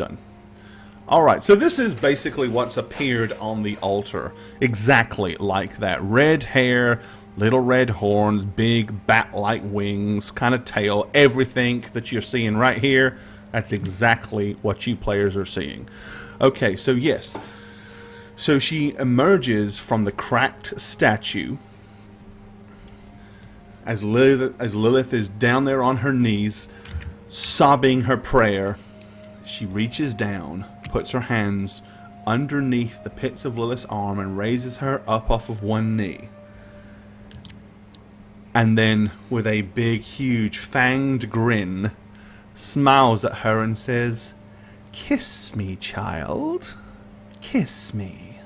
Done. All right, so this is basically what's appeared on the altar. Exactly like that. Red hair, little red horns, big bat-like wings, kind of tail. Everything that you're seeing right here, that's exactly what you players are seeing. Okay, so yes. So she emerges from the cracked statue as Lilith is down there on her knees, sobbing her prayer. She reaches down, puts her hands underneath the pits of Lilith's arm and raises her up off of one knee. And then, with a big, huge, fanged grin, smiles at her and says, "Kiss me, child. Kiss me."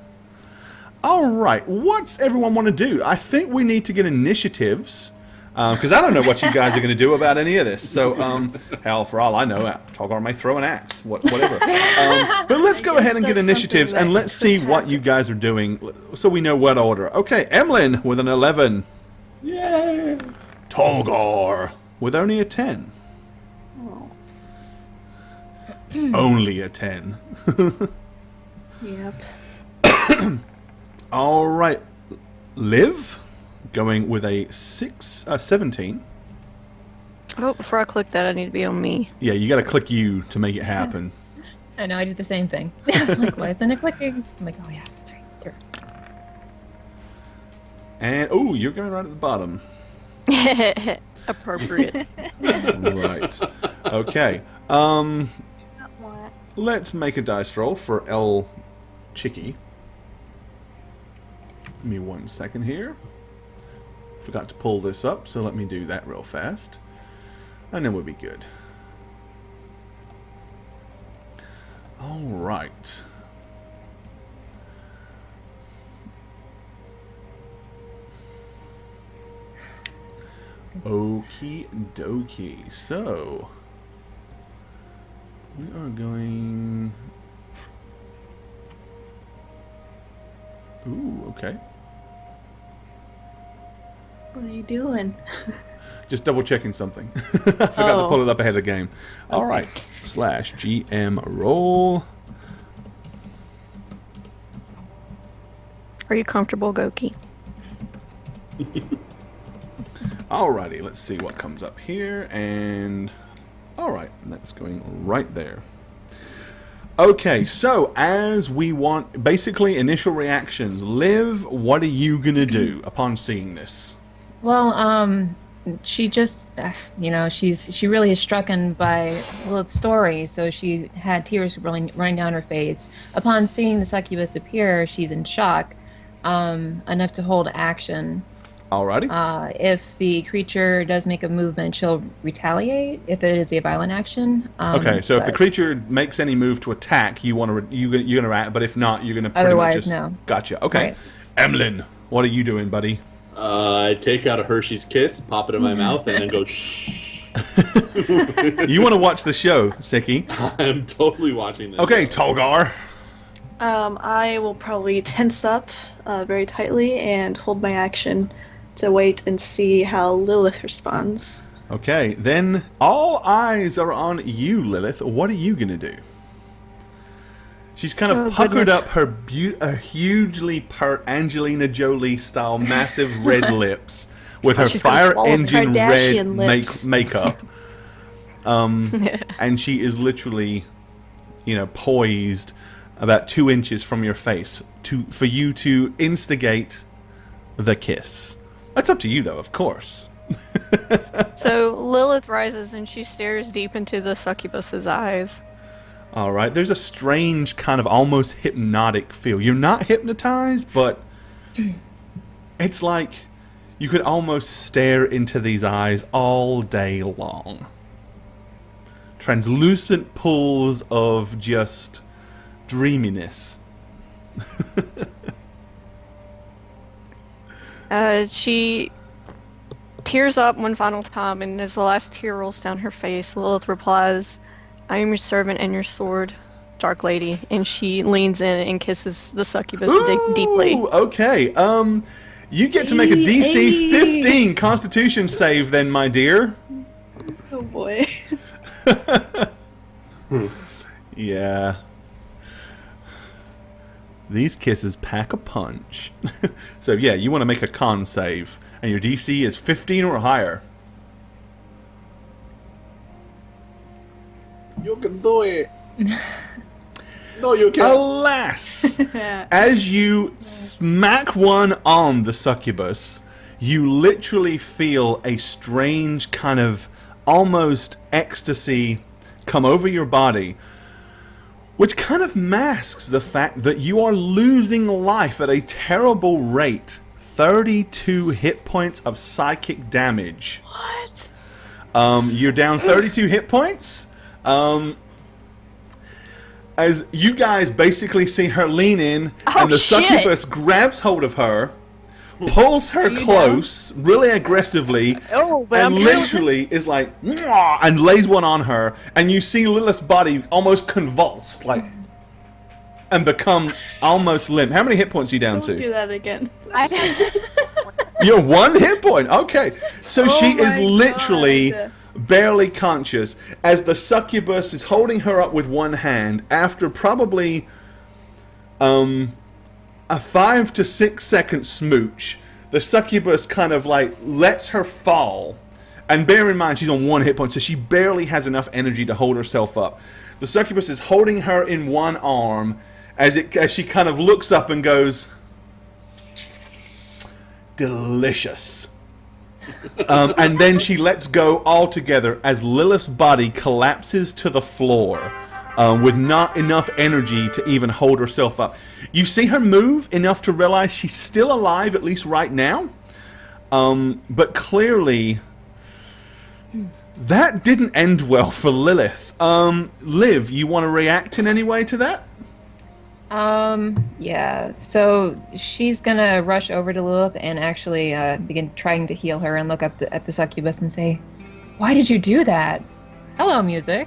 Alright, what's everyone want to do? I think we need to get initiatives. Because I don't know what you guys are going to do about any of this. So, hell, for all I know, Tolgar may throw an axe. Whatever. But let's go ahaid and get initiatives, and let's see what you guys are doing so we know what order. Okay, Emlyn with an 11. Yay! Tolgar with only a 10. Oh. Only a 10. Yep. All right. Liv going with a 17. Oh, before I click that, I need to be on me. Yeah, you got to click you to make it happen. I know, I did the same thing. I was like, why isn't it clicking? I'm like, oh yeah, that's right. There. And, oh, you're going right at the bottom. Appropriate. Right. Okay. Let's make a dice roll for El Chicky. Give me 1 second here. Forgot to pull this up, so let me do that real fast. And then we'll be good. Alright. Okie dokie. So, we are going... Ooh, okay. What are you doing? Just double checking something. I forgot to pull it up ahead of the game. All right. /GM roll. Are you comfortable, Goki? Alrighty, let's see what comes up here. And alright, that's going right there. Okay, so as we want, basically initial reactions. Liv, what are you gonna do upon seeing this? Well, she just, she really is strucken by Lilith's story, so she had tears running down her face. Upon seeing the succubus appear, she's in shock, enough to hold action. Alrighty. If the creature does make a movement, she'll retaliate if it is a violent action. Okay, so if the creature makes any move to attack, you're gonna act, but if not, you're gonna pretty much just... no. Gotcha. Okay. Right. Emlyn, what are you doing, buddy? I take out a Hershey's Kiss, pop it in my mouth, and then go shh. You want to watch the show, Siki? I'm totally watching this. Okay, Tolgar. I will probably tense up very tightly and hold my action to wait and see how Lilith responds. Okay, then all eyes are on you, Lilith. What are you gonna do? She's kind of puckered up her hugely pert Angelina Jolie style massive red lips with her fire engine red makeup. And she is literally, poised about 2 inches from your face for you to instigate the kiss. That's up to you, though, of course. So Lilith rises and she stares deep into the succubus's eyes. All right. There's a strange kind of almost hypnotic feel. You're not hypnotized, but it's like you could almost stare into these eyes all day long. Translucent pools of just dreaminess. She tears up one final time, and as the last tear rolls down her face, Lilith replies, "I am your servant and your sword, Dark Lady," and she leans in and kisses the succubus deeply. Okay, you get to make a DC 15 Constitution save then, my dear. Oh boy. Yeah, Yeah. These kisses pack a punch. So yeah, you want to make a con save. And your DC is 15 or higher. You can do it. No, you can't. Alas! As you smack one on the succubus, you literally feel a strange kind of almost ecstasy come over your body, which kind of masks the fact that you are losing life at a terrible rate. 32 hit points of psychic damage. What? You're down 32 hit points. As you guys basically see her lean in, and the shit. succubus grabs hold of her, pulls her close, really aggressively, Oh, but and I'm literally is like, "Mwah," and lays one on her, and you see Lilith's body almost convulse, like, and become almost limp. How many hit points are you down Don't do to? that again. You're 1 hit point. Okay, so she is my literally God. barely conscious as the succubus is holding her up with one hand after probably a 5 to 6 second smooch. The succubus kind of like lets her fall, and bear in mind she's on 1 hit point, so she barely has enough energy to hold herself up. The succubus is holding her in one arm as she kind of looks up and goes, delicious. And then she lets go altogether as Lilith's body collapses to the floor with not enough energy to even hold herself up. You see her move enough to realize she's still alive, at least right now. But clearly, that didn't end well for Lilith. Liv, you want to react in any way to that? Yeah. So she's gonna rush over to Lilith and actually begin trying to heal her and look up at the succubus and say, "Why did you do that? Hello, music.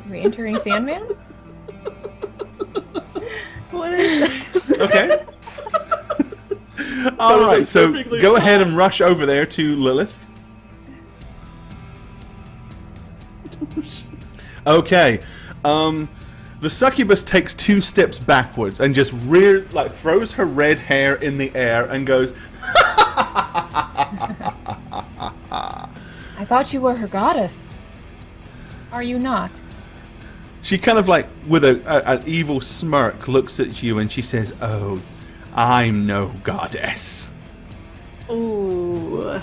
We're entering Sandman." What is this? Okay. All was, right, like, so perfectly go ahead fine. and rush over there to Lilith. Okay. The succubus takes 2 steps backwards and just throws her red hair in the air and goes, I thought you were her goddess. Are you not? She kind of like, with an evil smirk, looks at you and she says, "Oh, I'm no goddess." Ooh.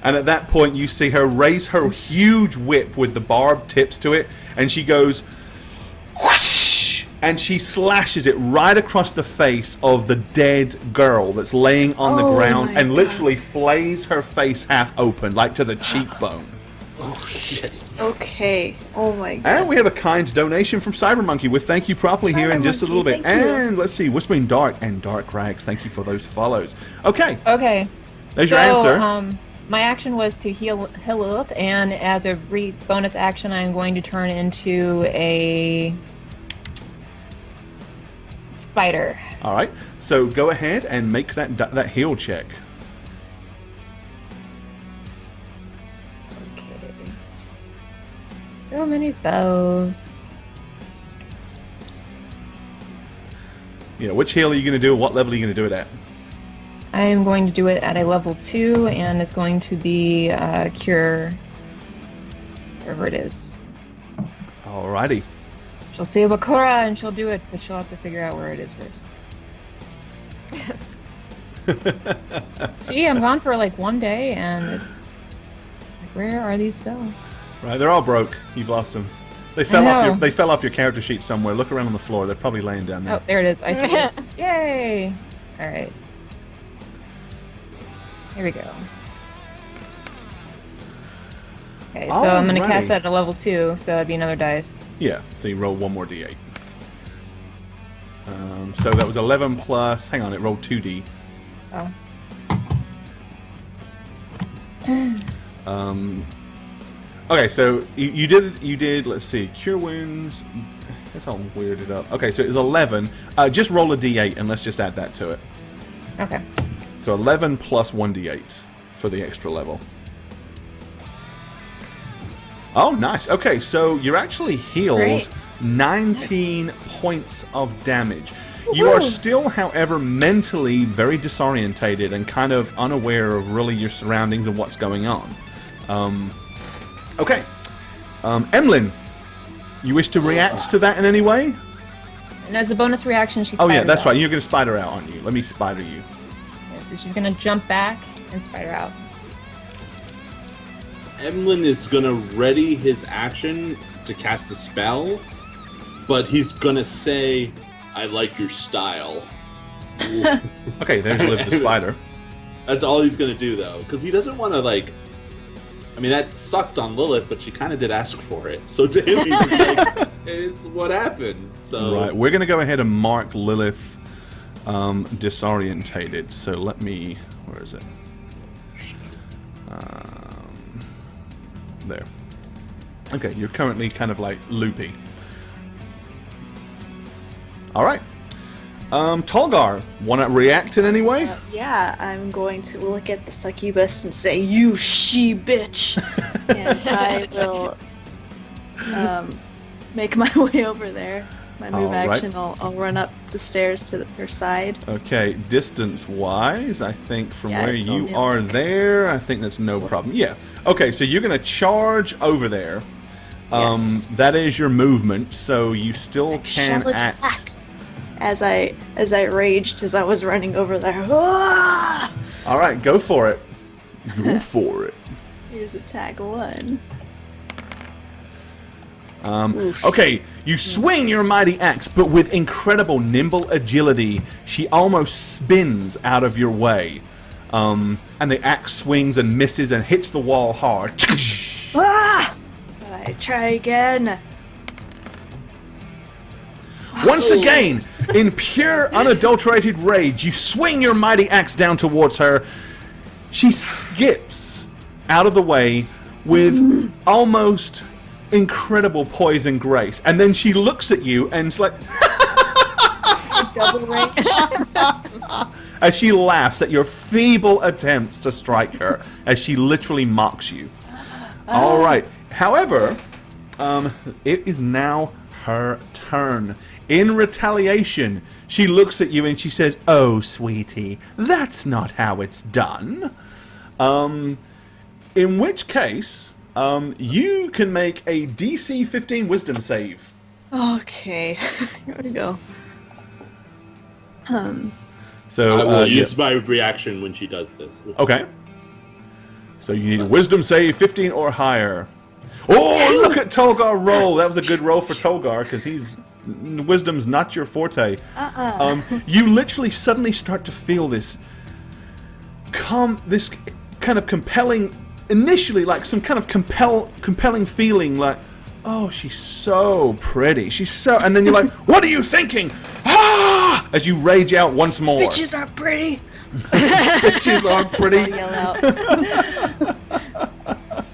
And at that point, you see her raise her huge whip with the barbed tips to it, and she goes, whoosh, and she slashes it right across the face of the dead girl that's laying on the Oh ground, my and God. literally flays her face half open, like to the cheekbone. Oh shit. Okay. Oh my god. And we have a kind donation from Cybermonkey with thank you properly here in just a little bit. Thank you. And let's see, Whispering Dark and Dark Rags, thank you for those follows. Okay, Okay. there's your answer. My action was to heal Lilith, and as a bonus action, I'm going to turn into a spider. All right, so go ahead and make that heal check. Okay. So many spells. Yeah, which heal are you going to do? What level are you going to do it at? I am going to do it at a level 2, and it's going to be cure, wherever it is. Alrighty. She'll say Bakura, and she'll do it, but she'll have to figure out where it is first. See, I'm gone for like 1 day, and it's like, where are these spells? Right, they're all broke. You've lost them. They fell off your character sheet somewhere. Look around on the floor. They're probably laying down there. Oh, there it is. I see it. Yay! All right. Here we go. Okay, so I'm going to Alrighty. cast that at a level 2, so that'd be another dice. Yeah, so you roll 1 more d8. So that was 11 plus. Hang on, it rolled 2d. Oh. Okay, so you did. Let's see, cure wounds. That's all weirded up. Okay, so it was 11. Just roll a d8 and let's just add that to it. Okay. So 11 plus 1d8 for the extra level. Oh, nice. Okay, so you're actually healed Great. 19 points of damage. You are still, however, mentally very disorientated and kind of unaware of really your surroundings and what's going on. Okay. Emlyn, you wish to react to that in any way? And as a bonus reaction, she Oh, yeah, spiders that's out. right. You're going to spider out, aren't you? Let me spider you. Yeah, so she's going to jump back and spider out. Emlyn is gonna ready his action to cast a spell, but he's gonna say, "I like your style." Okay, there's Liv the spider. That's all he's gonna do, though, because he doesn't want to like. I mean, that sucked on Lilith, but she kind of did ask for it. So to him, he's just like, "It's what happened." So Right, we're going to go ahead and mark Lilith disorientated. So let me... Where is it? There. Okay, you're currently kind of like loopy. Alright. Tolgar, want to react in any way? Yeah, I'm going to look at the succubus and say, "You she bitch," and I will make my way over there. My move Alright. action, I'll run up the stairs to her side. Okay, distance-wise, I think from Yeah, where it's you only are like- there, I think that's no problem. Yeah. Okay, so you're going to charge over there. Yes. That is your movement, so you still I can shall act. attack. As I raged as I was running over there. Ah! All right, go for it. Go for it. Here's attack 1. Okay, you swing your mighty axe, but with incredible nimble agility, she almost spins out of your way. And the axe swings and misses and hits the wall hard. Ah! I try again. Once again, in pure, unadulterated rage, you swing your mighty axe down towards her. She skips out of the way with almost incredible poise and grace. And then she looks at you and it's like... Double range. as she laughs at your feeble attempts to strike her, as she literally mocks you. All right. However, it is now her turn. In retaliation, she looks at you and she says, "Oh, sweetie, that's not how it's done." In which case, you can make a DC 15 Wisdom save. Okay, here we go. So, I will yeah. use my reaction when she does this. Okay. So you need a Wisdom save 15 or higher. Oh, look at Tolgar roll. That was a good roll for Tolgar because Wisdom's not your forte. You literally suddenly start to feel this kind of compelling, initially like some kind of compelling feeling like, oh, she's so pretty. She's so, and then you're like, what are you thinking? Ah! As you rage out once more. Bitches are pretty. Bitches are I pretty. yell out.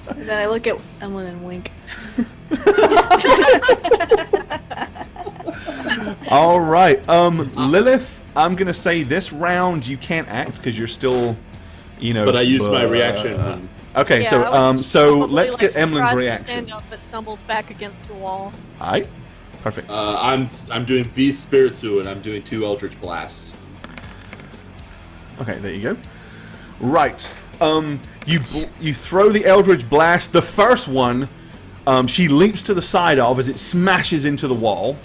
And then I look at Emlyn and wink. All right, Lilith, I'm gonna say this round you can't act because you're still, But I used my reaction. When, Okay, Yeah, so I was probably, let's like, get Emlyn's surprised to reaction. stand up, but stumbles back against the wall. All right, perfect. I'm doing Beast Spiritu and I'm doing 2 Eldritch Blasts. Okay, there you go. Right, you throw the Eldritch Blast. The first one, she leaps to the side of as it smashes into the wall.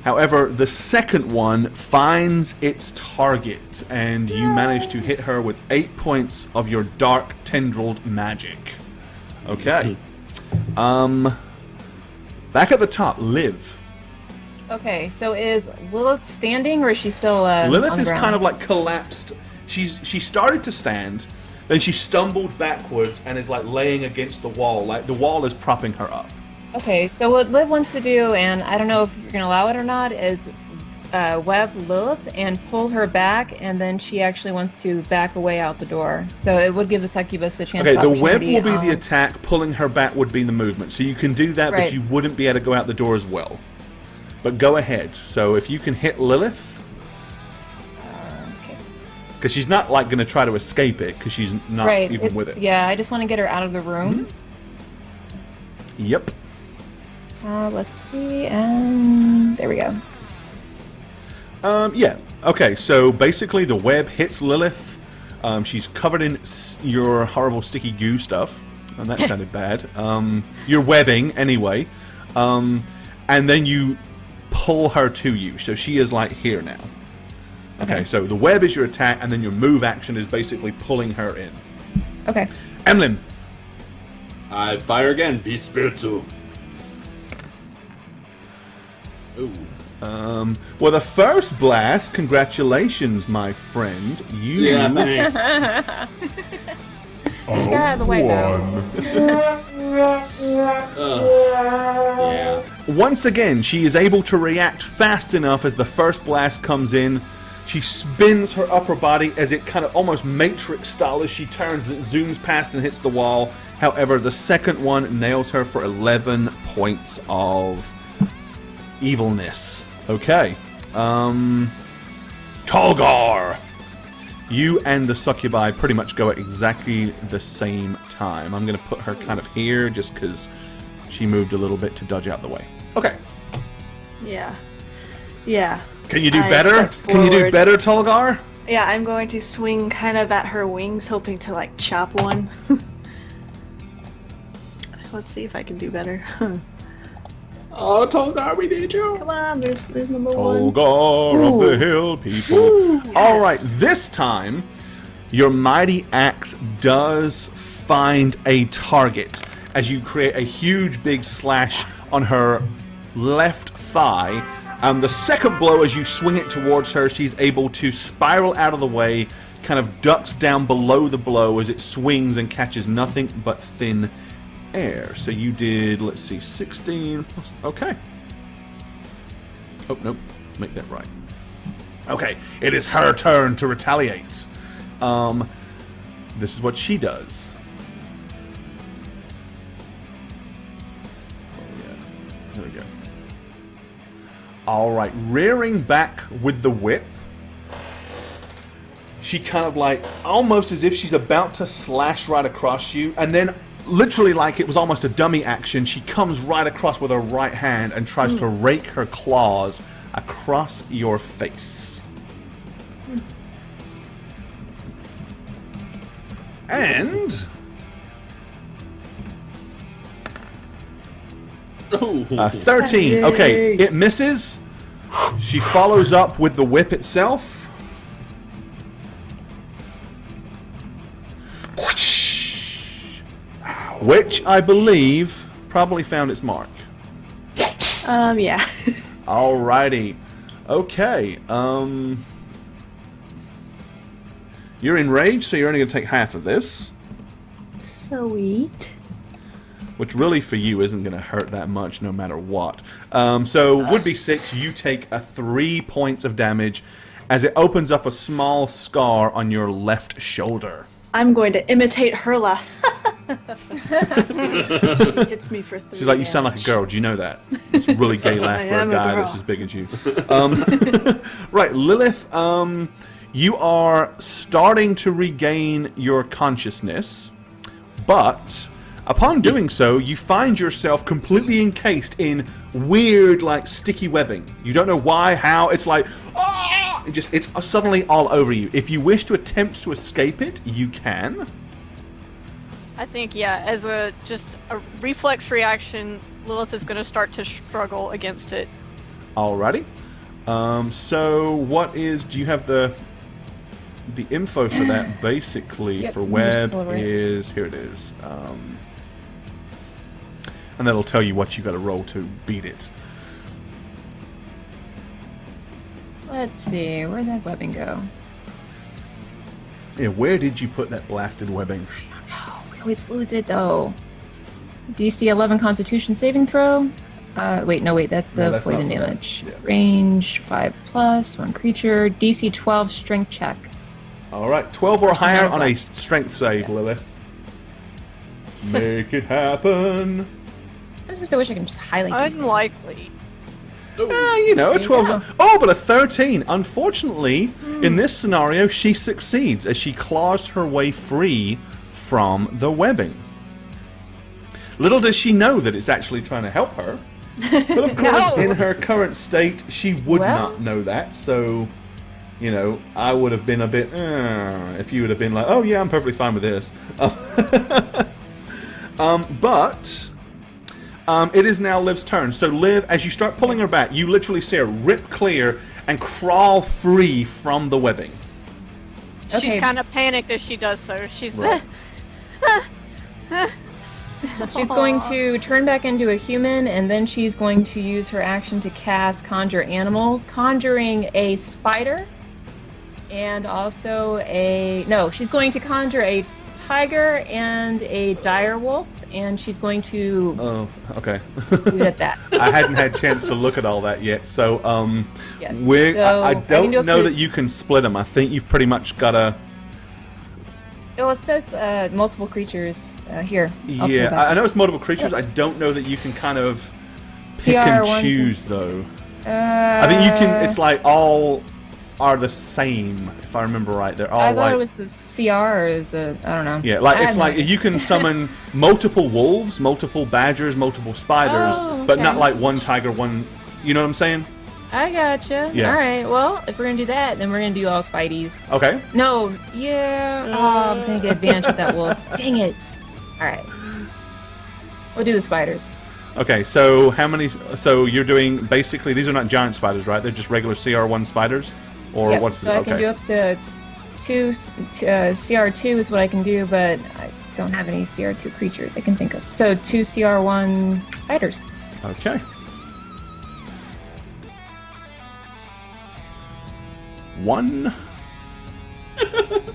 However, the second one finds its target, and you manage to hit her with 8 points of your dark tendrilled magic. Okay. Back at the top, Liv. Okay, so is Lilith standing or is she still Lilith on is the ground? kind of like collapsed. She started to stand, then she stumbled backwards and is like laying against the wall, like the wall is propping her up. Okay, so what Liv wants to do, and I don't know if you're going to allow it or not, is web Lilith and pull her back, and then she actually wants to back away out the door. So it would give the succubus a chance. Okay, of the web opportunity will be the on- attack, pulling her back would be the movement. So you can do that, but Right. you wouldn't be able to go out the door as well. But go ahead. So if you can hit Lilith, Okay. because she's not like going to try to escape it, because she's not Right, even with it. yeah, I just want to get her out of the room. Yep. Let's see, and there we go. Yeah. Okay, so basically the web hits Lilith. She's covered in your horrible sticky goo stuff. And that sounded bad. Your webbing, anyway. And then you pull her to you. So she is, like, here now. Okay, so the web is your attack, and then your move action is basically pulling her in. Okay. Emlyn. I fire again. Be spiritu. Ooh. Well, the first blast, congratulations, my friend. You Yeah, thanks. Just get out of the way, Yeah. Once again, she is able to react fast enough as the first blast comes in. She spins her upper body as it kind of almost Matrix style as she turns, it zooms past and hits the wall. However, the second one nails her for 11 points of evilness. Okay. Tolgar! You and the succubi pretty much go at exactly the same time. I'm going to put her kind of here just because she moved a little bit to dodge out the way. Okay. Yeah. Yeah. Can you do I better? step Can you do forward. better, Tolgar? Yeah, I'm going to swing kind of at her wings, hoping to, like, chop one. Let's see if I can do better. Oh, Tolgar, we need you. Come on, there's number one. Tolgar of the Ooh. Hill People. Ooh, All right, yes. this time, your mighty axe does find a target as you create a huge big slash on her left thigh. The second blow, as you swing it towards her, she's able to spiral out of the way, kind of ducks down below the blow as it swings and catches nothing but thin air. So you did, let's see, 16 plus, okay. Oh, nope, make that right. Okay, it is her turn to retaliate. This is what she does. Oh, yeah. There we go. Alright, rearing back with the whip. She kind of like, almost as if she's about to slash right across you, and then literally like it was almost a dummy action, she comes right across with her right hand and tries to rake her claws across your face. And Ooh. 13. Okay, it misses. She follows up with the whip itself. Which I believe probably found its mark. Yeah. Alrighty. Okay. You're enraged, so you're only going to take half of this. Sweet. Which really for you isn't going to hurt that much no matter what. So would be 6. You take 3 points of damage as it opens up a small scar on your left shoulder. I'm going to imitate her laugh. She hits me for 3. She's like, you sound like a girl. Do you know that? It's a really gay laugh I for a am a guy girl. that's as big as you. Right, Lilith, you are starting to regain your consciousness, but upon doing so, you find yourself completely encased in weird, like, sticky webbing. You don't know why, how. It's like, ah! It's suddenly all over you. If you wish to attempt to escape it, you can. I think, yeah, as just a reflex reaction, Lilith is going to start to struggle against it. Alrighty. So what is? Do you have the info for that? Basically, Yep, for let me web just pull it right. is here. It is, and that'll tell you what you got to roll to beat it. Let's see, where'd that webbing go? Yeah, where did you put that blasted webbing? We always lose it though. DC 11 Constitution saving throw. Wait, that's the No, that's poison not for that. damage. Yeah. Range 5+, one creature. DC 12 strength check. All right, 12 or higher on a Yes. strength save, Yes. Lilith. Make Sometimes it happen. I wish I could just highlight these things. Unlikely. You know, a There you 12. go. Oh, but a 13. Unfortunately, in this scenario, she succeeds as she claws her way free from the webbing. Little does she know that it's actually trying to help her. But of course, No. in her current state, she would Well- not know that. So, you know, I would have been a bit, if you would have been like, oh yeah, I'm perfectly fine with this. But it is now Liv's turn. So Liv, as you start pulling her back, you literally see her rip clear and crawl free from the webbing. She's Okay. kind of panicked as she does so. She's Right. She's going to turn back into a human, and then she's going to use her action to cast Conjure Animals, conjuring a spider, and also she's going to conjure a tiger and a dire wolf, and she's going to Oh, okay. do it at that. I hadn't had a chance to look at all that yet. So, Yes. I So, don't do up know to- that you can split them. I think you've pretty much got to... Well, it says multiple creatures here. I'll put it Yeah, back. I know it's multiple creatures. I don't know that you can kind of pick CR and one, choose, though. I think you can... It's like all are the same, if I remember right. They're all I thought like... it was the CR is the I don't know. Yeah, like I it's had no like idea. you can summon multiple wolves, multiple badgers, multiple spiders, Oh, but not okay. like one tiger, one... You know what I'm saying? I gotcha. Yeah. All right. Well, if we're gonna do that, then we're gonna do all Spideys. Okay. No. Yeah. Oh, I was gonna get advantage with that wolf. Dang it. All right. We'll do the spiders. Okay, so how many... So you're doing... Basically, these are not giant spiders, right? They're just regular CR1 spiders? Or Yep, what's... so I can do up to two. CR2 is what I can do, but I don't have any CR2 creatures I can think of. So 2 CR1 spiders. Okay. 1,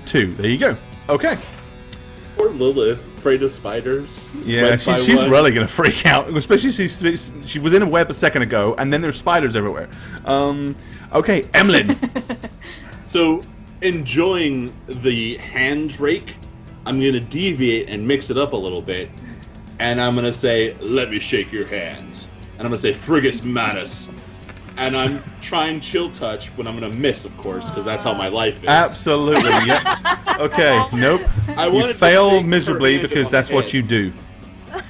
2. There you go. Okay. Poor Lilith, afraid of spiders. Yeah, Web by she's one. really gonna freak out, especially she was in a web a second ago, and then there's spiders everywhere. Okay, Emlyn. So, enjoying the hand rake, I'm going to deviate and mix it up a little bit. And I'm going to say, let me shake your hands. And I'm going to say, Frigus Manus. And I'm trying chill touch, but I'm going to miss, of course, because that's how my life is. Absolutely. Yep. Okay. Nope. I You wanted to fail shake her miserably hand because on that's the what you heads. do.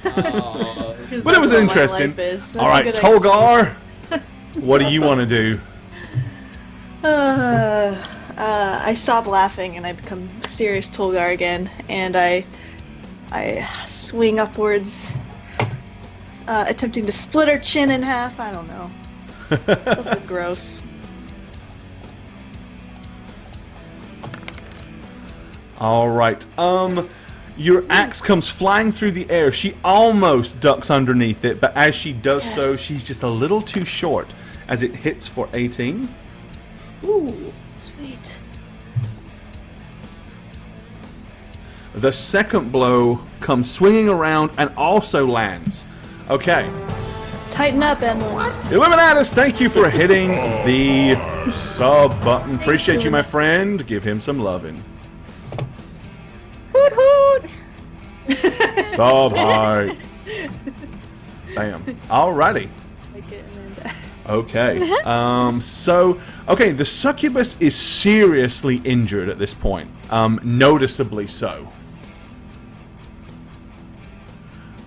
Aw. But it was interesting. All right, Tolgar. What do you want to do? I stop laughing and I become serious Tolgar again, and I swing upwards, attempting to split her chin in half. I don't know. Something gross. All right. Your axe comes flying through the air. She almost ducks underneath it, but as she does so, Yes. she's just a little too short as it hits for 18. Ooh, sweet. The second blow comes swinging around and also lands. Okay. Tighten up, Emily. Illuminatus, thank you for hitting the sub button. Appreciate you, my friend. Give him some loving. Hoot hoot. Sub high. Bam. Alrighty. Like it and then- Okay. Okay, the succubus is seriously injured at this point. Noticeably so.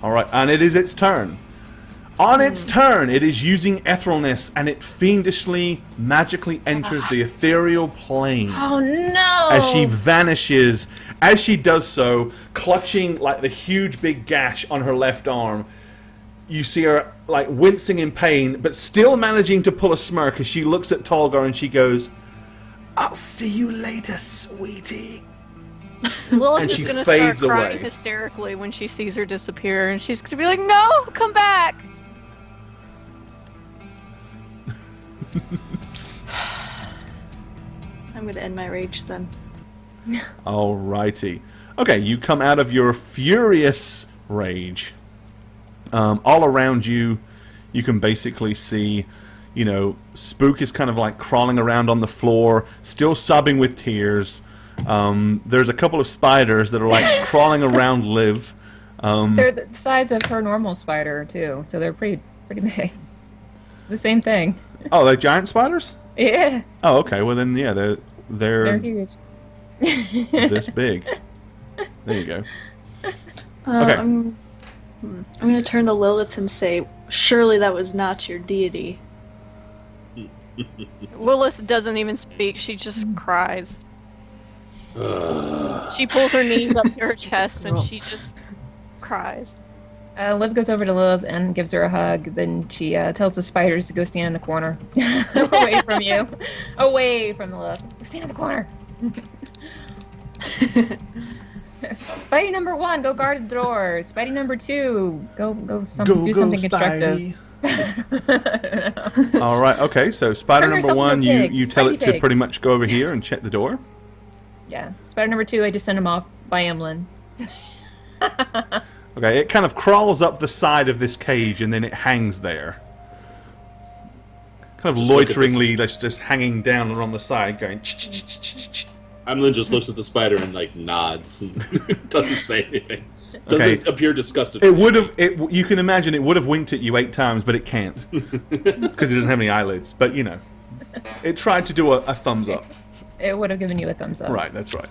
Alright, and it is its turn. On its turn, it is using etherealness, and it fiendishly, magically enters the ethereal plane. Oh no. As she vanishes, as she does so, clutching like the huge big gash on her left arm, you see her like wincing in pain, but still managing to pull a smirk as she looks at Tolgar and she goes, "I'll see you later, sweetie." Lilith And is she gonna start fades crying away. hysterically when she sees her disappear, and she's gonna be like, "No, come back!" I'm gonna end my rage then. Alrighty. Okay, you come out of your furious rage. All around you, you can basically see, you know, Spook is kind of like crawling around on the floor, still sobbing with tears. There's a couple of spiders that are like crawling around Liv. They're the size of her normal spider too, so they're pretty big. The same thing. Oh, they're giant spiders? Yeah, Oh, okay. Well, then, yeah, they're they're huge. this big. There you go. Okay. I'm I'm gonna turn to Lilith and say, surely that was not your deity. Lilith doesn't even speak. She just cries. She pulls her knees up to her chest and she just cries. Liv goes over to Lilith and gives her a hug. Then she tells the spiders to go stand in the corner. Away from you. Away from Lilith. Go stand in the corner. Spidey number 1, go guard the door. Spidey number 2, do something constructive. All right. Okay. So spider Turn number yourself 1, into a pig. you tell Spidey it to pig. pretty much go over here and check the door. Yeah. Spider number 2, I just send him off by Emlyn. Okay. It kind of crawls up the side of this cage and then it hangs there. Kind of Just look at this. loiteringly, just hanging down on the side, going. Emlyn just looks at the spider and like nods and doesn't say anything. Doesn't Okay. appear disgusted. It would have. You can imagine it would have winked at you 8 times, but it can't because it doesn't have any eyelids. But you know, it tried to do a thumbs up. It would have given you a thumbs up. Right. That's right.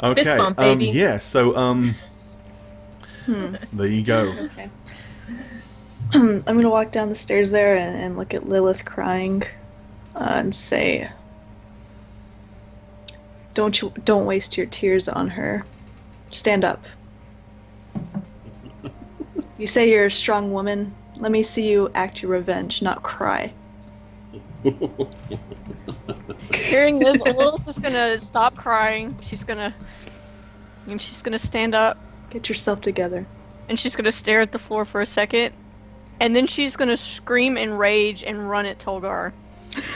Okay. Fist bump, baby. Yeah. So there you go. Okay. I'm gonna walk down the stairs there and look at Lilith crying, and say, "Don't waste your tears on her. Stand up. You say you're a strong woman. Let me see you act your revenge, not cry." Hearing this, Lilith is gonna stop crying. She's gonna stand up Get yourself together. and she's gonna stare at the floor for a second, and then she's gonna scream in rage and run at Tolgar.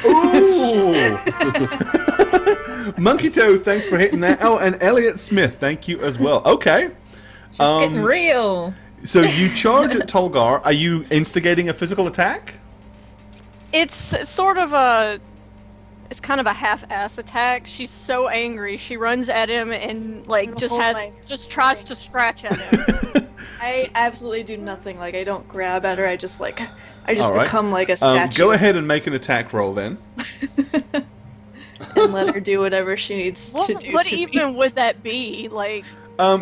Ooh! Monkey Toe, thanks for hitting that. Oh, and Elliot Smith, thank you as well. Okay. Getting real. So you charge at Tolgar. Are you instigating a physical attack? It's sort of it's kind of a half-ass attack. She's so angry. She runs at him and like I'm gonna hold my tries to scratch at him. I absolutely do nothing. Like, I don't grab at her. I just All right. become like a statue. Go ahead and make an attack roll then. And let her do whatever she needs to do. What to even me. would that be? Like,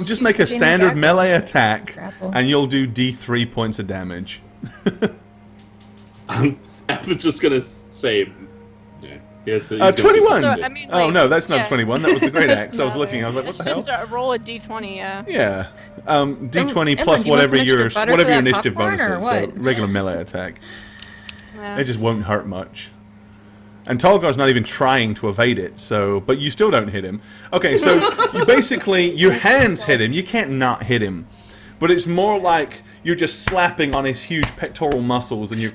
Just make a Shooting standard grapple. melee attack, Grapple. and you'll do D3 points of damage. I'm just gonna say, yeah, he's gonna be 21! So, I mean, Oh like, no, that's not yeah. 21. That was the great It's axe. I was not looking. I was like, what it's the hell? just roll a d20, yeah. Yeah. D20 Emily, plus do you want whatever some your extra butter whatever for your that initiative popcorn, bonus or is. So what? regular melee attack. Yeah. It just won't hurt much. And Tolgar's not even trying to evade it, so but you still don't hit him. Okay, so you basically your hands hit him. You can't not hit him, but it's more like you're just slapping on his huge pectoral muscles, and your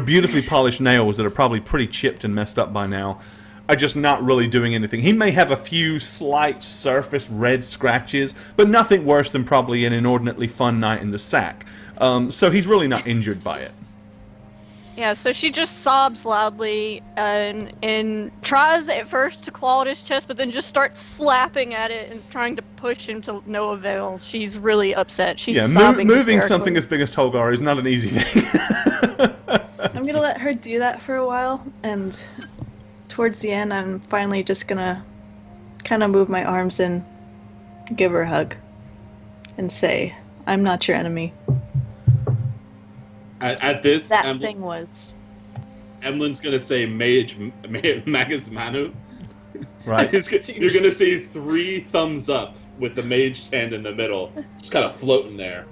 beautifully polished nails that are probably pretty chipped and messed up by now are just not really doing anything. He may have a few slight surface red scratches, but nothing worse than probably an inordinately fun night in the sack. So he's really not injured by it. Yeah, so she just sobs loudly and tries at first to claw at his chest, but then just starts slapping at it and trying to push him to no avail. She's really upset. She's Yeah, sobbing moving hysterically. something as big as Tolgar is not an easy thing. I'm gonna let her do that for a while, and towards the end, I'm finally just gonna kind of move my arms and give her a hug and say, "I'm not your enemy. At this, That thing was." Emlyn's gonna say Magus Manu. Right. You're gonna see 3 thumbs up with the mage stand in the middle, just kind of floating there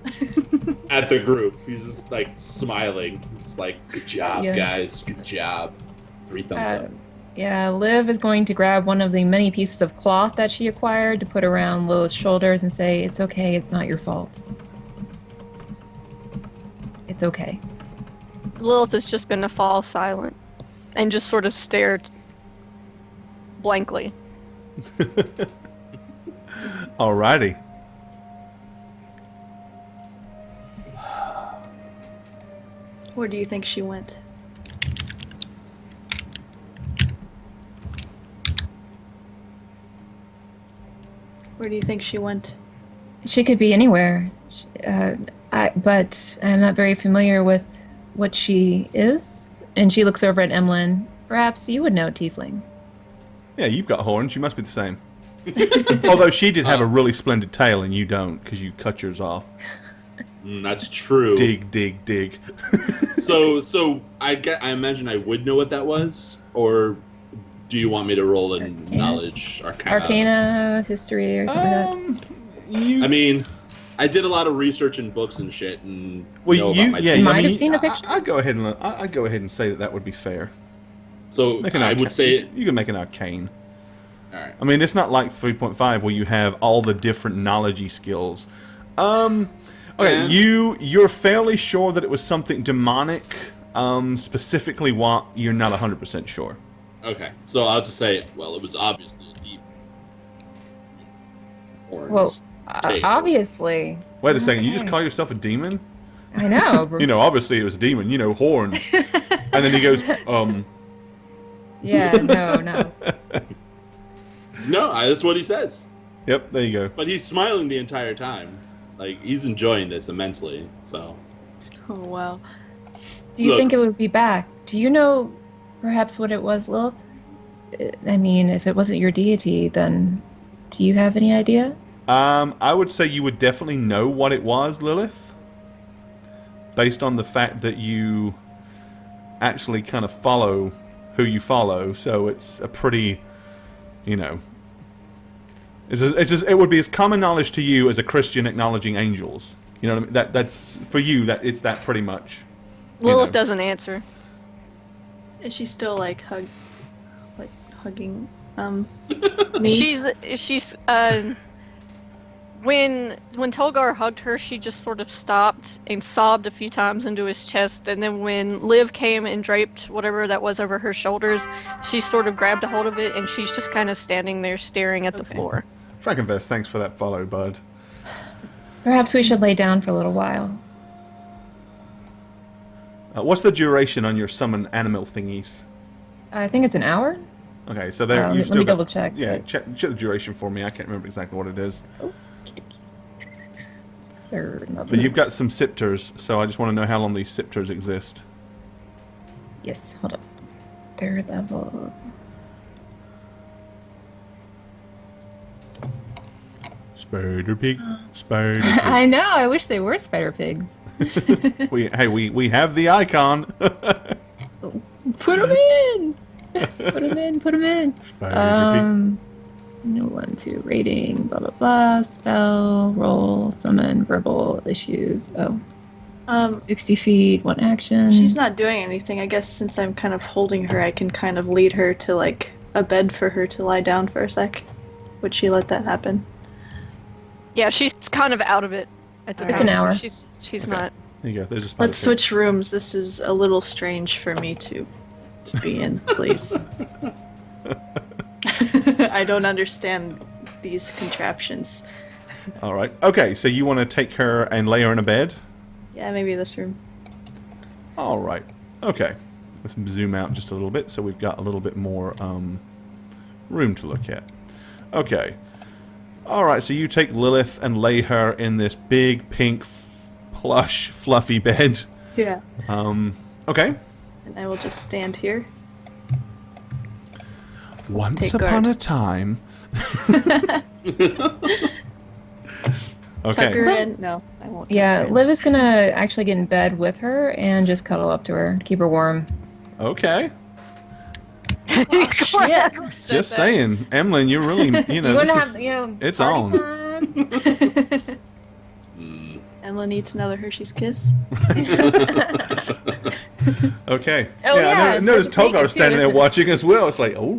at the group. He's just like smiling. It's like, good job, Yeah. guys, good job. 3 thumbs up. Yeah, Liv is going to grab one of the many pieces of cloth that she acquired to put around Lilith's shoulders and say, "It's okay, it's not your fault. It's okay." Lilith is just gonna fall silent and just sort of stare blankly. Alrighty. Where do you think she went? Where do you think she went? She could be anywhere, but I'm not very familiar with what she is. And she looks over at Emlyn. Perhaps you would know, Tiefling. Yeah, you've got horns. You must be the same. Although she did have a really splendid tail and you don't, because you cut yours off. That's true. Dig, dig, dig. So I imagine I would know what that was, or do you want me to roll in Arcana? knowledge, Arcana, history, or something I mean, I did a lot of research in books and shit, and Well, know about my You might have seen a picture. I'd go ahead and say that would be fair. So I would say, you can make an arcane. all right. I mean, it's not like 3.5 where you have all the different knowledge skills. Okay, Yeah. you're fairly sure that it was something demonic. Specifically, what you're not 100% sure. Okay, so I'll just say, well, it was obviously a deep. Well, obviously. Wait a second, you just Okay. call yourself a demon? I know. You know, obviously it was a demon. You know, horns. And then he goes, Yeah, no. No, that's what he says. Yep, there you go. But he's smiling the entire time. Like, he's enjoying this immensely, so. Oh wow. Do you Look. think it would be back? Do you know perhaps what it was, Lilith? I mean, if it wasn't your deity, then do you have any idea? I would say you would definitely know what it was, Lilith, based on the fact that you actually kind of follow who you follow. So it's a pretty, you know, it would be as common knowledge to you as a Christian acknowledging angels. You know what I mean? That's for you. That it's that pretty much. you Lilith know. doesn't answer. Is she still like hugging me? She's when Tolgar hugged her, she just sort of stopped and sobbed a few times into his chest, and then when Liv came and draped whatever that was over her shoulders, she sort of grabbed a hold of it, and she's just kind of standing there staring at the floor. Frankenvest, thanks for that follow, bud. Perhaps we should lay down for a little while. What's the duration on your summon animal thingies? I think it's an hour. Okay, so there you let still me got- double check. Yeah, check the duration for me. I can't remember exactly what it is. Third level. But you've got some scepters, so I just want to know how long these scepters exist. Yes, hold up. Third level. Spider pig, spider pig. I know. I wish they were spider pigs. we have the icon. Put them in. Put them in. Spider No 1, 2 rating. Blah blah blah. Spell, roll, summon, verbal issues. Oh, 60 feet, 1 action. She's not doing anything. I guess since I'm kind of holding her, I can kind of lead her to like a bed for her to lie down for a sec. Would she let that happen? Yeah, she's kind of out of it at the It's time. an hour. So she's Okay. not. There you go. There's a spider Let's pig. switch rooms. This is a little strange for me to be in, please. I don't understand these contraptions. All right. Okay, so you want to take her and lay her in a bed? Yeah, maybe this room. All right. Okay. Let's zoom out just a little bit so we've got a little bit more room to look at. Okay. All right, so you take Lilith and lay her in this big, pink, plush, fluffy bed. Yeah. Okay. And I will just stand here. Once Take upon guard. a time. Tuck her Okay. in. No, I won't. tuck Yeah, her in. Liv is gonna actually get in bed with her and just cuddle up to her, keep her warm. Okay. Shit. Just saying, Emlyn, you're really, you know, You want to this is, have, you know, it's party on. time? Emma needs another Hershey's Kiss. okay. Oh, yeah, I noticed it's naked Togar too, standing there isn't it? watching as well. It's like, oh,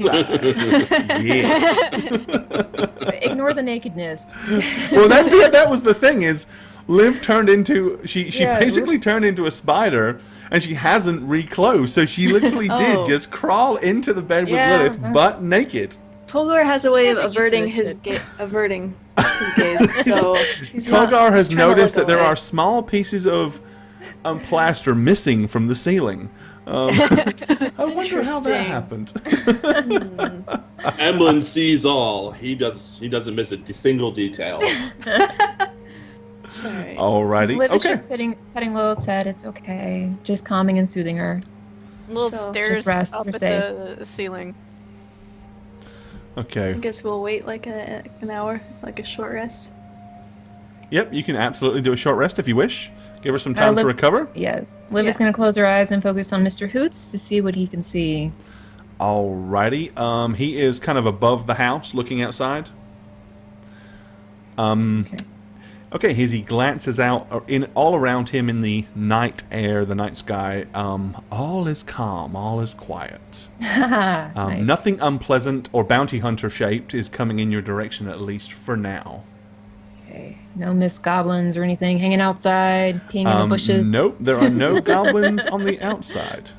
yeah. Ignore the nakedness. Well, that's it. That was the thing is, Liv turned into she Yeah, basically turned into a spider, and she hasn't reclosed. So she literally did Oh. just crawl into the bed with Yeah. Lilith, butt naked. Tolgar has a way of That's what averting used to his shit. averting his gaze. So he's not- Togar has he's trying to noticed look that there away. are small pieces of plaster missing from the ceiling. I wonder how that Interesting. happened. Emlyn sees all. He doesn't miss a single detail. Alright. Alrighty. Liv is Okay. just petting Lilith's head. It's okay. Just calming and soothing her. Lilith So, stares just rest, up you're at the ceiling. I Okay. guess we'll wait like an hour, like a short rest. Yep, you can absolutely do a short rest if you wish. Give her some time to recover. Yes. Liv is Yeah. going to close her eyes and focus on Mr. Hoots to see what he can see. Alrighty. He is kind of above the house, looking outside. Okay, as he glances out in all around him in the night air, the night sky, all is calm, all is quiet. Nice. Nothing unpleasant or bounty hunter shaped is coming in your direction, at least for now. Okay. No mist goblins or anything hanging outside, peeing in the bushes. Nope, there are no goblins on the outside.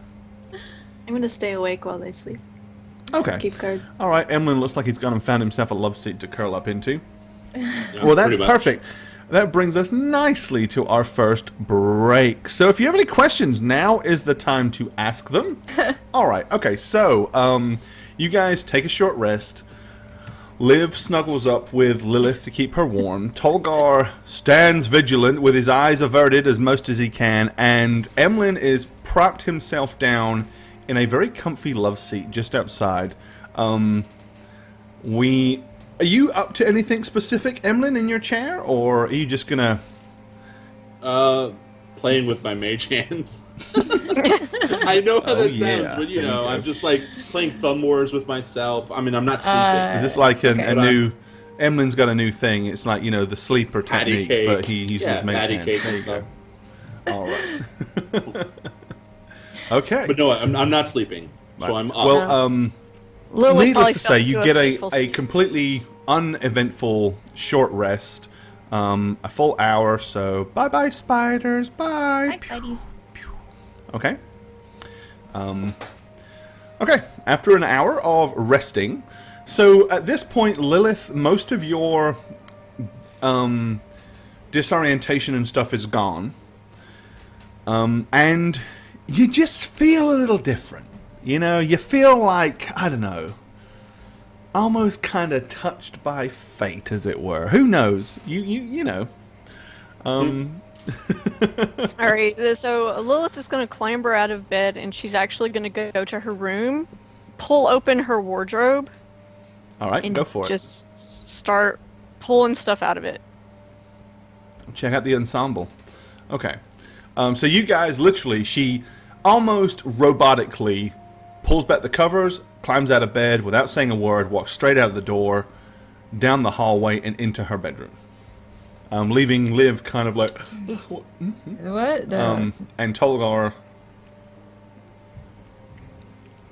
I'm gonna stay awake while they sleep. Okay. Keep guard. All right, Emlyn looks like he's gone and found himself a love seat to curl up into. Yeah, Well, that's pretty much. perfect. That brings us nicely to our first break. So if you have any questions, now is the time to ask them. All right. Okay. So you guys take a short rest. Liv snuggles up with Lilith to keep her warm. Tolgar stands vigilant with his eyes averted as most as he can. And Emlyn is propped himself down in a very comfy love seat just outside. Are you up to anything specific, Emlyn, in your chair, or are you just gonna... Playing with my mage hands. I know how that sounds, but you know, I'm just like playing thumb wars with myself. I mean, I'm not sleeping. Is this like a Okay. new... Emlyn's got a new thing. It's like, you know, the sleeper Patty technique, cake. but he uses Yeah, mage patty hands. cake There you and go. stuff. All right. Okay. But no, I'm not sleeping, so I'm up. Well, Lilith needless probably to fell say, you into get peaceful a sleep. completely uneventful short rest. A full hour, so bye-bye, spiders. Bye. Hi, buddies. Okay. Okay, after an hour of resting, so at this point, Lilith, most of your disorientation and stuff is gone. And you just feel a little different. You know, you feel like, I don't know, almost kind of touched by fate, as it were. Who knows? You know. Alright, so Lilith is going to clamber out of bed and she's actually going to go to her room, pull open her wardrobe, All right, and go for it. just start pulling stuff out of it. Check out the ensemble. Okay. So you guys, literally, she almost robotically pulls back the covers, climbs out of bed without saying a word, walks straight out of the door, down the hallway, and into her bedroom. Leaving Liv kind of like... What? and Tolgar...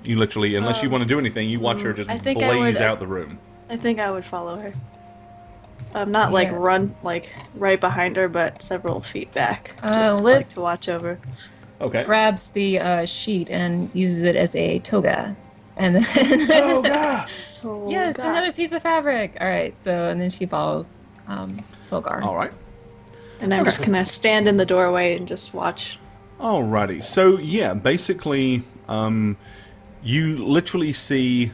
You literally, unless you want to do anything, you watch her just I think I blaze would- out the room. I think I would follow her. Not like Yeah. run like right behind her, but several feet back. Uh, Just Liv- like to watch over. Okay. Grabs the sheet and uses it as a toga. And then... Toga! Oh, Yes, God. another piece of fabric. All right, so and then she follows Tolgar. All right. And I'm just gonna stand in the doorway and just watch. Alrighty. So yeah, basically, you literally see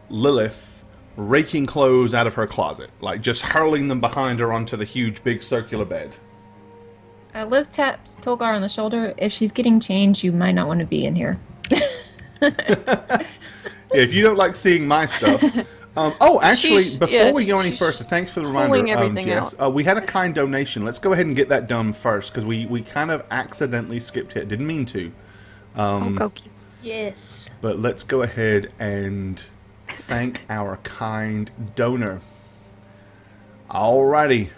Lilith raking clothes out of her closet, like just hurling them behind her onto the huge, big circular bed. Liv taps Tolgar on the shoulder. If she's getting changed, you might not want to be in here. Yeah, if you don't like seeing my stuff. Actually, She's- before yeah, we go any she's further, thanks for the pulling reminder, everything Jess. We had a kind donation. Let's go ahead and get that done first, because we kind of accidentally skipped it. Didn't mean to. Okie. Yes. But let's go ahead and thank our kind donor. Alrighty.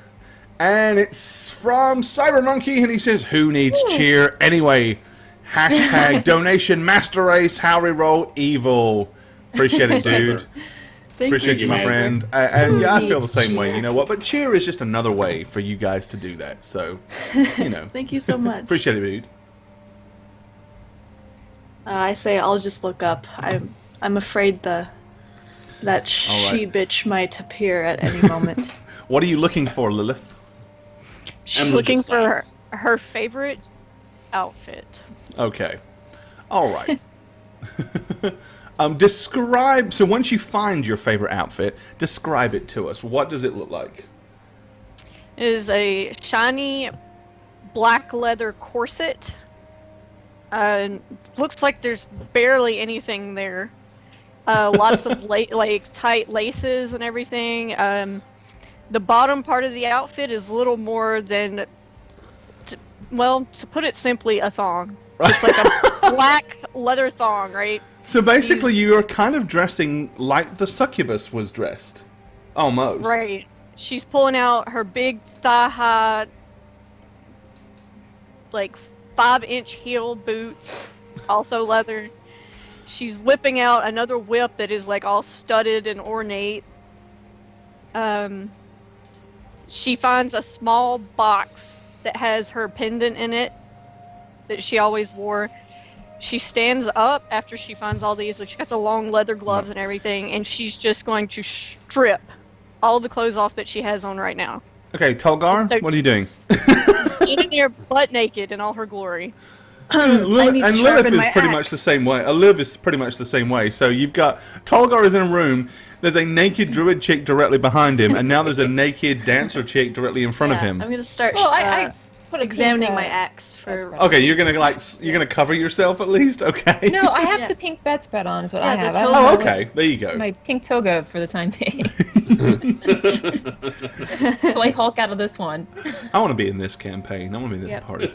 And it's from Cyber Monkey, and he says, "Who needs cheer anyway? Hashtag donation master race, Howreroll evil." Appreciate it, dude. Thank Appreciate you, my Cyber. friend. And yeah, I feel the needs same way. cheer? You know what? But cheer is just another way for you guys to do that. So, you know. Thank you so much. Appreciate it, dude. I say I'll just look up. I'm afraid that she bitch might appear at any moment. What are you looking for, Lilith? She's Emma looking just for laughs. her favorite outfit. Okay. All right. Describe. So once you find your favorite outfit, describe it to us. What does it look like? It is a shiny black leather corset. Looks like there's barely anything there. Lots of like tight laces and everything. The bottom part of the outfit is little more than, to put it simply, a thong. It's like a black leather thong, right? So basically, you are kind of dressing like the succubus was dressed, almost. Right. She's pulling out her big thigh-high, like 5-inch heel boots, also leather. She's whipping out another whip that is like all studded and ornate. She finds a small box that has her pendant in it that she always wore. She stands up after she finds all these. Like, she got the long leather gloves and everything, and she's just going to strip all the clothes off that she has on right now. Okay, Tolgar, So what are you doing? Standing there butt naked in all her glory. Lilith, need to and Lilith sharpen is my pretty axe. much the same way. Liv is pretty much the same way. So you've got Tolgar is in a room. There's a naked druid chick directly behind him, and now there's a naked dancer chick directly in front of him. I'm gonna start Well, I put a examining pink, my axe for. Okay, you're gonna cover yourself at least. Okay. No, I have Yeah. the pink bedspread on. Is what Yeah, I the have. toga. I Oh, have okay. There you go. My pink toga for the time being. So I Hulk out of this one. I want to be in this campaign. I want to be in this Yep. party.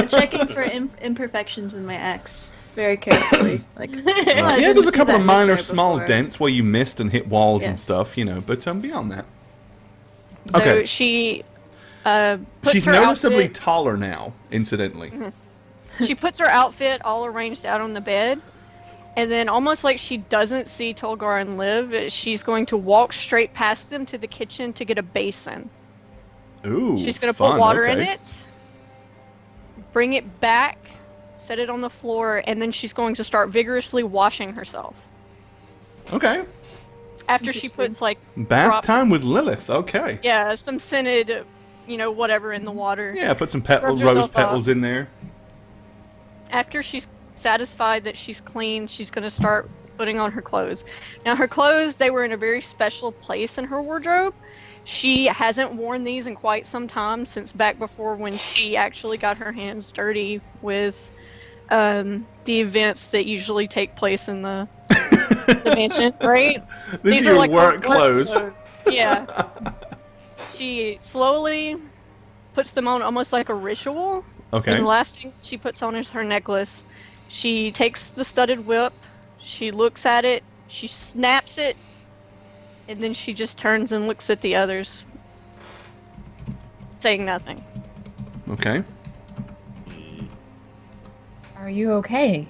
Checking for imperfections in my axe very carefully. Like, oh, I Yeah, didn't there's a see couple that of minor there small before. dents where you missed and hit walls and Yes. stuff, but beyond that. So Okay. she puts She's her noticeably outfit, taller now, incidentally. she puts her outfit all arranged out on the bed, and then almost like she doesn't see Tolgar and Liv, she's going to walk straight past them to the kitchen to get a basin. Ooh, She's going to fun, put water in okay. it, bring it back, set it on the floor, and then she's going to start vigorously washing herself. Okay. After she puts like Bath drops- time with Lilith. Okay. yeah, some scented, whatever in the water. Yeah, put some Scrub rose yourself petals off. in there. After she's satisfied that she's clean, she's going to start putting on her clothes. Now, her clothes, they were in a very special place in her wardrobe. She hasn't worn these in quite some time, since back before when she actually got her hands dirty with the events that usually take place in the mansion, right? These are your like her work clothes. Yeah. She slowly puts them on almost like a ritual. Okay. And the last thing she puts on is her necklace. She takes the studded whip, she looks at it, she snaps it, and then she just turns and looks at the others, saying nothing. Okay. Are you okay?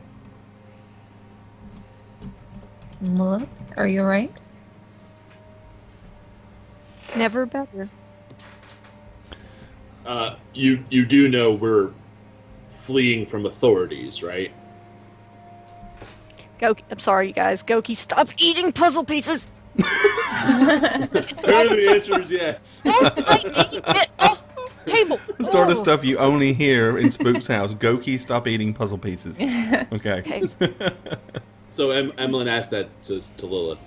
Look, are you alright? Never better. You do know we're fleeing from authorities, right? Goki, I'm sorry, you guys. Goki, stop eating puzzle pieces! The answer is yes. Get off the table! The sort of Oh. stuff you only hear in Spook's house. Goki, stop eating puzzle pieces. Okay. Okay. So Emlyn asked that to Lilith.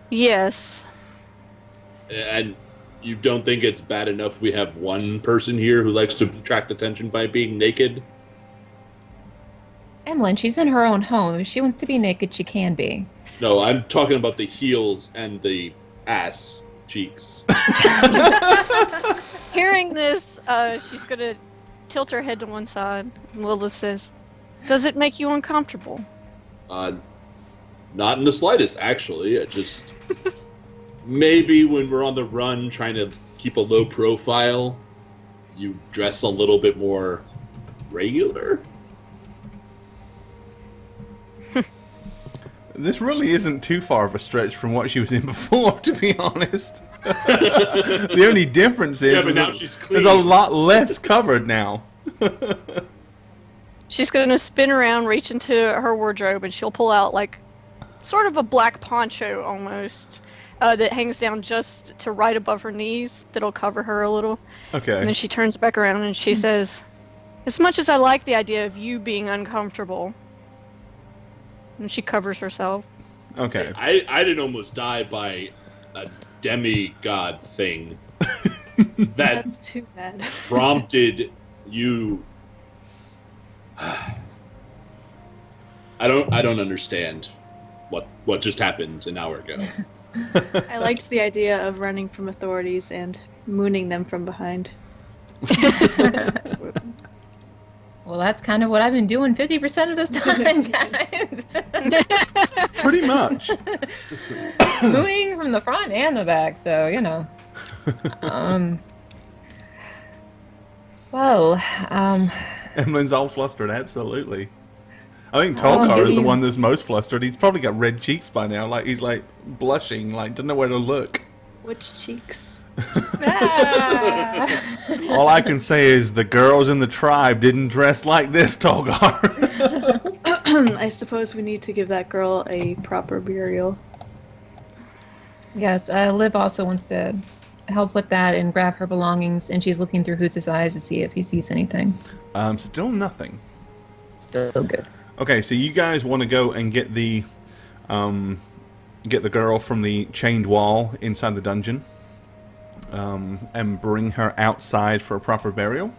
Yes. And you don't think it's bad enough we have one person here who likes to attract attention by being naked? Emlyn, she's in her own home. If she wants to be naked, she can be. No, I'm talking about the heels and the ass cheeks. Hearing this, she's gonna tilt her head to one side. And Lilith says, "Does it make you uncomfortable?" Not in the slightest, actually. It just maybe when we're on the run trying to keep a low profile, you dress a little bit more regular. This really isn't too far of a stretch from what she was in before, to be honest. The only difference is, Yeah, but is now that she's there's a clean. lot less covered now. She's gonna spin around, reach into her wardrobe, and she'll pull out like sort of a black poncho almost that hangs down just to right above her knees. That'll cover her a little. And Okay. then she turns back around and she says, "As much as I like the idea of you being uncomfortable," and she covers herself. Okay. I didn't almost die by a demigod thing that That's too bad. prompted you. I don't understand. what just happened an hour ago. I liked the idea of running from authorities and mooning them from behind. Well, that's kind of what I've been doing 50% of this time, guys. Pretty much. Mooning from the front and the back, so, you know. Well, Emlyn's all flustered, absolutely. I think Oh, Tolkar is the gee. one that's most flustered. He's probably got red cheeks by now. Like, he's like blushing, like, doesn't know where to look. Which cheeks? ah. All I can say is the girls in the tribe didn't dress like this, Tolgar. I suppose we need to give that girl a proper burial. Yes, Liv also wants to help with that and grab her belongings, and she's looking through Hoots' eyes to see if he sees anything. Still nothing. Still good. Okay, so you guys want to go and get the girl from the chained wall inside the dungeon, and bring her outside for a proper burial.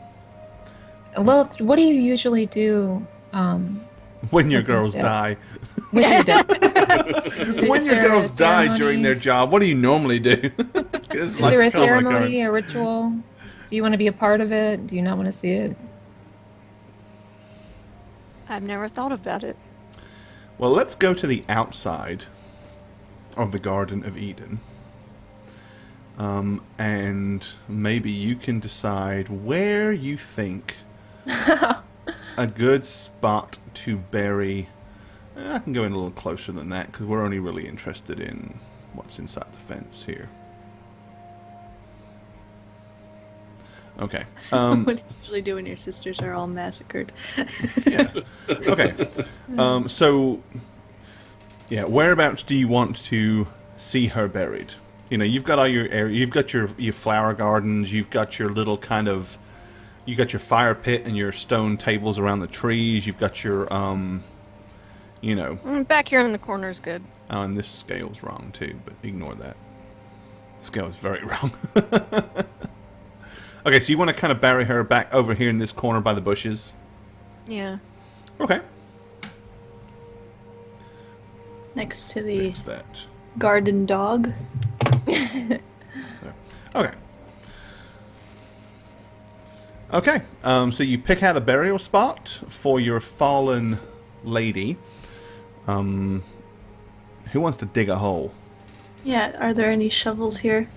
Lilith, what do you usually do When your That's girls yeah. die. with your death? When your girls die during their job, what do you normally do? It's Is there a common ceremony, occurrence. a ritual? Do you want to be a part of it? Do you not want to see it? I've never thought about it. Well, let's go to the outside of the Garden of Eden. And maybe you can decide where you think a good spot to bury. I can go in a little closer than that because we're only really interested in what's inside the fence here. Okay. What do you usually do when your sisters are all massacred? Yeah. Okay. So, yeah, whereabouts do you want to see her buried? You know, you've got all your area. You've got your flower gardens. You've got your little kind of. You got your fire pit and your stone tables around the trees. You've got your you know. Back here in the corner is good. Oh, and this scale's wrong too, but ignore that. The scale's very wrong. Okay, so you want to kind of bury her back over here in this corner by the bushes. Yeah. Okay. Next to the Fix that. garden dog. Okay. Okay, so you pick out a burial spot for your fallen lady. Who wants to dig a hole? Yeah, are there any shovels here?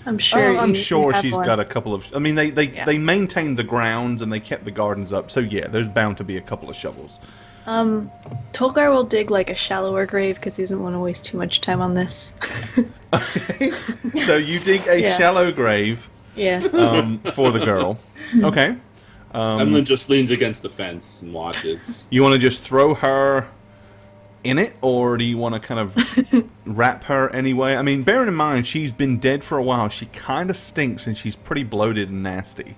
I'm sure. I'm you sure have she's one. got a couple of. I mean, they Yeah. maintained the grounds and they kept the gardens up. So yeah, there's bound to be a couple of shovels. Tolgar will dig like a shallower grave because he doesn't want to waste too much time on this. Okay. So you dig a Yeah. shallow grave Yeah. for the girl. Okay. Emlyn just leans against the fence and watches. You want to just throw her in it, or do you want to kind of wrap her anyway? I mean, bearing in mind she's been dead for a while, she kind of stinks and she's pretty bloated and nasty.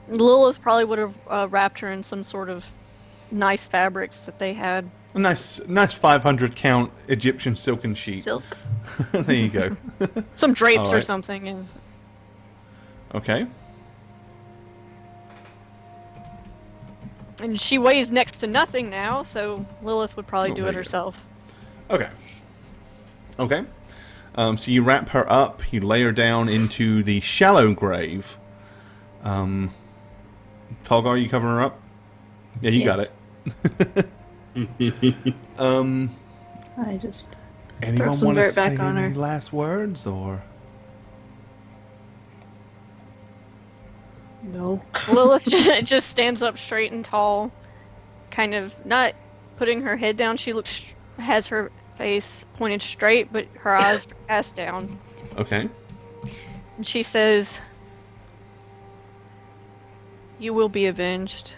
Lilith probably would have wrapped her in some sort of nice fabrics that they had. A nice 500 count Egyptian silken sheet. Silk. There you go. Some drapes or Alright. something. And Okay. And she weighs next to nothing now, so Lilith would probably Oh, do there it you go. herself. Okay. Okay. So you wrap her up, you lay her down into the shallow grave. Tolgar, you covering her up? Yeah, you got Yes. it. I just. Anyone some want to dirt say back on any her. last words, or? No. Lilith just stands up straight and tall, kind of not putting her head down. She has her face pointed straight, but her eyes are cast down. Okay. And she says, "You will be avenged.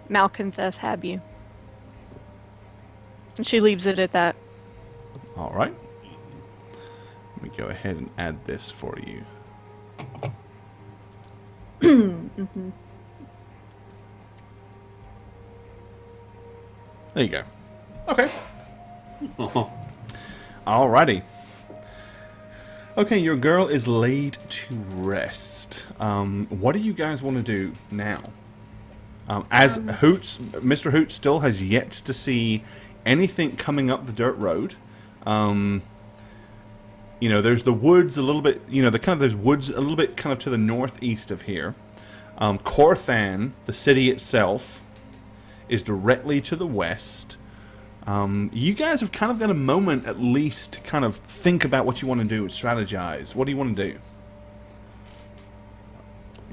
Malkintheth have you." And she leaves it at that. All right. Let me go ahead and add this for you. Mhm. There you go. Okay. Alrighty. Okay, your girl is laid to rest. What do you guys want to do now? As Hoots, Mr. Hoots still has yet to see anything coming up the dirt road. There's the woods a little bit. There's woods a little bit kind of to the northeast of here. Corthan, the city itself, is directly to the west. You guys have kind of got a moment at least to kind of think about what you want to do and strategize. What do you want to do?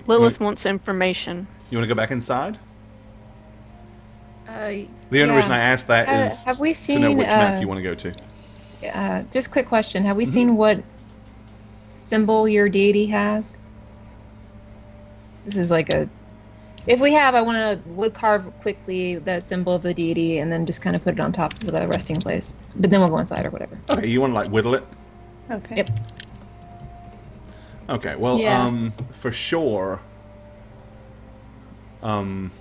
Lilith wants information. You want to go back inside? The The only reason I asked that is have we to know seen, which map you want to go to. just a quick question. Have we seen what symbol your deity has? This is like a... If we have, I want to wood carve quickly the symbol of the deity and then just kind of put it on top of the resting place. But then we'll go inside or whatever. Okay, you want to like whittle it? Okay. Yep. Okay, well, Yeah. for sure, Liv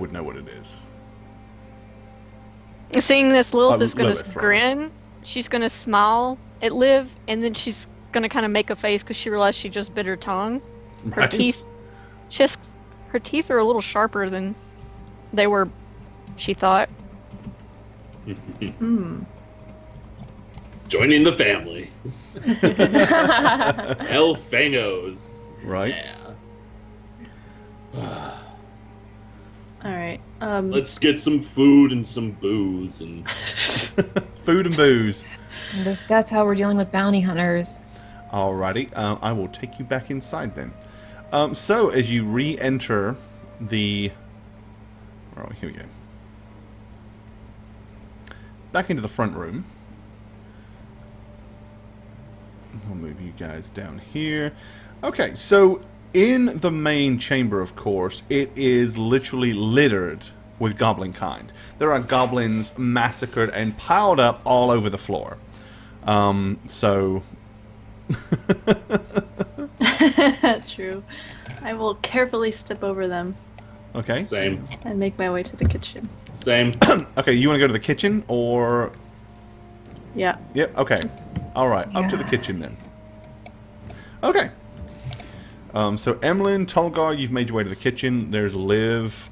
would know what it is. Seeing this, Lilith is going Lilith, to rather. grin. She's going to smile at Liv, and then she's going to kind of make a face because she realized she just bit her tongue. Her Right? teeth, her teeth are a little sharper than they were, she thought. Joining the family. El Fangos. Right? Yeah. All right. Let's get some food and some booze and Food and booze. And discuss how we're dealing with bounty hunters. Alrighty, I will take you back inside then. So, as you re-enter the... Oh, here we go. Back into the front room. I'll move you guys down here. Okay, so in the main chamber, of course, it is literally littered with goblin kind. There are goblins massacred and piled up all over the floor. So... True. I will carefully step over them Okay. same. and make my way to the kitchen. Same. Okay, you want to go to the kitchen, or... Yeah. Yep, okay. Alright, up to the Yeah. kitchen then. Okay. So Emlyn, Tolgar, you've made your way to the kitchen. There's Liv.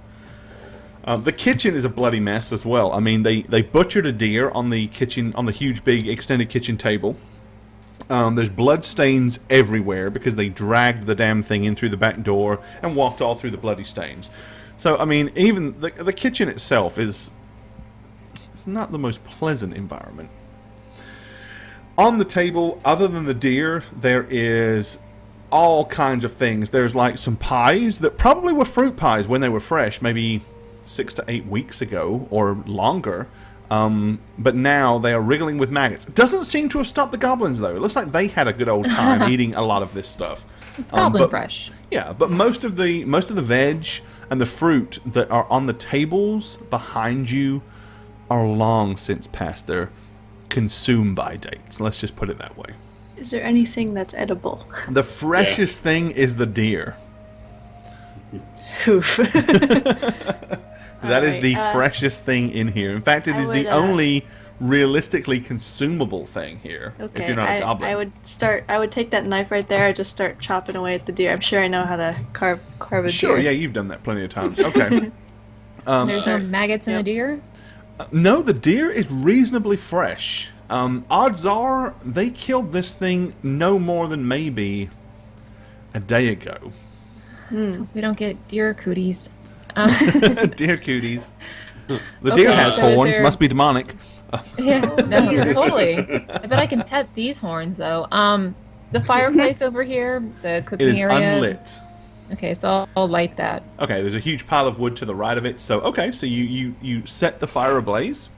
The kitchen is a bloody mess as well. I mean, they butchered a deer on the kitchen, on the huge, big, extended kitchen table. There's blood stains everywhere because they dragged the damn thing in through the back door and walked all through the bloody stains. So, I mean, even the kitchen itself is... It's not the most pleasant environment. On the table, other than the deer, there is all kinds of things. There's like some pies that probably were fruit pies when they were fresh, maybe 6 to 8 weeks ago or longer. But now they are wriggling with maggots. Doesn't seem to have stopped the goblins though. It looks like they had a good old time eating a lot of this stuff. It's goblin but- fresh. Yeah, but most of the veg and the fruit that are on the tables behind you are long since past their consume by dates. Let's just put it that way. Is there anything that's edible? The freshest thing is the deer. Oof. That is the Alright, freshest thing in here. In fact, it I is the would, only realistically consumable thing here. Okay. If you're not a goblin. I would take that knife right there. I'd just start chopping away at the deer. I'm sure I know how to carve a Sure, deer. yeah, you've done that plenty of times. Okay. There's no maggots in the Yep. deer? No, the deer is reasonably fresh. Odds are they killed this thing no more than maybe a day ago. We don't get deer cooties. Deer cooties. The deer Okay, has so is horns, there- must be demonic. Yeah, no, totally. I bet I can pet these horns though. The fireplace over here, the It cooking is area. unlit. Okay, so I'll light that. Okay, there's a huge pile of wood to the right of it. So, okay, so you set the fire ablaze.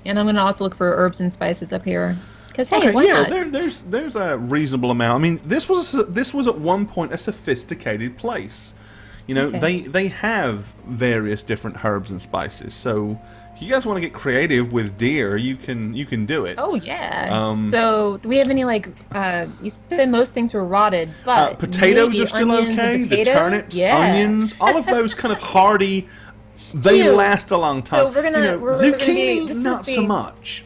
And I'm gonna also look for herbs and spices up here. Cause hey, Okay, why yeah, not? there's a reasonable amount. I mean, this was at one point a sophisticated place. You know, Okay. they have various different herbs and spices. So, if you guys want to get creative with deer, you can do it. Oh yeah. Um, So do we have any like? You said most things were rotted, but Potatoes maybe are still onions and okay. The potatoes? turnips, Yeah. onions, all of those kind of hardy. They Stew. last a long time. So we're gonna- you know, we're gonna zucchini, be- this is not so the- much.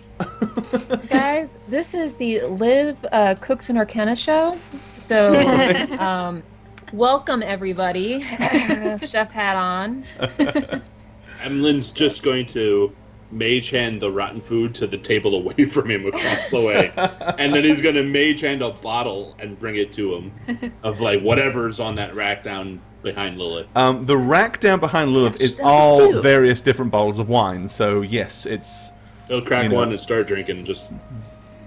Guys, this is the Liv Cooks and Arcana show. So, welcome everybody. Chef hat on. Emlyn's just going to mage hand the rotten food to the table away from him across the way, and then he's going to mage hand a bottle and bring it to him of like whatever's on that rack down behind Lilith. The rack down behind Lilith is That's all too. various different bottles of wine. So yes, it's He'll crack You know. one and start drinking, just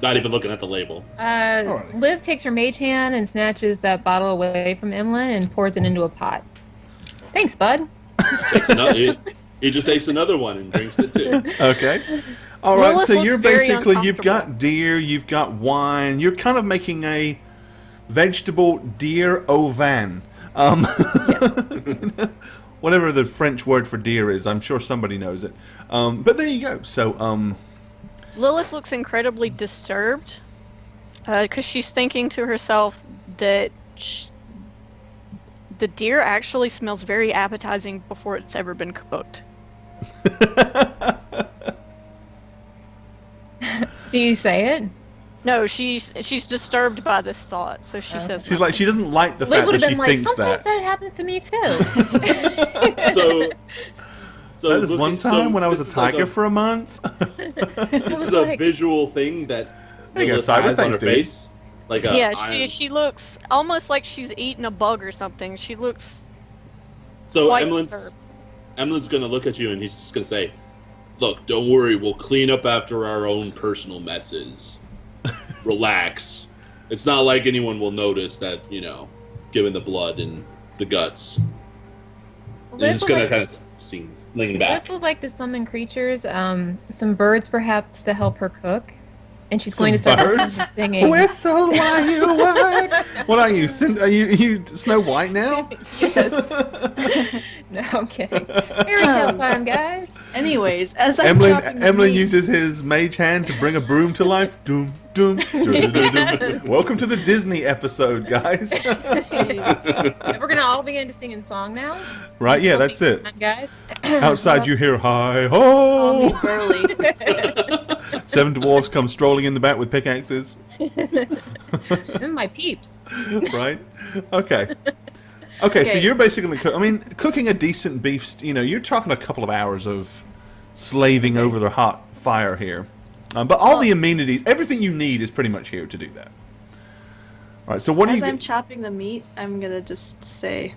not even looking at the label. Alrighty. Liv takes her mage hand and snatches that bottle away from Emlyn and pours it into a pot. Thanks, bud. Takes another, he just takes another one and drinks it too. okay. All right, Lilith so looks you're very basically you've uncomfortable. got deer, you've got wine. You're kind of making a vegetable deer au vin. Whatever the French word for deer is, I'm sure somebody knows it. But there you go. So Lilith looks incredibly disturbed because she's thinking to herself that the deer actually smells very appetizing before it's ever been cooked. Do you say it? No, she's disturbed by this thought, so she says she's like she doesn't like the Liv fact would that have she been like, thinks sometimes that. that happens to me too. So That is one time when I was a this is tiger like for a month. This is a visual thing that There you go, Lilith Cyber, has on thanks, her dude. face. Like a yeah, iron- she looks almost like she's eaten a bug or something. She looks So quite Emlyn's disturbed. gonna look at you and he's just gonna say, "Look, don't worry. We'll clean up after our own personal messes. Relax. It's not like anyone will notice that, given the blood and the guts." And he's just gonna kind of lean back. Liv would like to summon creatures, some birds perhaps to help her cook, and she's going to Some start birds? singing. Whistle while you work. What are you? Are you Snow White now? No, I'm kidding. Fairy tale time, guys. Anyways, as I'm chopping the Emlyn meat- uses his mage hand to bring a broom to life. Doom, doom, doom, doom, doom. Welcome to the Disney episode, guys. We're gonna all begin to sing in song now. Right? Yeah, that's it. Time, guys. Outside, you hear hi Call me ho. Burley. 7 dwarves come strolling in the back with pickaxes. My peeps. Right? Okay. Okay, so Okay. you're basically cooking a decent beef. You're talking a couple of hours of slaving over the hot fire here. But all the amenities, everything you need is pretty much here to do that. All right, so what do As you I'm get? chopping the meat, I'm gonna just say,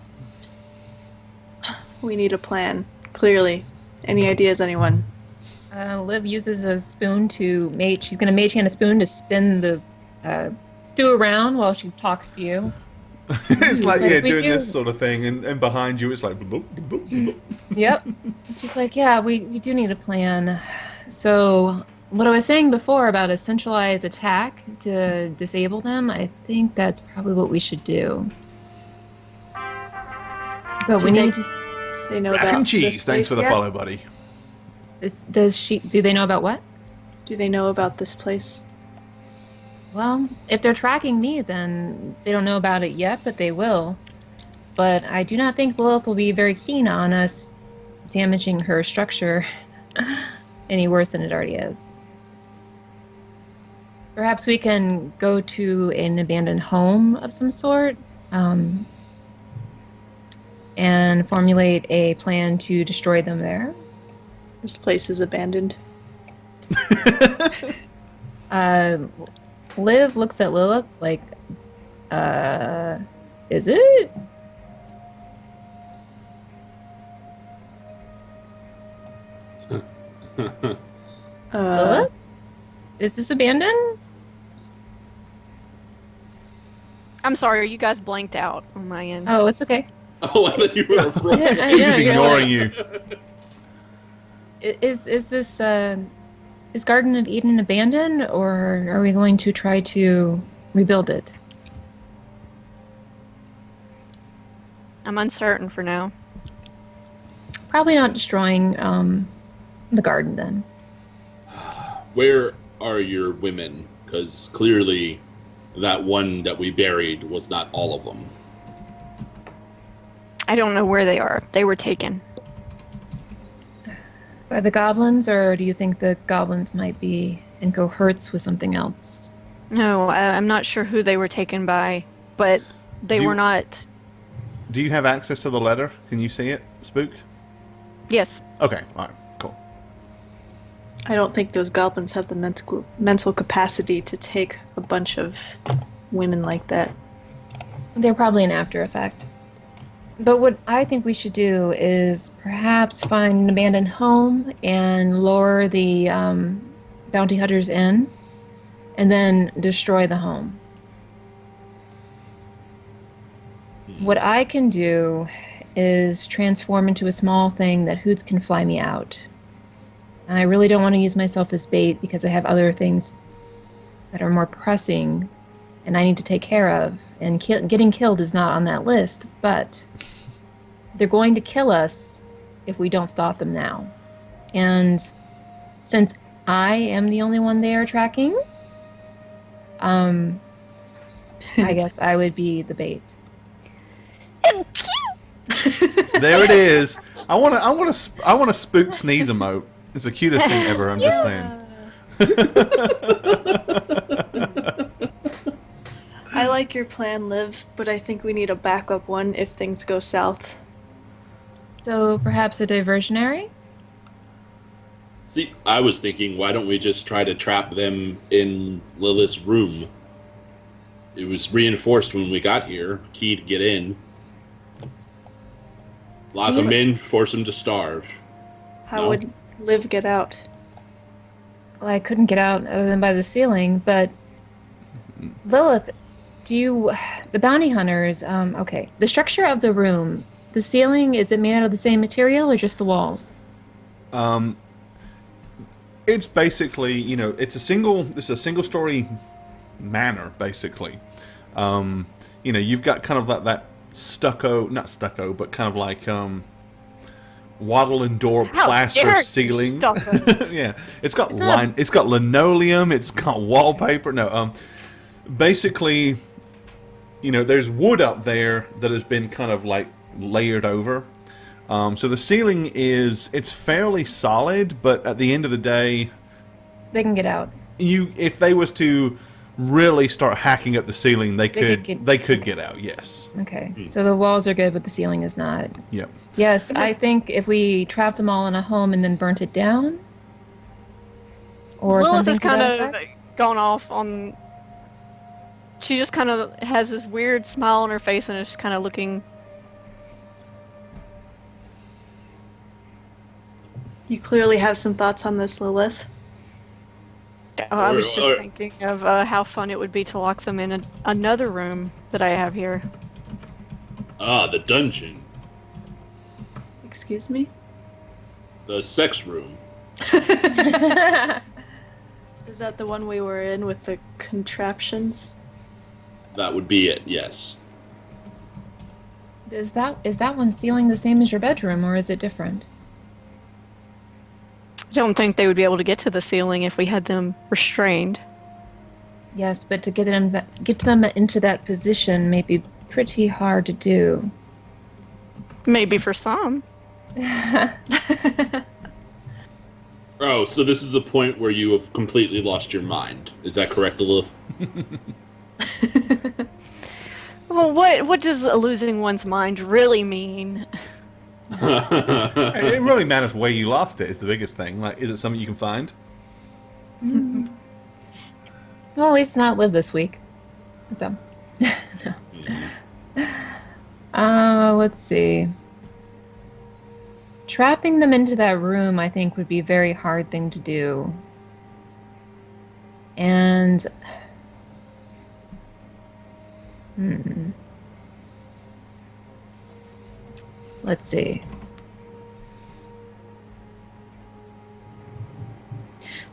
we need a plan. Clearly. Any ideas, anyone? Liv uses a spoon to mage. She's gonna mage hand a spoon to spin the stew around while she talks to you. It's like, Like, yeah, we doing do- this sort of thing, and behind you it's like, bloop, bloop, bloop, bloop. Yep. She's like, yeah, we do need a plan. So, what I was saying before about a centralized attack to disable them, I think that's probably what we should do. But Do we you need think- to. They know Mac about and cheese, this thanks for place the yet? follow, buddy. Do they know about what? Do they know about this place? Well, if they're tracking me, then they don't know about it yet, but they will. But I do not think Lilith will be very keen on us damaging her structure any worse than it already is. Perhaps we can go to an abandoned home of some sort, and formulate a plan to destroy them there. This place is abandoned. Liv looks at Lilith like, is it? Lilith? Is this abandoned? I'm sorry, are you guys blanked out on my end? Oh, it's okay. Oh, I thought you were wrong. Yeah, She's yeah, just you're ignoring like- you. Is this is Garden of Eden abandoned, or are we going to try to rebuild it? I'm uncertain for now. Probably not destroying the garden then. Where are your women? Because clearly that one that we buried was not all of them. I don't know where they are. They were taken. By the goblins, or do you think the goblins might be in cohorts with something else? No, I'm not sure who they were taken by, but they Do you- were not. Do you have access to the letter? Can you see it, Spook? Yes. Okay, all right, cool. I don't think those goblins have the mental capacity to take a bunch of women like that. They're probably an after effect. But what I think we should do is perhaps find an abandoned home and lure the bounty hunters in, and then destroy the home. What I can do is transform into a small thing that Hoots can fly me out. And I really don't want to use myself as bait because I have other things that are more pressing and I need to take care of. And getting killed is not on that list, but they're going to kill us if we don't stop them now. And since I am the only one they are tracking, I guess I would be the bait. There it is. I want to spook sneeze emote. It's the cutest thing ever. I'm just saying. I like your plan, Liv, but I think we need a backup one if things go south. So perhaps a diversionary? See, I was thinking, why don't we just try to trap them in Lilith's room? It was reinforced when we got here. Key to get in. Lock them in, force them to starve. How would Liv get out? Well, I couldn't get out other than by the ceiling, but Lilith, the bounty hunters, okay, the structure of the room, the ceiling, is it made out of the same material or just the walls? It's basically, it's a single story manor, basically. You've got kind of that stucco, not stucco, but kind of like wattle and door plaster ceilings. Yeah, it's got linoleum, it's got wallpaper. No, basically, there's wood up there that has been kind of like layered over. So the ceiling it's fairly solid, but at the end of the day, they can get out. If they was to really start hacking at the ceiling, they could get out. Yes. Okay. So the walls are good, but the ceiling is not. Yep. Yes, I think if we trapped them all in a home and then burnt it down, or Lilith something has to that kind of effect? gone off on. She just kind of has this weird smile on her face and is just kind of looking. You clearly have some thoughts on this, Lilith. I was just thinking of how fun it would be to lock them in another room that I have here. Ah, the dungeon. Excuse me? The sex room. Is that the one we were in with the contraptions? That would be it, yes. Is that one ceiling the same as your bedroom, or is it different? I don't think they would be able to get to the ceiling if we had them restrained. Yes, but to get them into that position may be pretty hard to do. Maybe for some. Oh, so this is the point where you have completely lost your mind. Is that correct, Lilith? Well, what does losing one's mind really mean? It really matters where you lost it is the biggest thing. Like, is it something you can find? Well, at least not live this week. So, let's see. Trapping them into that room, I think, would be a very hard thing to do. And let's see.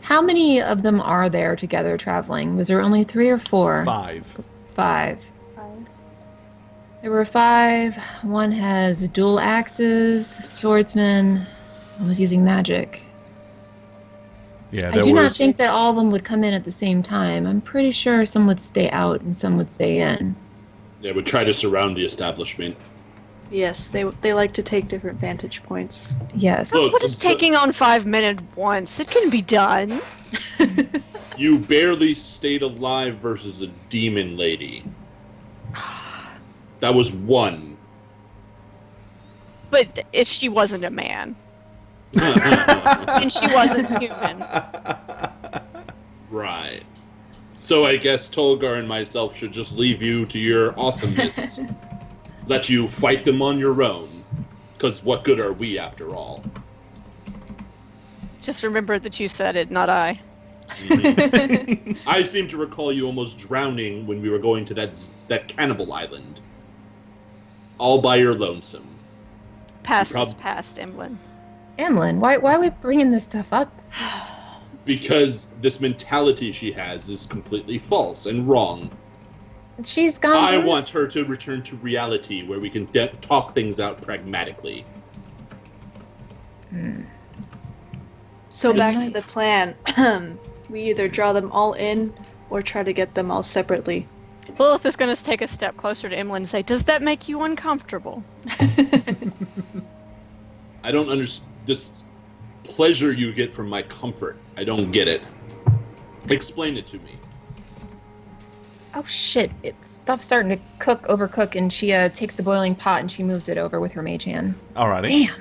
How many of them are there together traveling? Was there only 3 or 4? 5. 5. There were 5. One has dual axes, swordsman. One was using magic. Yeah, I do not think that all of them would come in at the same time. I'm pretty sure some would stay out and some would stay in. They would try to surround the establishment. Yes, they like to take different vantage points. Yes. Look, What is taking on 5 men at once? It can be done. You barely stayed alive versus a demon lady. That was 1. But if she wasn't a man. And she wasn't human. Right. So I guess Tolgar and myself should just leave you to your awesomeness. Let you fight them on your own. Because what good are we, after all? Just remember that you said it, not I. I seem to recall you almost drowning when we were going to that cannibal island. All by your lonesome. Past is past, Emlyn. Emlyn, why are we bringing this stuff up? Because this mentality she has is completely false and wrong. She's gone. I want her to return to reality where we can talk things out pragmatically. So back to the plan. We either draw them all in or try to get them all separately. Lilith is going to take a step closer to Emlyn and say, "Does that make you uncomfortable?" I don't understand this pleasure you get from my comfort. I don't get it. Explain it to me. Oh shit! Stuff's starting to overcook, and she takes the boiling pot and she moves it over with her mage hand. Alrighty. Damn.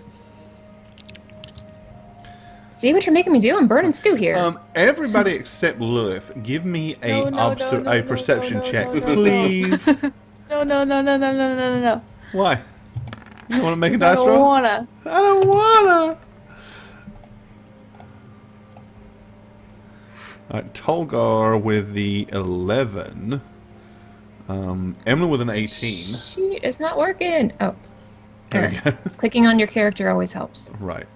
See what you're making me do? I'm burning stew here. Everybody except Lilith, give me a perception check, no. please. No. Why? You want to make a dice I roll? don't wanna. Alright, Tolgar with the 11. Emily with an 18. She is not working. Oh. There we go. Clicking on your character always helps. Right.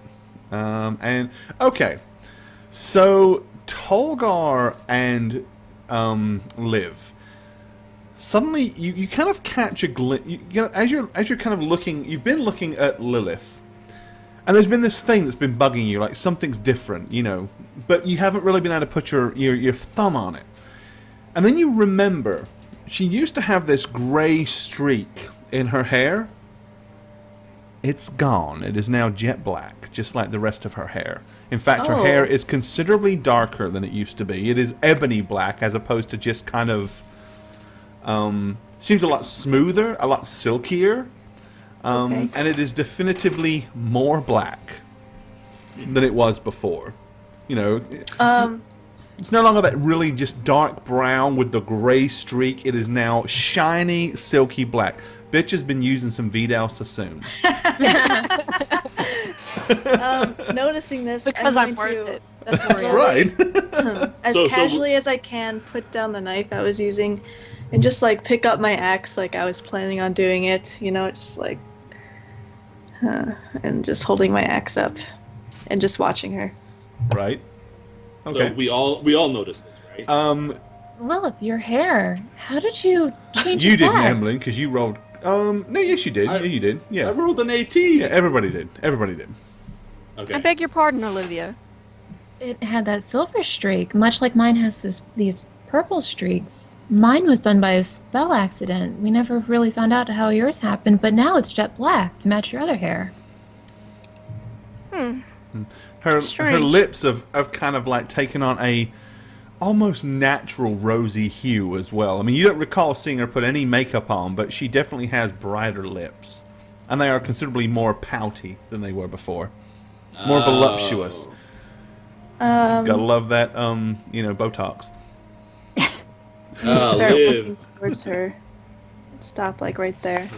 And okay, so Tolgar and Liv. Suddenly, you kind of catch a glimpse. You know, as you're kind of looking, you've been looking at Lilith, and there's been this thing that's been bugging you, like something's different, you know, but you haven't really been able to put your thumb on it. And then you remember, she used to have this grey streak in her hair. It's gone. It is now jet black, just like the rest of her hair. In fact, her hair is considerably darker than it used to be. It is ebony black as opposed to just kind of... seems a lot smoother, a lot silkier. And it is definitively more black than it was before. You know, it's no longer that really just dark brown with the gray streak. It is now shiny, silky black. Bitch has been using some Vidal Sassoon. Noticing this, Because I'm going worth to, it. That's Right. as casually as I can, put down the knife I was using, and just like pick up my axe like I was planning on doing it. You know, just like, and just holding my axe up, and just watching her. Right. Okay. So we all noticed this, right? Lilith, your hair. How did you change You it didn't, back? Emily, because you rolled... no, yes, you did. Yeah, you did. Yeah. I rolled an 18. Yeah, everybody did. Everybody did. Okay. I beg your pardon, Olivia. It had that silver streak, much like mine has these purple streaks. Mine was done by a spell accident. We never really found out how yours happened, but now it's jet black to match your other hair. Her Strange. lips have kind of like taken on a almost natural rosy hue as well. I mean, you don't recall seeing her put any makeup on, but she definitely has brighter lips. And they are considerably more pouty than they were before. More voluptuous. Gotta love that, Botox. Start Liv. walking towards her. Stop like right there.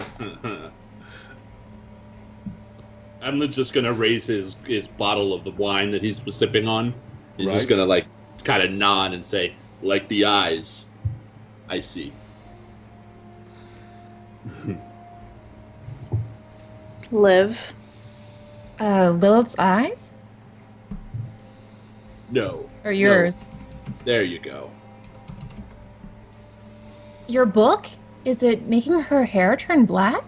I'm just gonna raise his bottle of the wine that he's sipping on. He's Right. just gonna like kind of nod and say, "Like the eyes, I see." Liv. Lilith's eyes? No. Or yours? There you go. Your book? Is it making her hair turn black?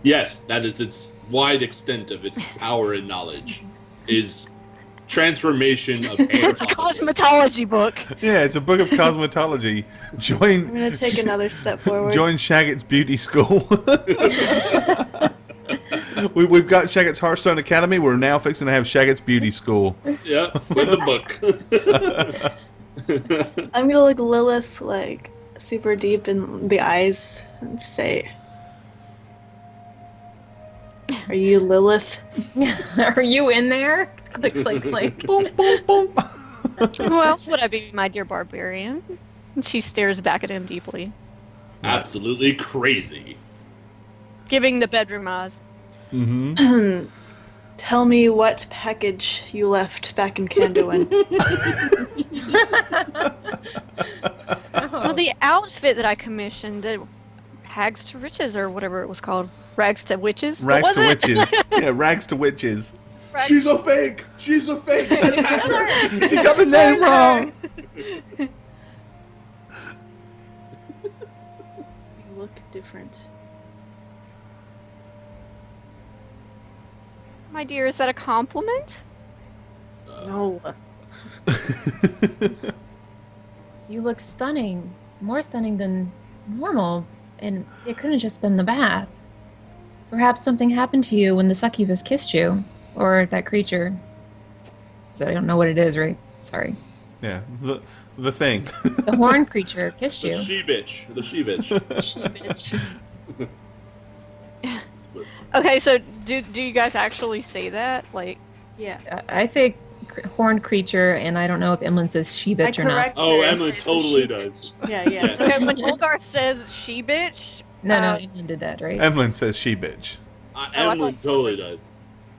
Yes, that is its wide extent of its power and knowledge. Is transformation of hair. It's a cosmetology book. Yeah, it's a book of cosmetology. I'm Join gonna take another step forward. join Shaggett's beauty school. We've got Shaggett's Hearthstone Academy. We're now fixing to have Shaggett's beauty school. Yeah, with the book. I'm gonna look Lilith like super deep in the eyes and say, Are you Lilith? Are you in there? Click, click, click. Boom, boom, boom. Who else would I be, my dear barbarian? And she stares back at him deeply, Absolutely crazy. giving the bedroom eyes. Mm-hmm. Tell me what package you left back in Kanduin. Well, the outfit that I commissioned, Hags to Riches or whatever it was called. Rags to Witches? What Rags was to it? witches. Yeah, rags to witches. Rags- She's a fake! She's a fake! She got the name wrong. You look different. My dear, is that a compliment? No. You look stunning. More stunning than normal. And it couldn't have just been the bath. Perhaps something happened to you when the succubus kissed you. Or that creature. So I don't know what it is, right? Sorry. Yeah, the thing. The horn creature kissed The you. she-bitch. The she-bitch. She bitch. Okay, so do you guys actually say that? Like, Yeah. I say horned creature, and I don't know if Emlyn says she bitch or not. correct Oh, her and Emily say totally she does. bitch. Yeah, yeah. okay, when Tolgar says she bitch, No, no, Emlyn did that, right? Emlyn says she bitch. I Emily thought- totally does.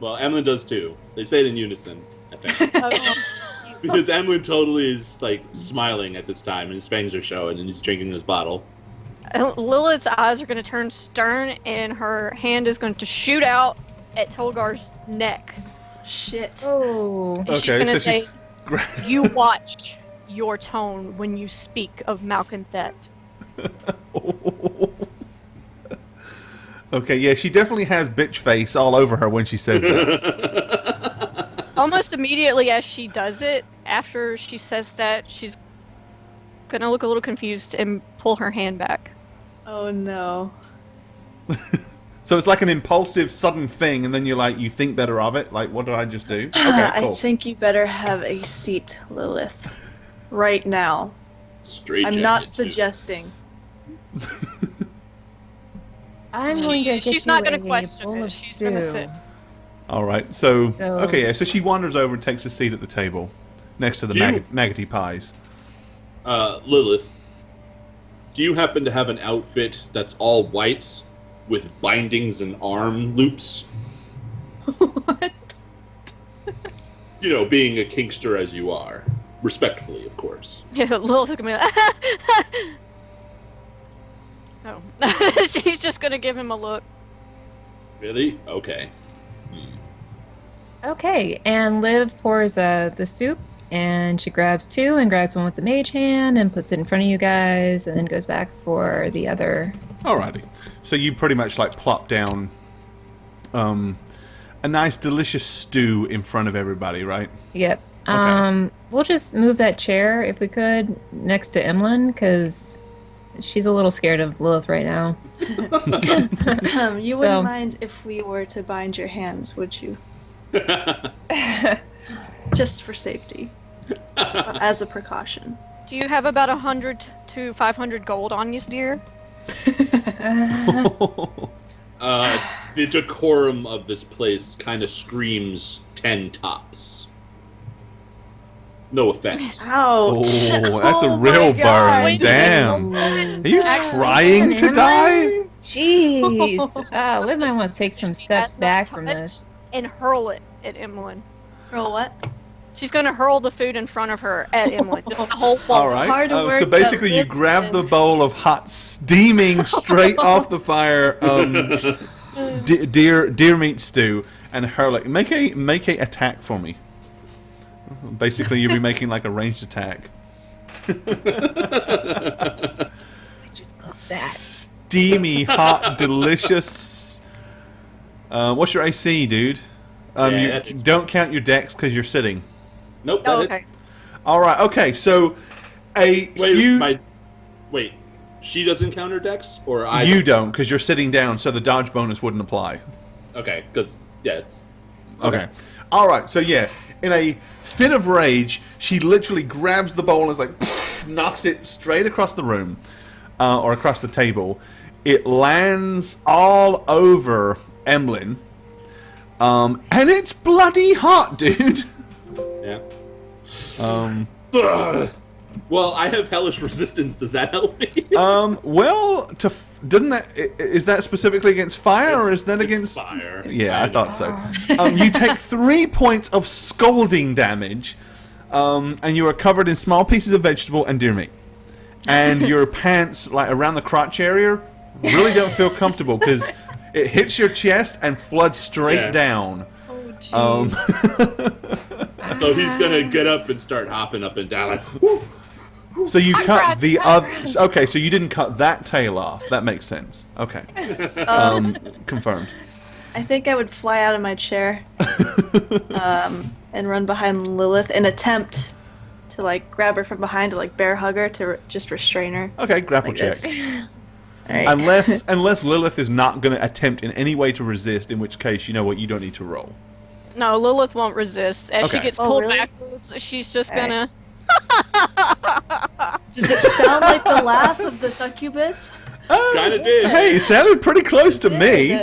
Well, Emily does too. They say it in unison, I think. oh, Because Emily totally is like smiling at this time, and his fangs are showing, and he's drinking his bottle. Lilith's eyes are going to turn stern, and her hand is going to shoot out at Tolgar's neck. Shit. Oh. And she's going to say, gra- "You watch your tone when you speak of Malconthet." Okay, yeah, she definitely has bitch face all over her when she says that. Almost immediately as she does it, after she says that, she's going to look a little confused and pull her hand back. Oh no. So it's like an impulsive, sudden thing, and then you think better of it. Like, what did I just do? Okay, I cool. think you better have a seat, Lilith. Right now. Straight I'm jacket, not too. suggesting. I'm going to get She's you not going a to question bowl it. of She's going to stew. sit. All right, so So- okay, yeah. So she wanders over and takes a seat at the table next to the Do you- maggoty pies. Lilith, do you happen to have an outfit that's all white with bindings and arm loops? What? You know, being a kinkster as you are. Respectfully, of course. Yeah, Lilith's going to be No. She's just going to give him a look. Really? Okay. Okay, and Liv pours the soup, and she grabs two and grabs one with the mage hand and puts it in front of you guys, and then goes back for the other. Alrighty. So you pretty much like plop down a nice delicious stew in front of everybody, right? Yep. Okay. We'll just move that chair if we could next to Emlyn because she's a little scared of Lilith right now. You wouldn't mind if we were to bind your hands, would you? Just for safety. As a precaution. Do you have about 100 to 500 gold on you, dear? The decorum of this place kind of screams 10 tops. No offense. Ouch! Oh, that's a Oh real my God. burn. Damn. Are you Actually, trying to die? Emlyn? Jeez. Liv might want to take some She steps has back not from touched this. And hurl it at Emlyn. Roll what? She's going to hurl the food in front of her at Emlyn. Just the whole bowl. All right. Hard So work basically, that you Liv grab the did. bowl of hot, steaming straight off the fire deer meat stew and hurl it. Make a attack for me. Basically, you'll be making like a ranged attack. Just cook that. Steamy, hot, delicious. What's your AC, dude? Yeah, You that's- don't count your dex because you're sitting. Nope. Oh, that okay. is- All right. Okay. So a Wait. She doesn't counter dex, or I? you don't because you're sitting down, so the dodge bonus wouldn't apply. Okay, because yeah, it's Okay. All right. So yeah, in a fit of rage, she literally grabs the bowl and is like knocks it straight across the room or across the table. It lands all over Emlyn, And it's bloody hot, dude. Yeah. Um, Ugh. Well, I have hellish resistance. Does that help me? well, doesn't that is that specifically against fire or is that It's against fire? Yeah, I thought so. You take 3 points of scalding damage, and you are covered in small pieces of vegetable and deer meat. And your pants, like around the crotch area, really don't feel comfortable because it hits your chest and floods straight down. Oh, jeez. So he's gonna get up and start hopping up and down. Like, whoo. So you cut the other. Okay, so you didn't cut that tail off. That makes sense. Okay, confirmed. I think I would fly out of my chair and run behind Lilith and attempt to like grab her from behind to like bear hug her to just restrain her. Okay, grapple Like check. this. All right. Unless Lilith is not going to attempt in any way to resist, in which case you know what, you don't need to roll. No, Lilith won't resist. As she Okay. gets Oh, pulled really? backwards, she's just Alright. gonna. Does it sound like the laugh of the succubus? Kinda did. Hey, it sounded pretty close to me.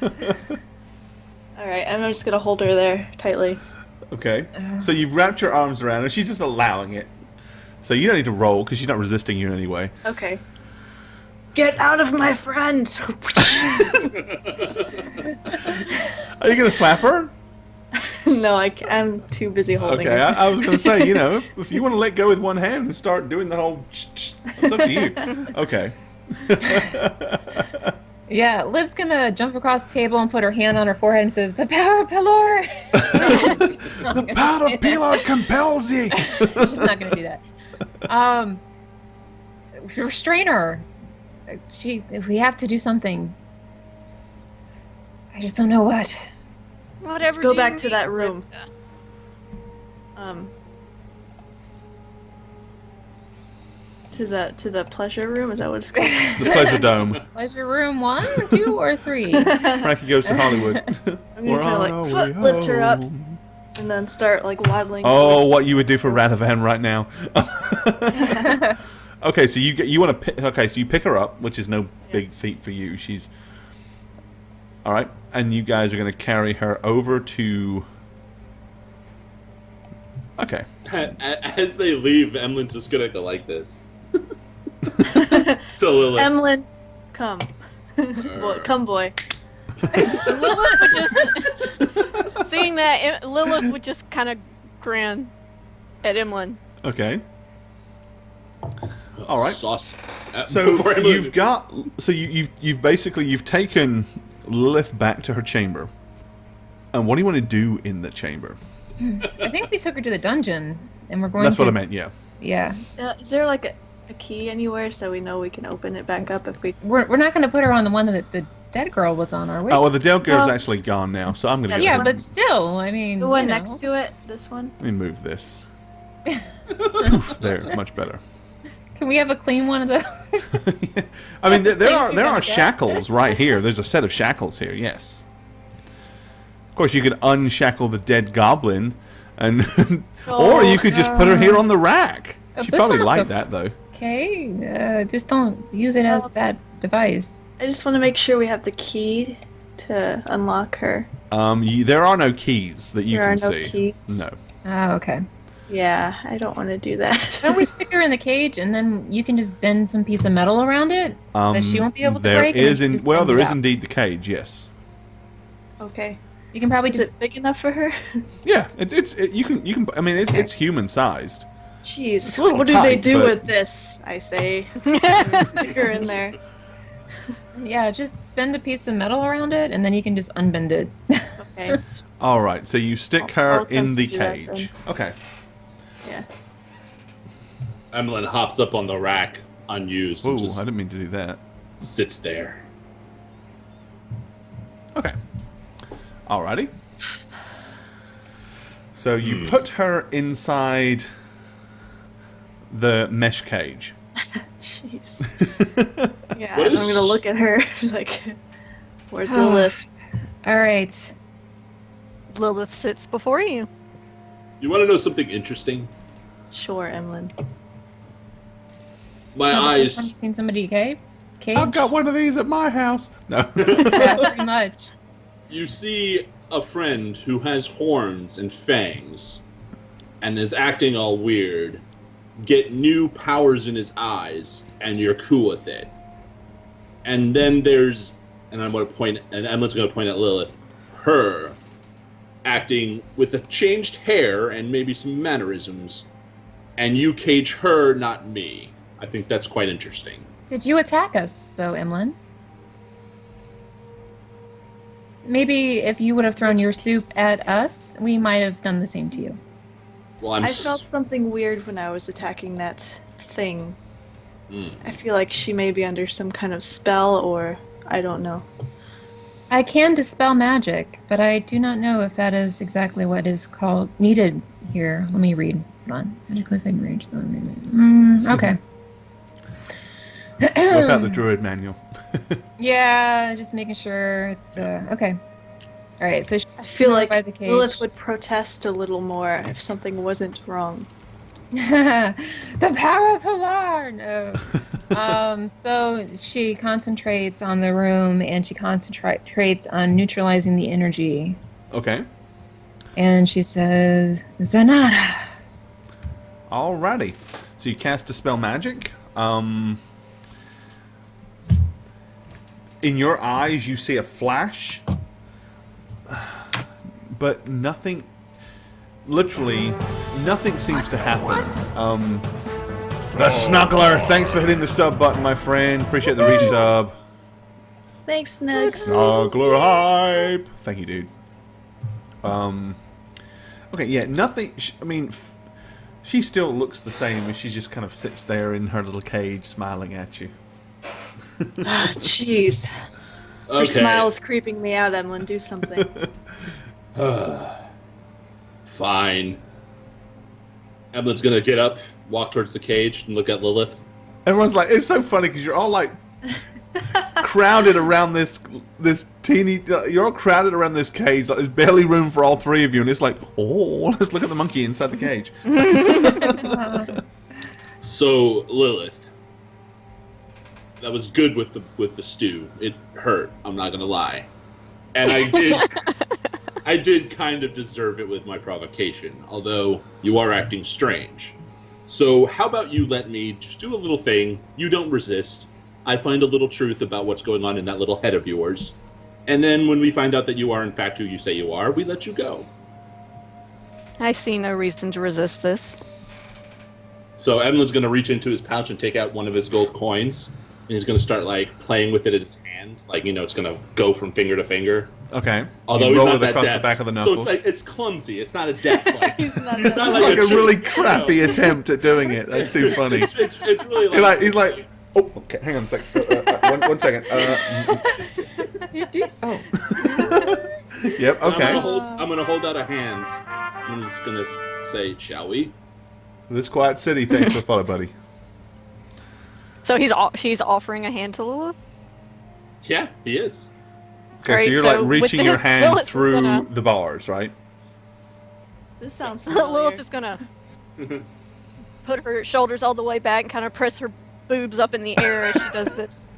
Alright, I'm just gonna hold her there tightly. Okay, so you've wrapped your arms around her. She's just allowing it. So you don't need to roll because she's not resisting you in any way. Okay. Get out of my friend! Are you going to slap her? No, I'm too busy holding Okay, her. I was going to say, you know, if you want to let go with one hand and start doing the whole, it's up to you. Okay. Yeah, Liv's gonna jump across the table and put her hand on her forehead and says, "The power of Pelor." The power of Pilar compels you. She's not gonna do that. Restrain her. We have to do something. I just don't know what. Whatever. Let's go do back you to need, that room. Linda. To the pleasure room, is that what it's called? The pleasure dome. Pleasure room 1, 2, or 3? Frankie goes to Hollywood. I'm gonna kind of like lift her up and then start like waddling. Oh, towards- what you would do for Radovan right now. Okay, so you want to pick. Okay, so you pick her up, which is no big feat for you. She's all right, and you guys are going to carry her over to. Okay. As they leave, Emlyn's just gonna go like this. So Lilith. Emlyn, come. Boy, come, boy. Lilith would just seeing that Lilith would just kind of grin at Emlyn. Okay. All right. Sauce. So Before I you've move. got. So you've basically taken Lilith back to her chamber. And what do you want to do in the chamber? I think we took her to the dungeon, and we're going. That's to... what I meant. Yeah. Yeah, Is there like a key anywhere so we know we can open it back up if we? we're not going to put her on the one that the dead girl was on, are we? Oh well, the Dale girl's Well- actually gone now, so I'm gonna. Yeah, Go yeah, ahead. but still, I mean, The one you know. next to it, this one. Let me move this. Poof, there, much better. Can we have a clean one of those? I mean, there Things are you there gotta are get. shackles right here. There's a set of shackles here. Yes. Of course, you could unshackle the dead goblin, and or you could just put her here on the rack. Oh, She'd this probably one like looks that though. Okay, just don't use it as that device. I just want to make sure we have the key to unlock her. There are no keys that you There can are no see. keys. No. Oh, okay. Yeah, I don't want to do that. Don't we stick her in the cage and then you can just bend some piece of metal around it? That she won't be able to there break, and then is she in just well, bends there it is out. indeed the cage. Yes. Okay. You can probably Is just. it big enough for her? Yeah. You can. I mean, it's human sized. It's Jeez. a little What do they tight, do but- with this? I say. Stick her in there. Yeah, just bend a piece of metal around it and then you can just unbend it. Okay. All right. So you stick I'll her attempt in to the do that cage. Okay. Yeah. Emlyn hops up on the rack unused Ooh, and I just didn't mean to do that. sits there. Okay. Alrighty. So you put her inside the mesh cage. Jeez. Yeah, What I'm is- gonna look at her like, where's Lilith? Alright. Lilith sits before you. You want to know something interesting? Sure, Emlyn. My Have you eyes. seen somebody cage? I've got one of these at my house. No. Yeah, pretty much. You see a friend who has horns and fangs and is acting all weird get new powers in his eyes, and you're cool with it. And then there's, and I'm going to point, and Emma's going to point at Lilith, her acting with a changed hair and maybe some mannerisms, and you cage her, not me. I think that's quite interesting. Did you attack us, though, Emlyn? Maybe if you would have thrown your soup at us, we might have done the same to you. Well, I felt something weird when I was attacking that thing. I feel like she may be under some kind of spell, or I don't know. I can dispel magic, but I do not know if that is exactly what is needed here. Let me read. Hold on. Magically affecting range. Okay. Look out the druid manual. Yeah, just making sure it's okay. All right, so I feel like by the cage. Lilith would protest a little more if something wasn't wrong. The power of Pilar! No. So she concentrates on the room, and she concentrates on neutralizing the energy. Okay. And she says, Zanara! Alrighty. So you cast Dispel Magic. In your eyes, you see a flash, but nothing, literally, nothing seems to happen. The Snuggler, thanks for hitting the sub button, my friend. Appreciate the resub. Thanks, Nugs. Snuggler hype. Thank you, dude. Okay, yeah, nothing, I mean, she still looks the same, and she just kind of sits there in her little cage smiling at you. Ah, jeez. Her smile's creeping me out, Emlyn. Do something. Fine. Emlyn's gonna get up, walk towards the cage, and look at Lilith. Everyone's like, it's so funny because you're all like crowded around this teeny. You're all crowded around this cage. Like there's barely room for all three of you, and it's like, oh, let's look at the monkey inside the cage. So Lilith, that was good with the stew. It hurt. I'm not gonna lie, and I did kind of deserve it with my provocation. Although you are acting strange. So how about you let me just do a little thing? You don't resist. I find a little truth about what's going on in that little head of yours, and then when we find out that you are in fact who you say you are, we let you go. I see no reason to resist this. So Emlyn's gonna reach into his pouch and take out one of his gold coins. And he's going to start, like, playing with it in his hand. Like, you know, it's going to go from finger to finger. Okay. Although you he's roll not it that across deft. the back of the knuckles. So it's clumsy. It's not a deft. Like, He's not it's not It's like a really trick, crappy attempt at doing it. That's too funny. It's really like... He's like, oh, okay, hang on a second. One second. Oh. Yep, okay. I'm going to hold out a hand. I'm just going to say, shall we? This quiet city, thanks for the follow, buddy. So she's offering a hand to Lilith? Yeah, he is. Okay, Alright, so you're so like with reaching your this, hand Lilith is through gonna- the bars, right? This sounds familiar. Lilith is gonna put her shoulders all the way back and kind of press her boobs up in the air as she does this.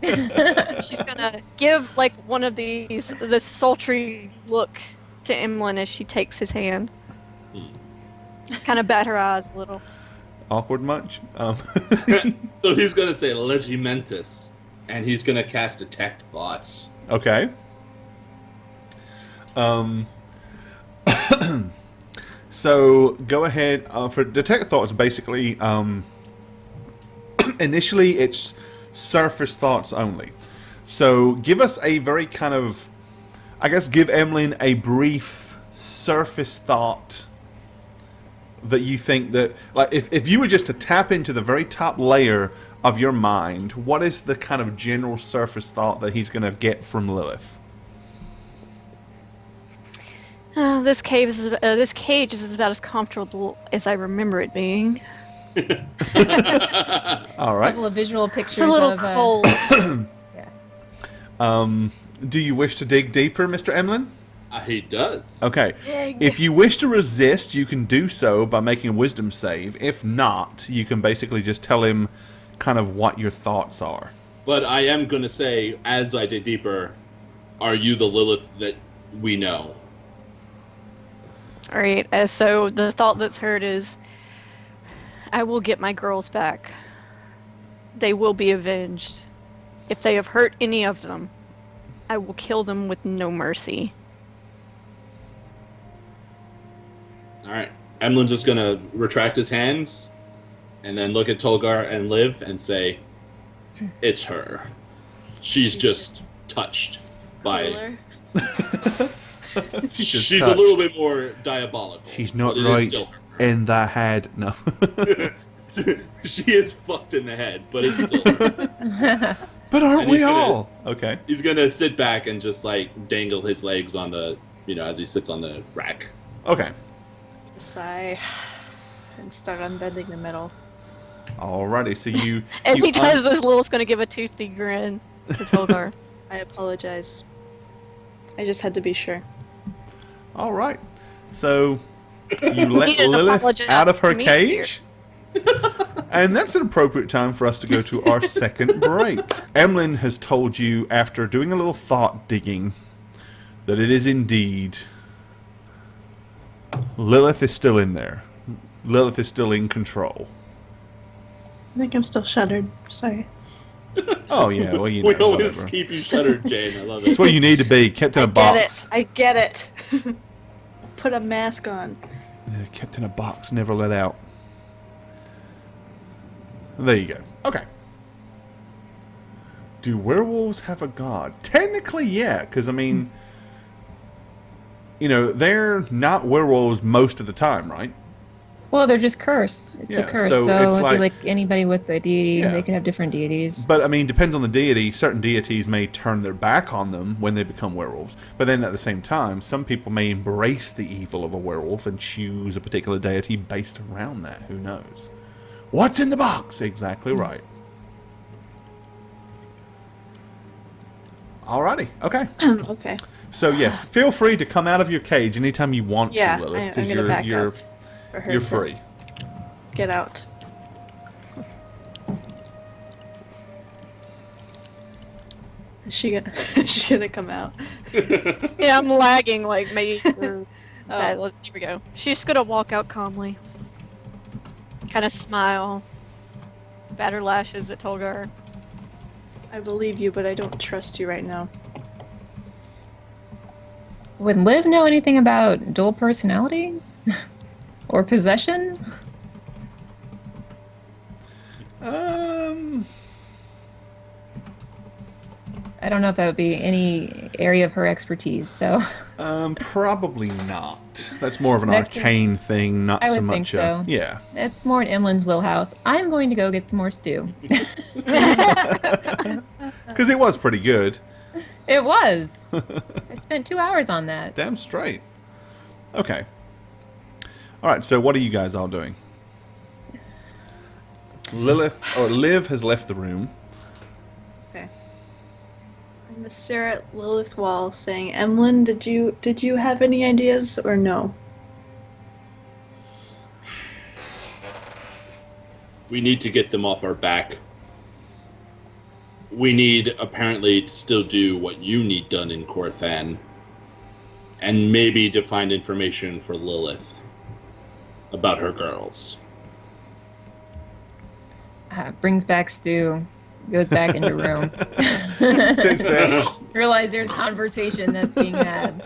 She's gonna give like one of this sultry look to Emlyn as she takes his hand. Kind of bat her eyes a little. Awkward much? So he's going to say Legimentus, and he's going to cast Detect Thoughts. Okay. So go ahead for Detect Thoughts. Basically, initially it's surface thoughts only. So give us a very kind of, I guess, give Emlyn a brief surface thought that you think that, like, if you were just to tap into the very top layer of your mind, what is the kind of general surface thought that he's going to get from Lilith? This cage is about as comfortable as I remember it being. All A right. couple of visual pictures. It's a little of, cold. Yeah. Do you wish to dig deeper, Mr. Emlyn? He does. Okay. If you wish to resist, you can do so by making a wisdom save. If not, you can basically just tell him kind of what your thoughts are. But I am going to say, as I dig deeper, are you the Lilith that we know. All right. So the thought that's heard is, I will get my girls back. They will be avenged. If they have hurt any of them, I will kill them with no mercy. All right. Emlin's just gonna retract his hands, and then look at Tolgar and Liv and say, "It's her. She's just touched by." She's a little bit more diabolical. She's not but it is right still her. in the head. No. She is fucked in the head, but it's still her. But aren't And we he's gonna- all? Okay. He's gonna sit back and just like dangle his legs on the, as he sits on the rack. Okay. Sigh. And start unbending the middle. Alrighty. So you. As you he does this, Lilith's gonna give a toothy grin to Tolgar. I apologize. I just had to be sure. All right. So you let He didn't Lilith apologize out of her to me, cage. And that's an appropriate time for us to go to our second break. Emlyn has told you, after doing a little thought digging, that it is indeed Lilith is still in there. Lilith is still in control. I think I'm still shuddered. Sorry. Oh yeah, well you know, We always whatever. keep you shuttered, Jane. I love it. That's where you need to be, kept in a Get box. it. I get it. Put a mask on. Yeah, kept in a box, never let out. There you go. Okay. Do werewolves have a god? Technically, yeah, because I mean, they're not werewolves most of the time, right? Well, they're just cursed. It's Yeah, a curse. so So, it's it'd like- be like anybody with a deity, Yeah. they can have different deities. But I mean, depends on the deity. Certain deities may turn their back on them when they become werewolves. But then at the same time, some people may embrace the evil of a werewolf and choose a particular deity based around that. Who knows? What's in the box? Exactly right. Alrighty. Okay. Okay. So yeah, feel free to come out of your cage anytime you want Yeah, to, Lilith, I'm because gonna back you're up for her you're to free. Get out. Is she gonna? Is she gonna come out? Yeah, I'm lagging like maybe. Okay, Oh. here we go. She's just gonna walk out calmly, kind of smile, bat her lashes at Tolgar. I believe you, but I don't trust you right now. Would Liv know anything about dual personalities? Or possession? I don't know if that would be any area of her expertise, so Probably not. That's more of an That could- arcane thing, not I so would think much. so. Yeah. it's more in Emlyn's wheelhouse. I'm going to go get some more stew. Because it was pretty good. It was. I spent 2 hours on that. Damn straight. Okay. All right. So what are you guys all doing? Liv has left the room. Okay. I'm gonna stare at Lilith while saying, "Emlyn, did you have any ideas or no?" We need to get them off our back. We need, apparently, to still do what you need done in Korthan. And maybe to find information for Lilith about her girls. Brings back stew. Goes back into room. Since then, Realize there's conversation that's being had.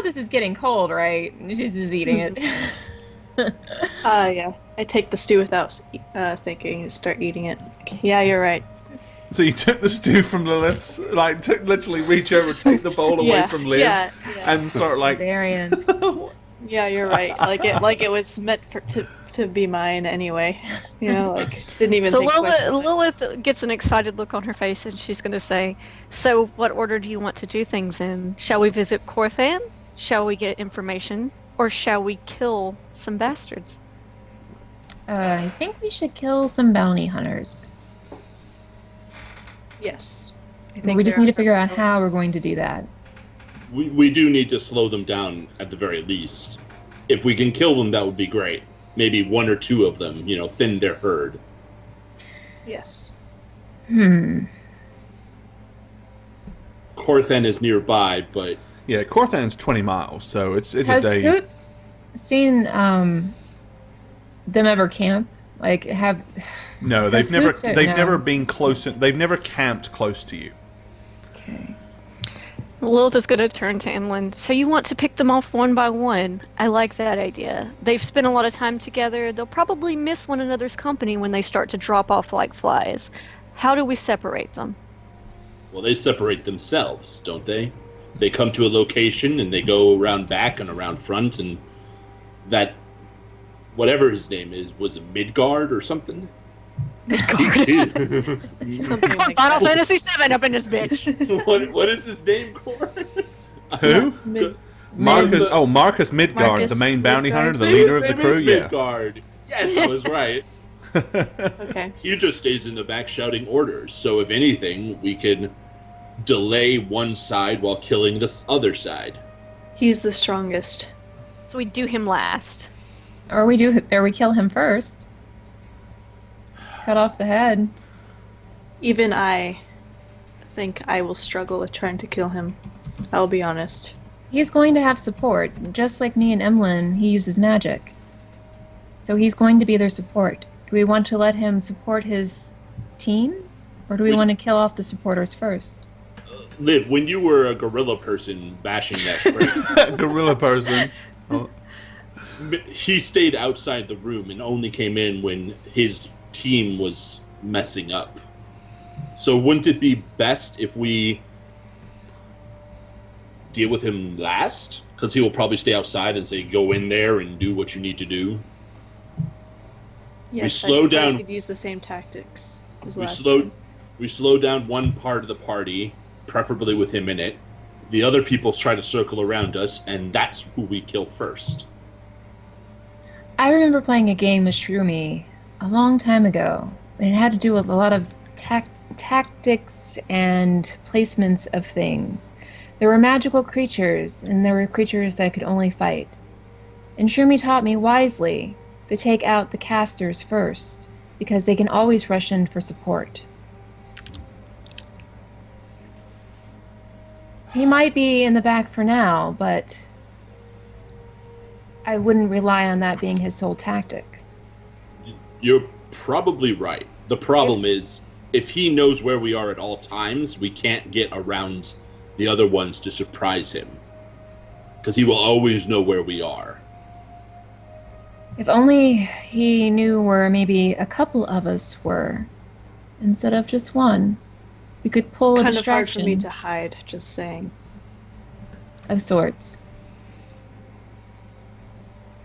This is getting cold, right? She's just eating it. Yeah. I take the stew without thinking and start eating it. Okay, yeah, you're right. so you took the stew from Lilith's, literally reach over, take the bowl away Yeah, from Liv, yeah. and start like, Variance. Yeah, you're right. Like it was meant to be mine anyway. Didn't even So think twice about it. Lilith gets an excited look on her face, and she's gonna say, "So, what order do you want to do things in? Shall we visit Korthan? Shall we get information, or shall we kill some bastards?" I think we should kill some bounty hunters. Yes. I But we just there need to are- figure out how we're going to do that. We do need to slow them down at the very least. If we can kill them, that would be great. Maybe one or two of them, thin their herd. Yes. Corthan is nearby, but Yeah, Corthan's 20 miles, so it's a Has day. Hoots seen them ever camp? Like have? No, Has Hoots they've no. never been close. They've never camped close to you. Okay. Lilith is going to turn to Emlyn. So you want to pick them off one by one? I like that idea. They've spent a lot of time together. They'll probably miss one another's company when they start to drop off like flies. How do we separate them? well, they separate themselves, don't they? They come to a location and they go around back and around front, and that whatever his name is was a Midgard or something. Something like Final that. Fantasy VII up in this bitch. what is his name, Cor? Who? Mid- Marcus. Oh, Marcus Midgard, Marcus the main bounty Midgard. hunter, the leader of His the name crew. is Yeah. Midgard. Yes, I was right. Okay. He just stays in the back shouting orders. So if anything, we can delay one side while killing this other side. He's the strongest. So we do him last. Or we kill him first. Cut off the head. Even I think I will struggle with trying to kill him. I'll be honest. He's going to have support. Just like me and Emlyn, he uses magic. So he's going to be their support. Do we want to let him support his team? Or do we want to kill off the supporters first? Liv, when you were a gorilla person bashing that crate, Gorilla person. Oh, he stayed outside the room and only came in when his team was messing up. So wouldn't it be best if we deal with him last? Because he will probably stay outside and say, go in there and do what you need to do. Yes, slow I suppose down- He'd use the same tactics as We last slow, time. we slow down one part of the party, preferably with him in it. The other people try to circle around us, and that's who we kill first. I remember playing a game with Shroomy a long time ago, and it had to do with a lot of tactics and placements of things. There were magical creatures, and there were creatures that could only fight. And Shroomy taught me wisely to take out the casters first, because they can always rush in for support. He might be in the back for now, but I wouldn't rely on that being his sole tactics. You're probably right. The problem is, if he knows where we are at all times, we can't get around the other ones to surprise him. Because he will always know where we are. If only he knew where maybe a couple of us were, instead of just one. We could pull a Kind of hard for distraction me to hide, just saying. of sorts.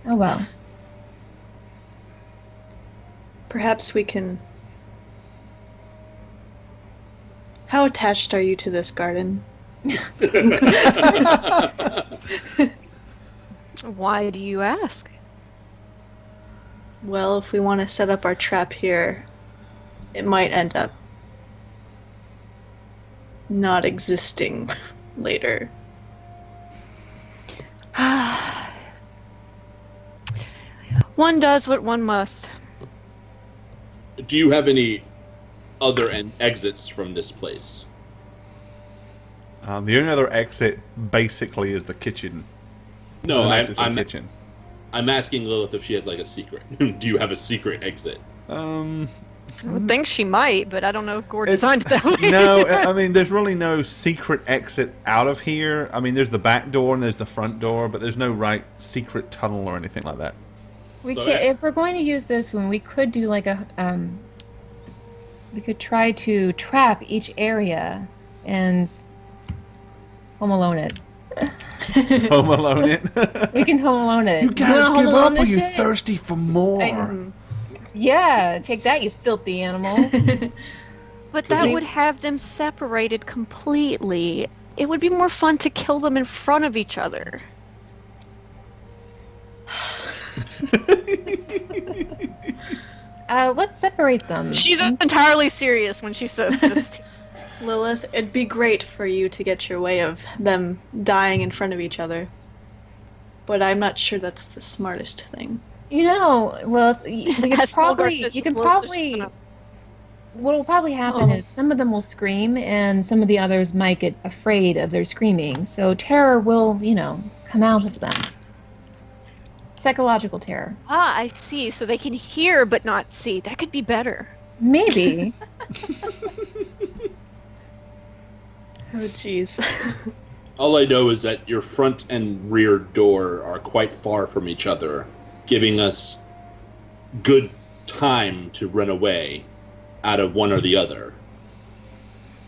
Oh well. Perhaps we can... How attached are you to this garden? Why do you ask? Well, if we want to set up our trap here, it might end up not existing later. One does what one must. Do you have any other exits from this place? the only other exit basically is the kitchen. No, the exit to the I'm kitchen. asking Lilith if she has like a secret. Do you have a secret exit? I would think she might, but I don't know if Gord It's- designed it that way. No, I mean, there's really no secret exit out of here. I mean, there's the back door and there's the front door, but there's no right secret tunnel or anything like that. We So, can, if we're going to use this one, we could do like a we could try to trap each area and Home Alone it. Home Alone it. We can Home Alone it. You guys wanna Home give Alone up, or this you shit? thirsty for more? Yeah, take that, you filthy animal. But that would have them separated completely. It would be more fun to kill them in front of each other. Let's separate them. She's entirely serious when she says this. Lilith, it'd be great for you to get your way of them dying in front of each other. But I'm not sure that's the smartest thing. You know, well, you could As Smogar probably, says, you can Lilith is just probably, gonna- What will probably happen Oh. is some of them will scream, and some of the others might get afraid of their screaming. So terror will, come out of them. Psychological terror. Ah, I see. So they can hear but not see. That could be better. Maybe. Oh, jeez. All I know is that your front and rear door are quite far from each other, giving us good time to run away out of one or the other.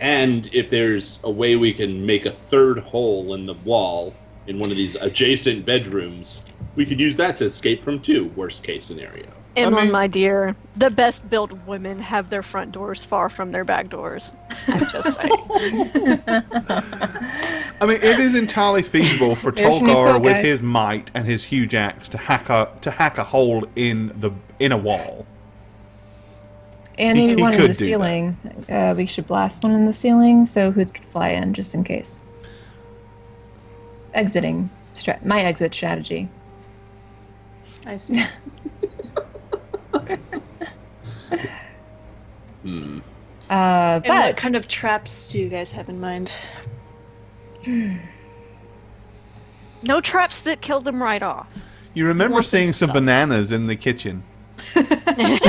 And if there's a way we can make a third hole in the wall in one of these adjacent bedrooms, we could use that to escape from too, worst case scenario. Emlyn, my dear, the best built women have their front doors far from their back doors. I'm just saying. I mean, it is entirely feasible for There's your new Tolgar quote, with guys. his might and his huge axe to hack a hole in a wall. And He maybe one in could the do ceiling. We should blast one in the ceiling so hoods could fly in just in case. Exiting. My exit strategy. I see. And what But kind of traps do you guys have in mind? No traps that kill them right off. You remember Want them seeing to some suck. bananas in the kitchen. bananas,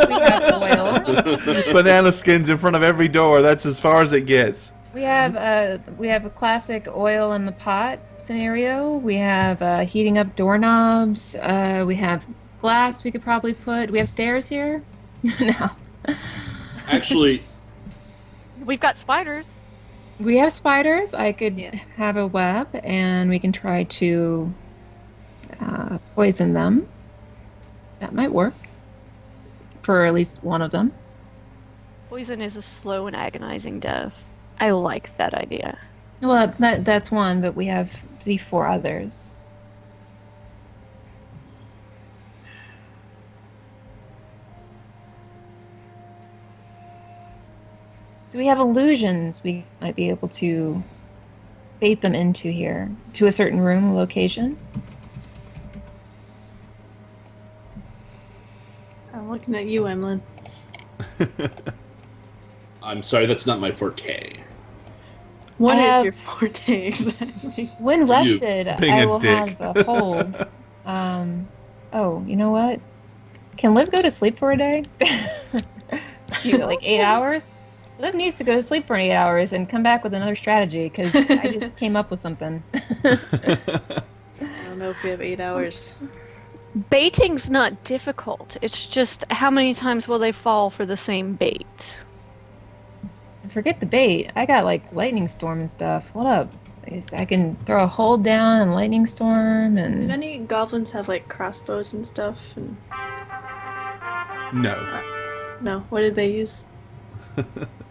we have oil. Banana skins in front of every door. That's as far as it gets. We have a classic oil in the pot scenario. We have heating up doorknobs. We have glass we could probably put. We have stairs here. No. Actually, We've got spiders. We have spiders. I could Yes. have a web, and we can try to poison them. That might work for at least one of them. Poison is a slow and agonizing death. I like that idea. Well, that's one, but we have the 4 others. Do we have illusions we might be able to bait them into here, to a certain room location? I'm looking at you, Emlyn. I'm sorry, that's not my forte. What I is have- your forte exactly? When rested, being I a will dick. have a hold. Oh, you know what? Can Liv go to sleep for a day? Like 8 hours? Liv needs to go to sleep for 8 hours and come back with another strategy because I just came up with something. I don't know if we have 8 hours. Baiting's not difficult. It's just how many times will they fall for the same bait? Forget the bait. I got like lightning storm and stuff. What up? I can throw a hold down and lightning storm Did and any goblins have like crossbows and stuff? And No. no, what did they use?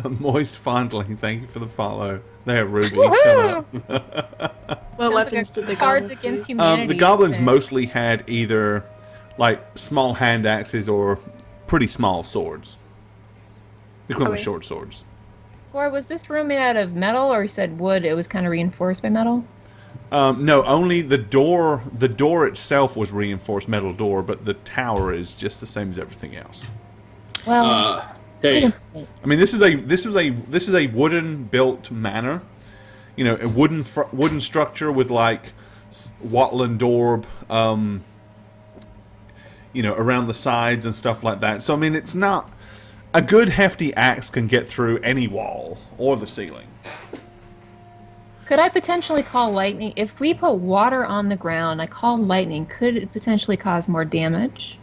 A moist fondling. Thank you for the follow. There, Ruby. Shut Woohoo! up. What weapons did the Cards goblins Against use? Humanity. The goblins thing. mostly had either like small hand axes or pretty small swords. The equivalent of Okay. short swords. Or was this room made out of metal, or you said wood? It was kind of reinforced by metal. No, only the door. The door itself was reinforced metal door, but the tower is just the same as everything else. Well, Hey, I mean, this is a wooden built manor. You know, a wooden structure with like wattle and daub, around the sides and stuff like that. So I mean, it's not a good hefty axe can get through any wall or the ceiling. could I potentially call lightning? If we put water on the ground, I call lightning. Could it potentially cause more damage?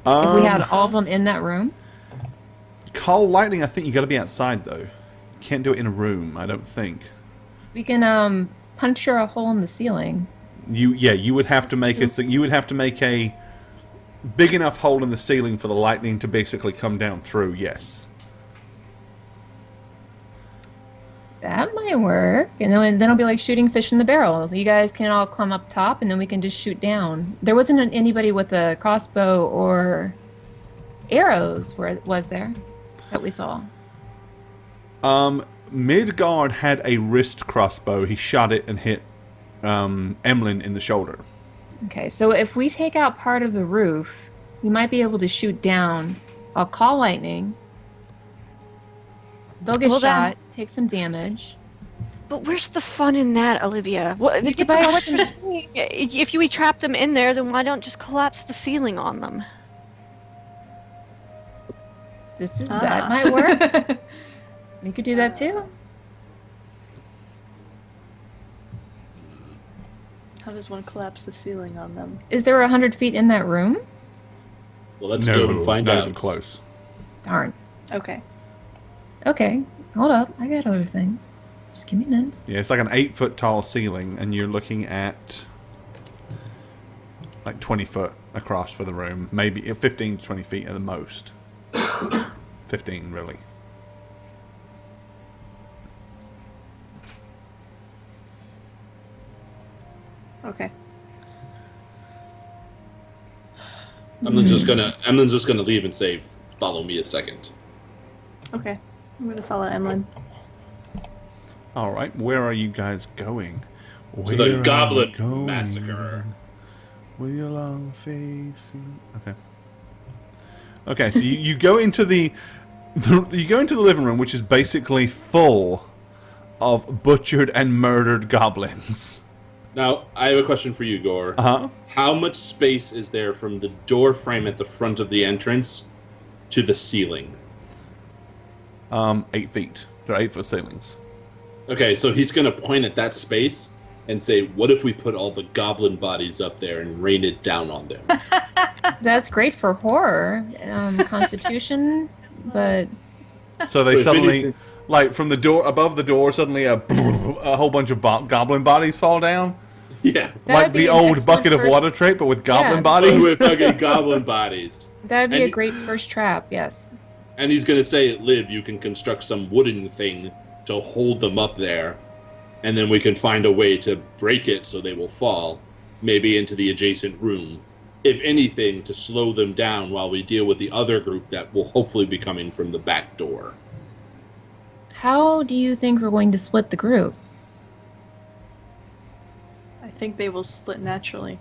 If we had all of them in that room? Call lightning. I think you got to be outside though. You can't do it in a room. I don't think. We can puncture a hole in the ceiling. You would have to make a big enough hole in the ceiling for the lightning to basically come down through. Yes. That might work. And then it'll be like shooting fish in the barrel. So you guys can all climb up top, and then we can just shoot down. There wasn't anybody with a crossbow or arrows, was there, that we saw? Midgard had a wrist crossbow. He shot it and hit Emlyn in the shoulder. Okay, so if we take out part of the roof, we might be able to shoot down I'll call lightning. They'll get Well, then- shot, take some damage. But where's the fun in that, Olivia? What, You it's can buy about a what you're saying. If we trap them in there, then why don't just collapse the ceiling on them? That might work. You could do that too. How does one collapse the ceiling on them? Is there 100 feet in that room? Well, let's No, go and find not out. even close. Darn. Okay. Okay, hold up. I got other things. Just give me a minute. Yeah, it's like an 8-foot tall ceiling, and you're looking at like 20 foot across for the room. Maybe 15 to 20 feet at the most. 15, really. Okay. Emlin's just gonna leave and say, "Follow me a second." Okay. I'm gonna follow Emlyn. All right, where are you guys going? To the Goblin Massacre. With your long face. Okay. Okay, so you go into the living room, which is basically full of butchered and murdered goblins. Now, I have a question for you, Gore. Uh-huh. How much space is there from the door frame at the front of the entrance to the ceiling? 8 feet. They're 8-foot ceilings. Okay, so he's going to point at that space and say, what if we put all the goblin bodies up there and rain it down on them? That's great for horror, Constitution, but So they But if suddenly, anything- like from the door above the door, suddenly a whole bunch of goblin bodies fall down. Yeah. That'd Like be the an old excellent bucket of first- water trick, but with goblin Yeah. bodies. With fucking goblin bodies. that'd be a And- great first trap. Yes. And he's going to say, Liv, you can construct some wooden thing to hold them up there, and then we can find a way to break it so they will fall, maybe into the adjacent room. If anything, to slow them down while we deal with the other group that will hopefully be coming from the back door. How do you think we're going to split the group? I think they will split naturally.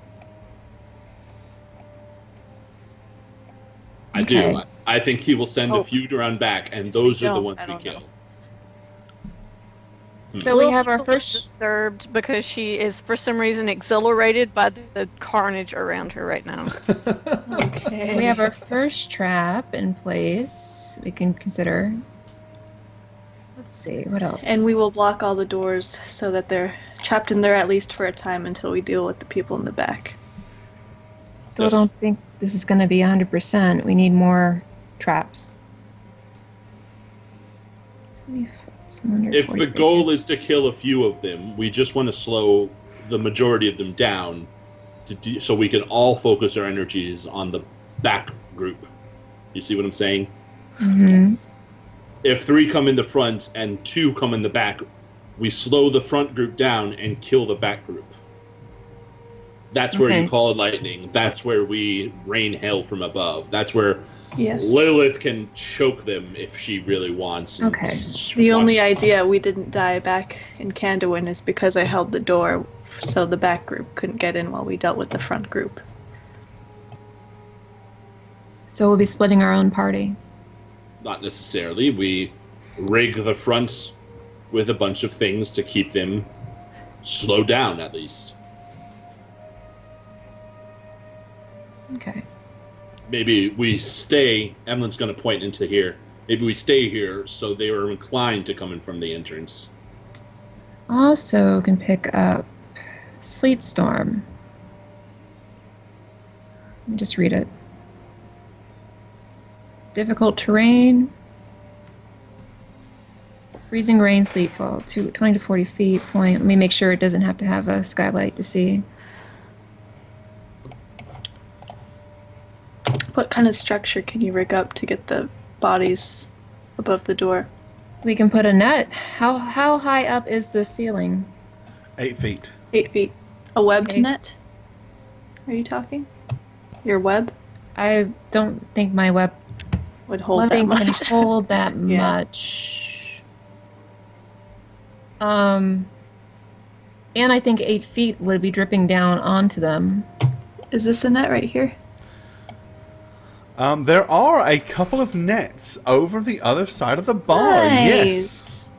I Okay. do. I think he will send Oh. a few around back, and those are the don't, ones I we don't kill. know. So we have Lilith's our a little first. disturbed because she is for some reason exhilarated by the carnage around her right now. Okay. We have our first trap in place. We can consider. Let's see what else. And we will block all the doors so that they're trapped in there at least for a time until we deal with the people in the back. still don't think this is going to be 100%. We need more traps. 20 foot, 140 If the feet. goal is to kill a few of them, we just want to slow the majority of them down so we can all focus our energies on the back group. You see what I'm saying? Mhm. If 3 come in the front and 2 come in the back, we slow the front group down and kill the back group. That's where Okay. you call it lightning. That's where we rain hell from above. That's where Yes. Lilith can choke them if she really wants. and Okay. The only wants to idea we didn't die back in Candawin is because I held the door so the back group couldn't get in while we dealt with the front group. So we'll be splitting our own party. Not necessarily. We rig the front with a bunch of things to keep them slowed down, at least. Okay. Maybe we stay. Emlin's going to point into here. Maybe we stay here so they are inclined to come in from the entrance. Also can pick up Sleet Storm. Let me just read it. Difficult terrain. Freezing rain, sleet fall, 20 to 40 feet. Point. Let me make sure it doesn't have to have a skylight to see. What kind of structure can you rig up to get the bodies above the door? We can put a net. How high up is the ceiling? 8 feet. 8 feet. A webbed Okay. net? Are you talking? Your web I don't think my would hold that webbing can much. hold that Yeah. much. And I think 8 feet would be dripping down onto them. Is this a net right here? There are a couple of nets over the other side of the bar. Yes. Nice.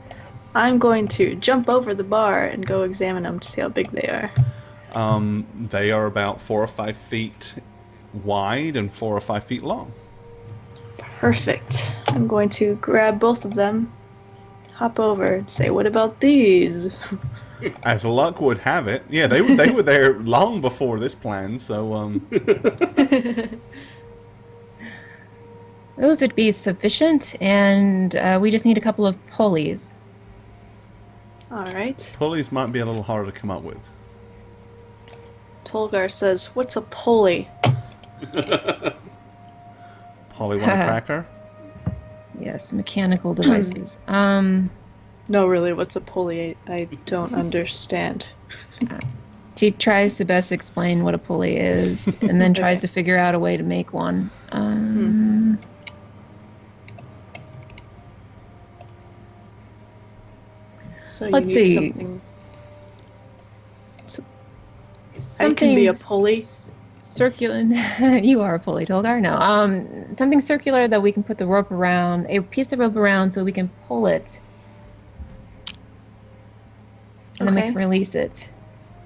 I'm going to jump over the bar and go examine them to see how big they are. They are about 4 or 5 feet wide and 4 or 5 feet long. Perfect. I'm going to grab both of them, hop over, and say, "What about these?" As luck would have it, yeah, they were there long before this plan. So Those would be sufficient, and we just need a couple of pulleys. All right. pulleys might be a little harder to come up with. Tolgar says, "What's a pulley?" Polly want a cracker? Yes, mechanical devices. No, really, what's a pulley? I don't understand. She tries to best explain what a pulley is, and then tries to figure out a way to make one. So you Let's need see. something. I can be a pulley. Circular. You are a pulley, Tolgar. No. Something circular that we can put the rope around, a piece of rope around, so we can pull it, and then we Okay. can release it.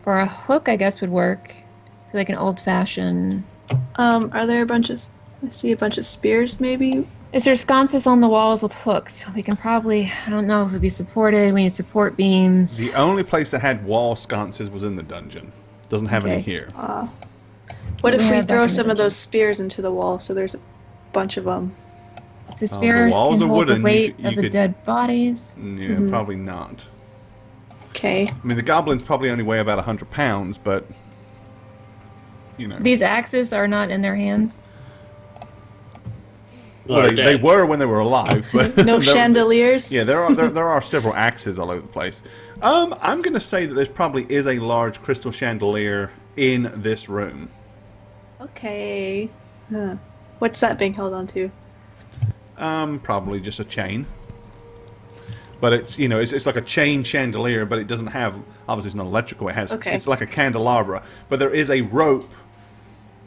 Or a hook, I guess, would work. Like an old-fashioned. Are there a bunch of? I see a bunch of spears, maybe. Is there sconces on the walls with hooks? We can probably. I don't know if it'd be supported. We need support beams. The only place that had wall sconces was in the dungeon. Doesn't have any Okay. here. What if We we have throw back in some the of those spears into the wall so there's a bunch of them? The spears walls can are hold wooden. the You weight could- you of the could- dead bodies. Yeah, probably not. Okay. I mean, the goblins probably only weigh about 100 pounds, but you know. These axes are not in their hands. Well, they were when they were alive, but No there- chandeliers. Yeah, there are several axes all over the place. I'm going to say that there probably is a large crystal chandelier in this room. Okay. Huh. What's that being held onto? Probably just a chain. But it's it's like a chain chandelier, but it doesn't have, obviously it's not electrical. It's like a candelabra, but there is a rope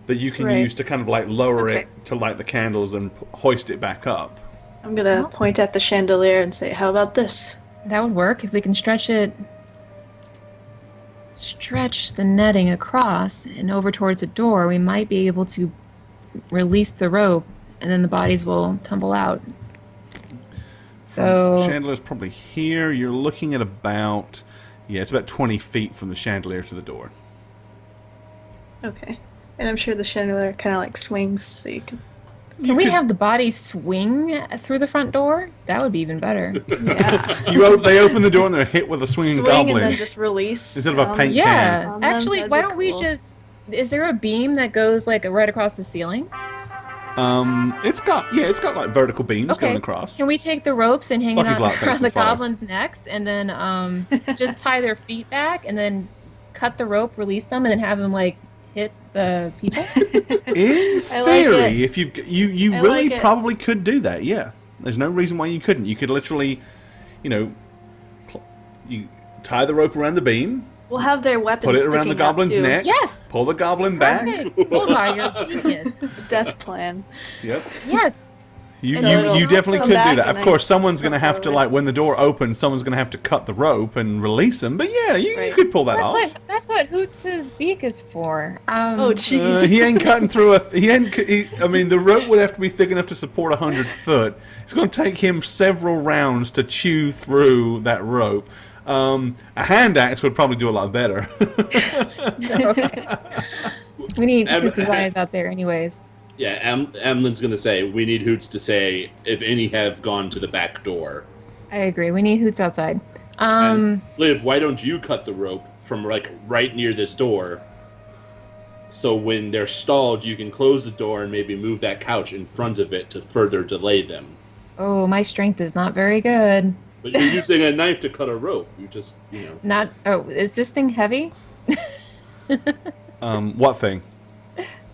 that you can Right. use to kind of like lower Okay. it to light the candles and hoist it back up. I'm gonna point at the chandelier and say, "How about this?" That would work if we can stretch the netting across and over towards the door. We might be able to release the rope, and then the bodies will tumble out. So Chandelier's probably here. You're looking at it's about 20 feet from the chandelier to the door. Okay. And I'm sure the chandelier kind of like swings, so you can. can we have the bodies swing through the front door? That would be even better. Yeah. They open the door and they're hit with a swinging Swing goblin. and then just release. Instead of a paint Yeah, can. actually, That'd why be don't we cool. just? Is there a beam that goes like right across the ceiling? It's got like vertical beams going across. Can we take the ropes and hang it Lucky on Block, thanks around for the following. goblins' necks, and then just tie their feet back, and then cut the rope, release them, and then have them like hit the people? In I like theory, it. if you I really like it. probably could do that. Yeah, there's no reason why you couldn't. You could literally, you tie the rope around the beam, We'll have their weapons put it around sticking the goblin's out too. neck, Yes. pull the goblin back. Perfect. Olgar, you're a genius. Death plan. Yep. Yes. You And it'll you definitely come could do back that. and Of I course, someone's going to go have to, forward. like, when the door opens, someone's going to have to cut the rope and release them. But yeah, you Right. could pull that off. That's what Hoots' beak is for. Oh, jeez. He ain't cutting through I mean, the rope would have to be thick enough to support 100 foot. It's going to take him several rounds to chew through that rope. A hand axe would probably do a lot better. We need Hoots' eyes out there, anyways. Yeah, Amlin's gonna say we need Hoots to say if any have gone to the back door. I agree. We need Hoots outside. And Liv, why don't you cut the rope from like right near this door? So when they're stalled, you can close the door and maybe move that couch in front of it to further delay them. Oh, my strength is not very good. But you're using a knife to cut a rope. You just, Not. Oh, is this thing heavy? What thing?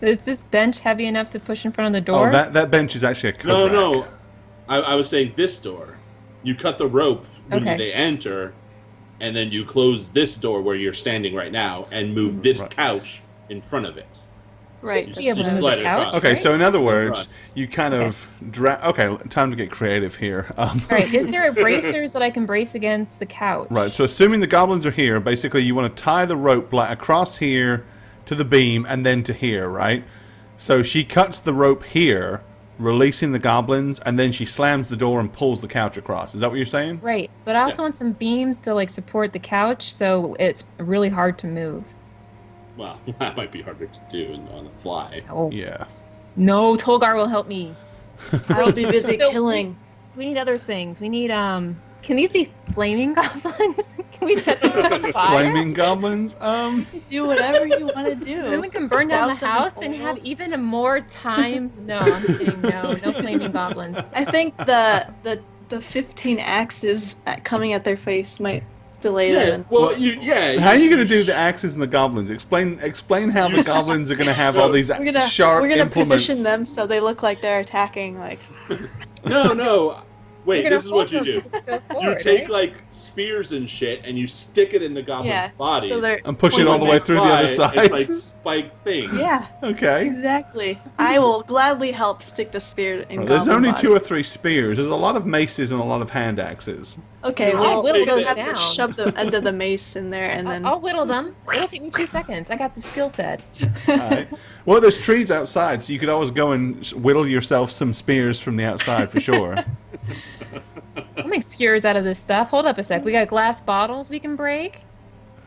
Is this bench heavy enough to push in front of the door? Oh, that bench is actually a coat No. rack. I was saying this door. You cut the rope when Okay. they enter, and then you close this door where you're standing right now and move this Right. couch in front of it. Right. You be able to just move slide the it couch. across. Okay, Right. so in other words, Right. you kind of okay, time to get creative here. All right. Is there bracers that I can brace against the couch? Right, so assuming the goblins are here, basically you want to tie the rope like across here to the beam and then to here, right? So she cuts the rope here, releasing the goblins, and then she slams the door and pulls the couch across. Is that what you're saying? Right. But I also Yeah. want some beams to like support the couch, so it's really hard to move. Well, that might be harder to do on the fly. Oh Yeah. no, Tolgar will help me. I'll be busy So killing. We need other things. We need Can these be flaming goblins? Can we set them on fire? Flaming goblins? Do whatever you want to do. Then we can burn down the Douse them in house and oil. have even a more time. No, I'm kidding. No flaming goblins. I think the 15 axes coming at their face might delay Yeah, them. well, How are you going to do the axes and the goblins? Explain how the goblins are going to have all these sharp We're gonna implements. position them so they look like they're attacking. Like No. Wait, You're this is gonna what you hold do. them to go You forward, take right? like spears and shit, and you stick it in the goblin's yeah, body. so they're And push it all the way through the other side. It's like spiked things. yeah, Okay. exactly. I will gladly help stick the spear in. Well, there's goblin only body. 2 or 3 spears. There's a lot of maces and a lot of hand axes. Okay, No, well, I'll we'll take have that. to down. shove the end of the mace in there, and then I'll whittle them. It'll take me 2 seconds. I got the skill set. All right. Well, there's trees outside, so you could always go and whittle yourself some spears from the outside for sure. I'll make skewers out of this stuff. Hold up a sec. We got glass bottles we can break.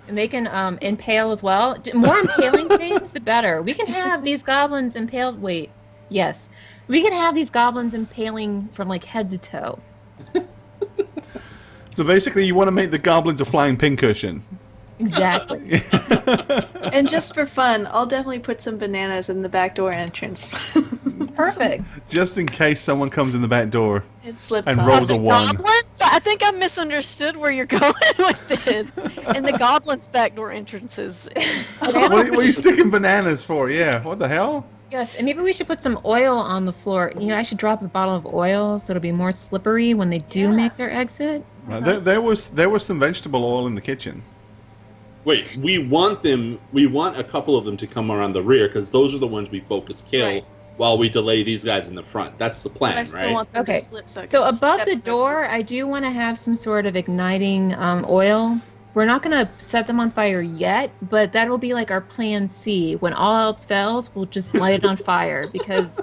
And they can impale as well. More impaling things, the better. We can have these goblins impaled. Wait. Yes. We can have these goblins impaling from like head to toe. So basically, you want to make the goblins a flying pincushion. Exactly. and just for fun, I'll definitely put some bananas in the back door entrance. Perfect. Just in case someone comes in the back door. It slips And on. rolls a The 1. goblins? I think I misunderstood where you're going with this. And the goblins' backdoor entrances. What are you sticking bananas for? Yeah, what the hell? Yes, and maybe we should put some oil on the floor. You know, I should drop a bottle of oil so it'll be more slippery when they do make their exit. Right, there was some vegetable oil in the kitchen. Wait, we want a couple of them to come around the rear, because those are the ones we focus kill Right. while we delay these guys in the front. That's the But I plan, still right? want them Okay. to slip so I So can above step the in their door, foot. I do want to have some sort of igniting oil. We're not going to set them on fire yet, but that will be like our plan C. When all else fails, we'll just light it on fire because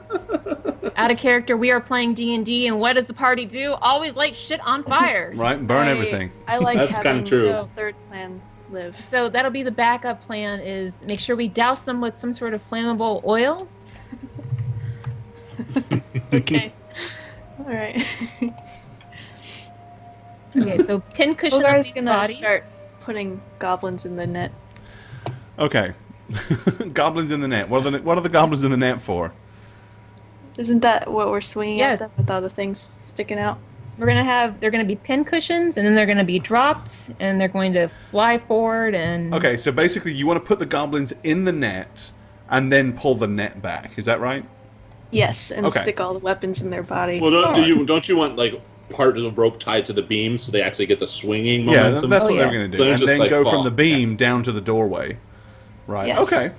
out of character, we are playing D&D, and what does the party do? Always light shit on fire. Right, burn everything. I like That's having kinda true. the third plan live. So that'll be the backup plan is make sure we douse them with some sort of flammable oil. Okay. All right. Okay, so pincushion on Bulgar's these gonna bodies. start putting goblins in the net. Okay. Goblins in the net. What are the goblins in the net for? Isn't that what we're swinging Yes. at them with all the things sticking out? They're gonna be pin cushions, and then they're gonna be dropped, and they're going to fly forward, and Okay, so basically you want to put the goblins in the net and then pull the net back. Is that right? Yes, and Okay. stick all the weapons in their body. Well, Alright. don't you want like part of the rope tied to the beam so they actually get the swinging Yeah, momentum? that's Oh, what they're yeah. going to So do. they're And just, then like, go fall. from the beam down to the doorway. Right. Yes. Okay.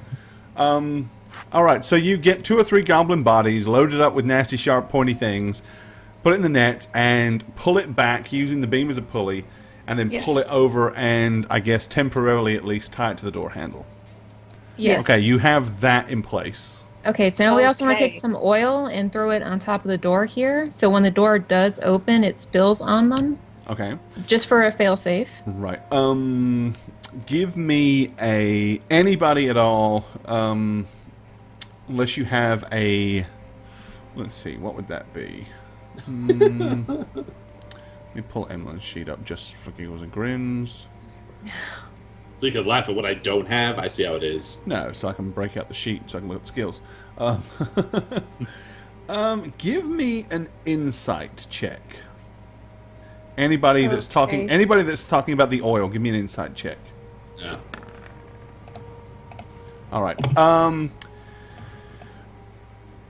All right, so you get 2 or 3 goblin bodies loaded up with nasty, sharp, pointy things, put it in the net, and pull it back using the beam as a pulley, and then pull it Yes. over and, I guess, temporarily at least tie it to the door handle. yes. Okay, you have that in place. Okay, so now we also want to Okay. take some oil and throw it on top of the door here. So when the door does open, it spills on them, Okay. just for a failsafe. Right. Give me anybody at all, unless you have a, let's see, what would that be? Let me pull Emily's sheet up just for giggles and grins. So you can laugh at what I don't have. I see how it is. No, so I can break out the sheet so I can look at the skills. Give me an insight check. Anybody that's talking, Okay. anybody that's talking about the oil, give me an insight check. Yeah. All right.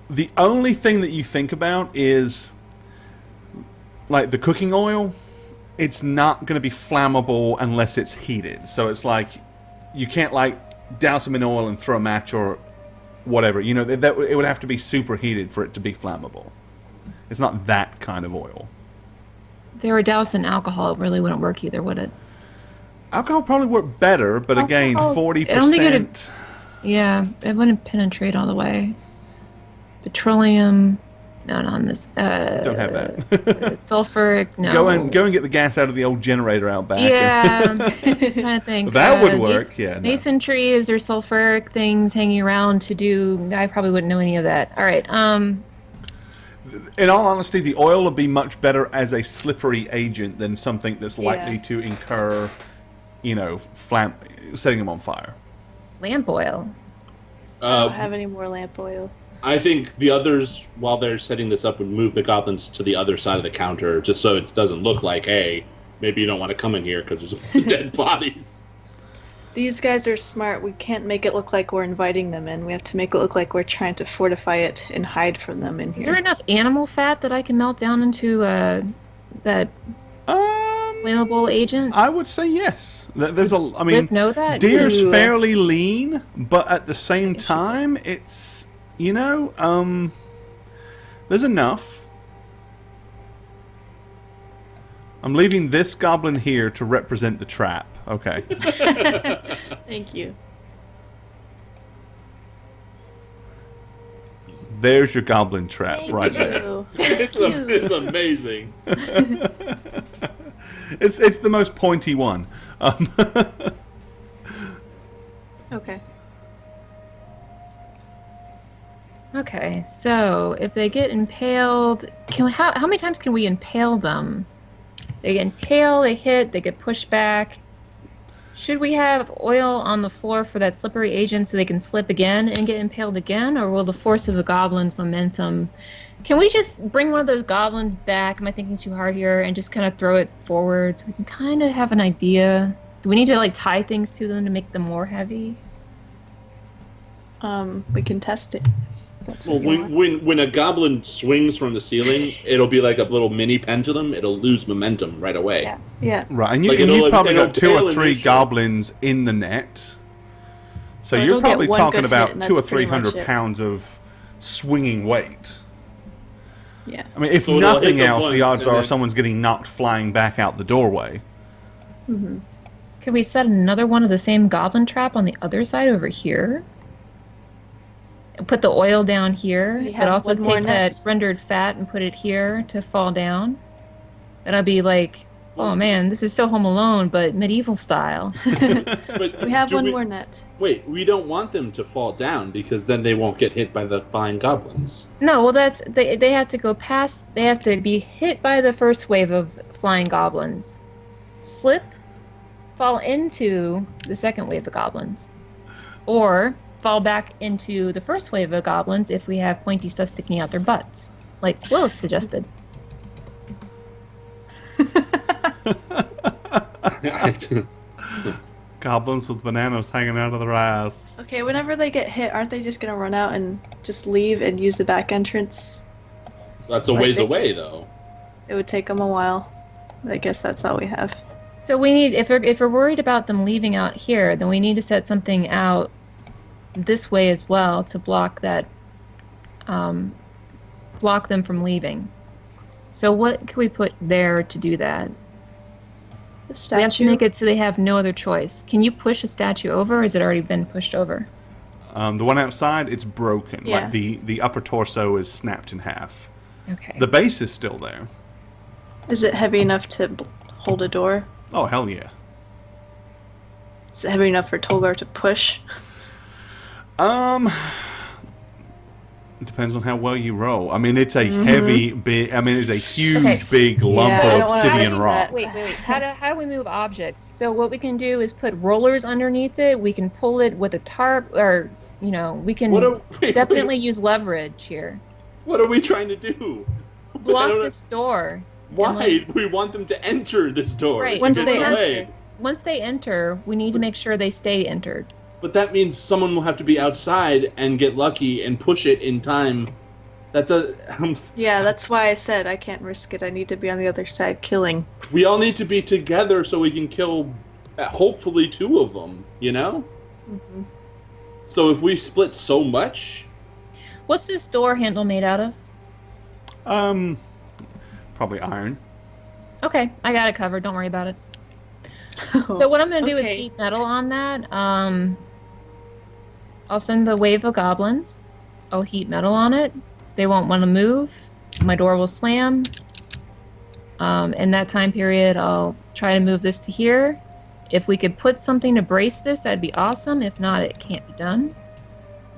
The only thing that you think about is like the cooking oil. It's not going to be flammable unless it's heated. So it's like you can't like douse them in oil and throw a match or whatever. You know, that it would have to be superheated for it to be flammable. It's not that kind of oil. If they were doused in alcohol, it really wouldn't work either, would it? Alcohol probably work better, but again, Alcohol- 40%. Yeah, it wouldn't penetrate all the way. Petroleum. No, not on this. Don't have that. Sulfuric. No. Go and get the gas out of the old generator out back. Yeah, I'm trying to think. That would work. Yeah. No. Masonry, is there sulfuric things hanging around to do? I probably wouldn't know any of that. All right. In all honesty, the oil would be much better as a slippery agent than something that's likely Yeah. to incur, you know, setting them on fire. Lamp oil. I don't have any more lamp oil. I think the others, while they're setting this up, would move the goblins to the other side of the counter, just so it doesn't look like, hey, maybe you don't want to come in here because there's dead bodies. These guys are smart. We can't make it look like we're inviting them in. We have to make it look like we're trying to fortify it and hide from them in Is there here. enough animal fat that I can melt down into that flammable agent? I would say yes. There's a. I mean, Liv know that? deer's Ooh. fairly lean, but at the same time, it's, you know, there's enough. I'm leaving this goblin here to represent the trap. Okay. Thank you. There's your goblin trap Thank right you. there. It's amazing. It's the most pointy one. Okay. Okay, so if they get impaled, how many times can we impale them? They get impaled, they hit, they get pushed back. Should we have oil on the floor for that slippery agent so they can slip again and get impaled again? Or will the force of the goblin's momentum... Can we just bring one of those goblins back? Am I thinking too hard here? And just kind of throw it forward so we can kind of have an idea? Do we need to like tie things to them to make them more heavy? We can test it. That's Well, what you want. when a goblin swings from the ceiling, it'll be like a little mini pendulum. It'll lose momentum right away. Yeah. Yeah. Right, and Like, you've it'll- probably it'll got 2 or pale 3 initially. goblins in the net. So Oh, you're it'll get probably one talking good about hit, and 200 or that's pretty much 300 it. pounds of swinging weight. Yeah. I mean, if So it'll hit nothing them else, the once, odds and are then- someone's getting knocked flying back out the doorway. Mm-hmm. Could we set another one of the same goblin trap on the other side over here? And put the oil down here, We but have also one more take that net. rendered fat and put it here to fall down. That'll be like, oh man, this is so Home Alone, but medieval style. But We have do one more net. Wait, we don't want them to fall down because then they won't get hit by the flying goblins. No, well that's they have to go past. They have to be hit by the first wave of flying goblins, slip, fall into the second wave of goblins, or fall back into the first wave of goblins if we have pointy stuff sticking out their butts, like Lilith suggested. Goblins with bananas hanging out of their ass. Okay, whenever they get hit, aren't they just gonna run out and just leave and use the back entrance? That's a Like ways they- away, though. It would take them a while. I guess that's all we have. So we need, if we're worried about them leaving out here, then we need to set something out this way as well to block that, block them from leaving. So what can we put there to do that? The We have to statue. make it so they have no other choice. Can you push a statue over, or has it already been pushed over? The one outside, it's broken. Yeah. Like the upper torso is snapped in half. Okay. The base is still there. Is it heavy enough to hold a door? Oh, hell yeah. Is it heavy enough for Tolgar to push? It depends on how well you roll. I mean, it's a heavy, big. I mean, it's a huge, Okay. big lump Yeah, I of don't wanna obsidian do rock. that. Wait. How do we move objects? So what we can do is put rollers underneath it. We can pull it with a tarp, or we can definitely use leverage here. What are we trying to do? I Block don't- this door. Why? We want them to enter this door. Right. If Once it's they delayed. enter. Once they enter, we need to make sure they stay entered. But that means someone will have to be outside and get lucky and push it in time. That does. Yeah, that's why I said I can't risk it. I need to be on the other side killing. We all need to be together so we can kill, hopefully, 2 of them. You know. Mm-hmm. So if we split so much, What's this door handle made out of? Probably iron. Okay, I got it covered. Don't worry about it. So what I'm going to do is Okay. heat metal on that. I'll send the wave of goblins. I'll heat metal on it. They won't want to move. My door will slam. In that time period, I'll try to move this to here. If we could put something to brace this, that'd be awesome. If not, it can't be done.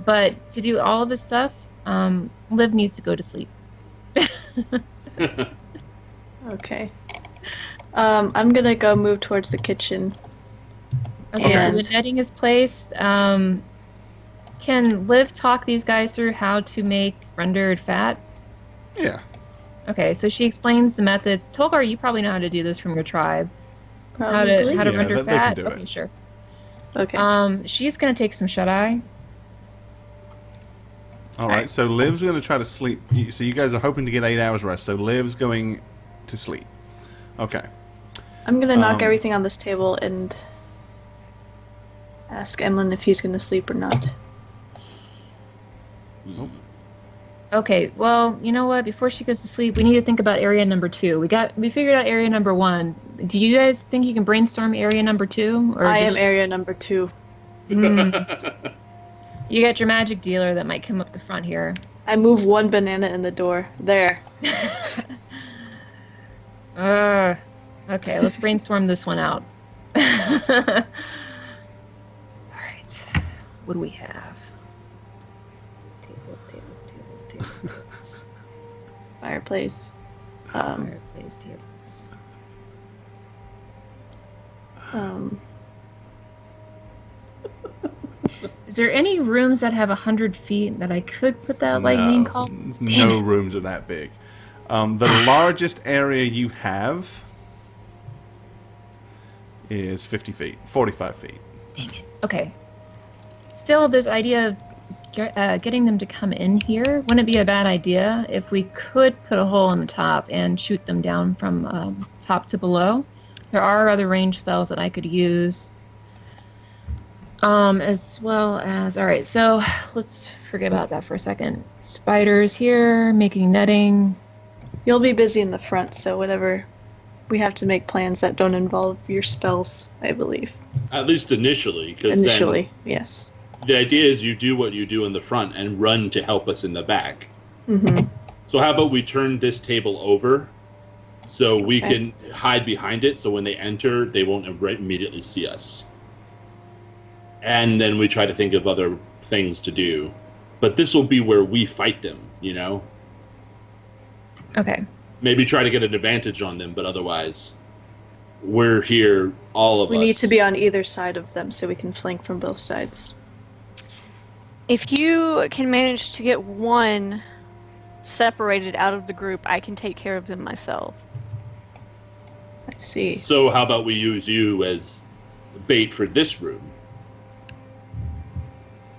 But to do all of this stuff, Liv needs to go to sleep. Okay. I'm gonna go move towards the kitchen. Okay, so And- the netting is placed. Can Liv talk these guys through how to make rendered fat? Yeah. Okay, so she explains the method. Tolgar, you probably know how to do this from your tribe. Probably. How to Yeah, render they can fat? do it. Okay, sure. Okay. She's gonna take some shut eye. All right. So Liv's going to try to sleep. So you guys are hoping to get 8 hours rest. So Liv's going to sleep. Okay. I'm gonna knock um, everything on this table and ask Emlyn if he's gonna sleep or not. Okay, well, you know what? Before she goes to sleep, we need to think about area number 2. We figured out area number 1. Do you guys think you can brainstorm area number 2? Or I am just- area number 2. You got your magic dealer that might come up the front here. I move one banana in the door. There. Okay, let's brainstorm this one out. Alright. What do we have? Tables. Fireplace. Fireplace tables. Is there any rooms that have 100 feet that I could put that lightning call? No rooms are that big. The largest area you have is 50 feet, 45 feet. Dang it. Okay. Still, this idea of getting them to come in here wouldn't be a bad idea if we could put a hole in the top and shoot them down from top to below. There are other range spells that I could use. As well as, all right, so let's forget about that for a second. Spiders here, making netting. You'll be busy in the front, so whatever. We have to make plans that don't involve your spells, I believe. At least initially, because Initially, yes. the idea is you do what you do in the front and run to help us in the back. Mm-hmm. So how about we turn this table over so we Okay. can hide behind it, so when they enter, they won't immediately see us. And then we try to think of other things to do. But this will be where we fight them, you know? Okay. Maybe try to get an advantage on them, but otherwise, we're here, all of us. We need to be on either side of them so we can flank from both sides. If you can manage to get one separated out of the group, I can take care of them myself. I see. So how about we use you as bait for this room?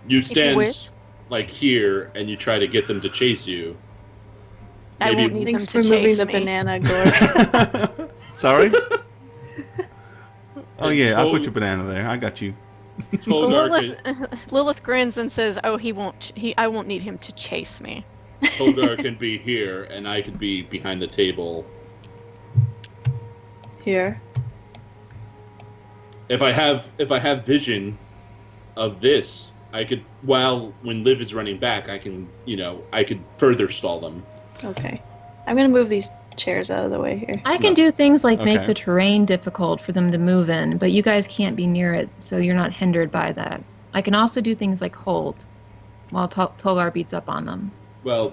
You stand wish. like here, and you try to get them to chase you. I Maybe- won't need them Thanks to for moving chase the me. banana, Gorg. Sorry? Oh yeah, I So- put your banana there. I got you. Tolgar Lilith grins and says, "Oh, I won't need him to chase me." can be here, and I can be behind the table. Here. If I have vision of this, I could. When Liv is running back, I can. I could further stall them. Okay. I'm gonna move these chairs out of the way here. I can do things like make Okay. the terrain difficult for them to move in, but you guys can't be near it, so you're not hindered by that. I can also do things like hold while Tolgar beats up on them. Well,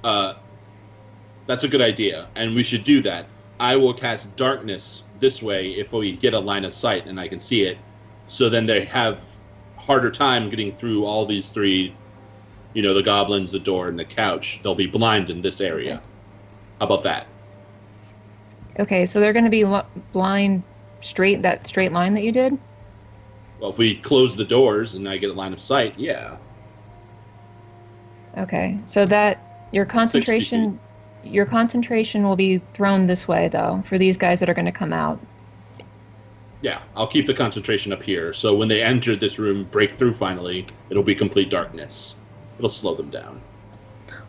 that's a good idea, and we should do that. I will cast darkness this way if we get a line of sight and I can see it. So then they have harder time getting through all these three, the goblins, the door, and the couch. They'll be blind in this area. How about that? Okay, so they're going to be blind that straight line that you did? Well, if we close the doors and I get a line of sight, yeah. Okay, so that your concentration will be thrown this way though for these guys that are going to come out. Yeah, I'll keep the concentration up here. So when they enter this room, break through finally, it'll be complete darkness. It'll slow them down.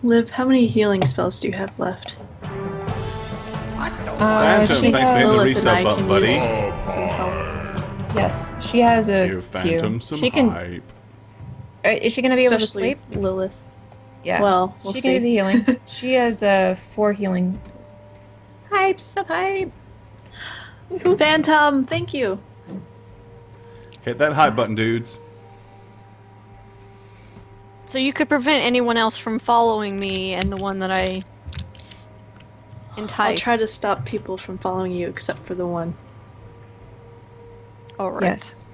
Liv, how many healing spells do you have left? Phantom, she thanks for has- hitting the Lilith and I resub button, can buddy. use some help. Yes, she has a Give Phantom few. some She can. hype. Is she gonna be able to Especially sleep? Lilith. Yeah. Well, we'll she see. can do the healing. She has 4 healing. Hype, sub hype. Phantom, thank you. Hit that hype button, dudes. So you could prevent anyone else from following me and the one that I entice. I'll try to stop people from following you except for the one. All right. Yes.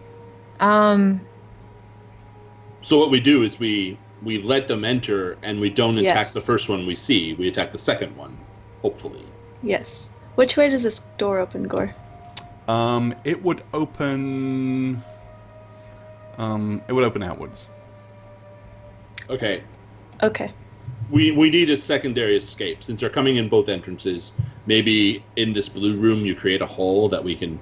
So what we do is we let them enter, and we don't attack Yes. the first one we see. We attack the second one, hopefully. Yes. Which way does this door open, Gore? It would open. It would open outwards. Okay. Okay. We need a secondary escape. Since they're coming in both entrances, maybe in this blue room you create a hole that we can...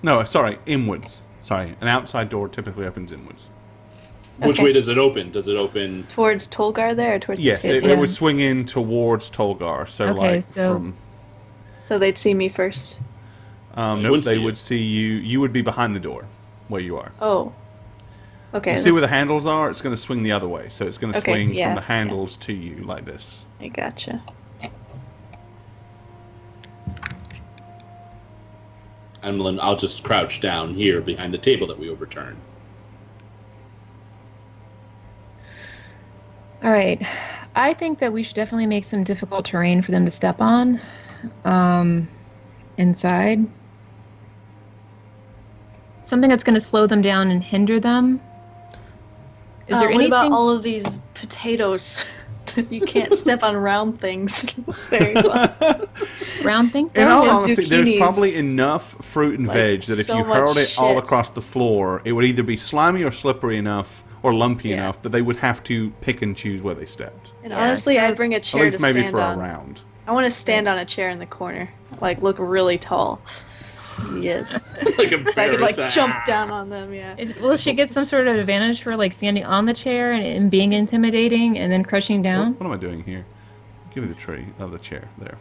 No, sorry, inwards. Sorry, an outside door typically opens inwards. Which Okay. way does it open? Does it open... Towards Tolgar there or towards Yes, the it, table? it would swing in towards Tolgar. So, Okay, like, so- from. So they'd see me first. They Nope, wouldn't they see would you. see you. You would be behind the door where you are. Oh. Okay. You see where the that's- handles are? It's going to swing the other way. So it's going to Okay, swing yeah, from the yeah. handles to you like this. I gotcha. I'll just crouch down here behind the table that we overturned. All right. I think that we should definitely make some difficult terrain for them to step on. Inside. Something that's going to slow them down and hinder them. Is there what anything? about all of these potatoes? You can't step on round things very well. Round things? In all and honesty, there's zucchinis. probably enough fruit and Like, veg that if so you much hurled it all shit. across the floor, it would either be slimy or slippery enough or lumpy Yeah. enough that they would have to pick and choose where they stepped. And Yeah, honestly, so- I'd bring a At chair least to maybe stand for on. a round. I want to stand on a chair in the corner, like look really tall. Yes, Like a so I could like bear jump attack. down on them. Yeah. Will she get some sort of advantage for like standing on the chair and being intimidating and then crushing down? What am I doing here? Give me the tree. Oh, the chair. There.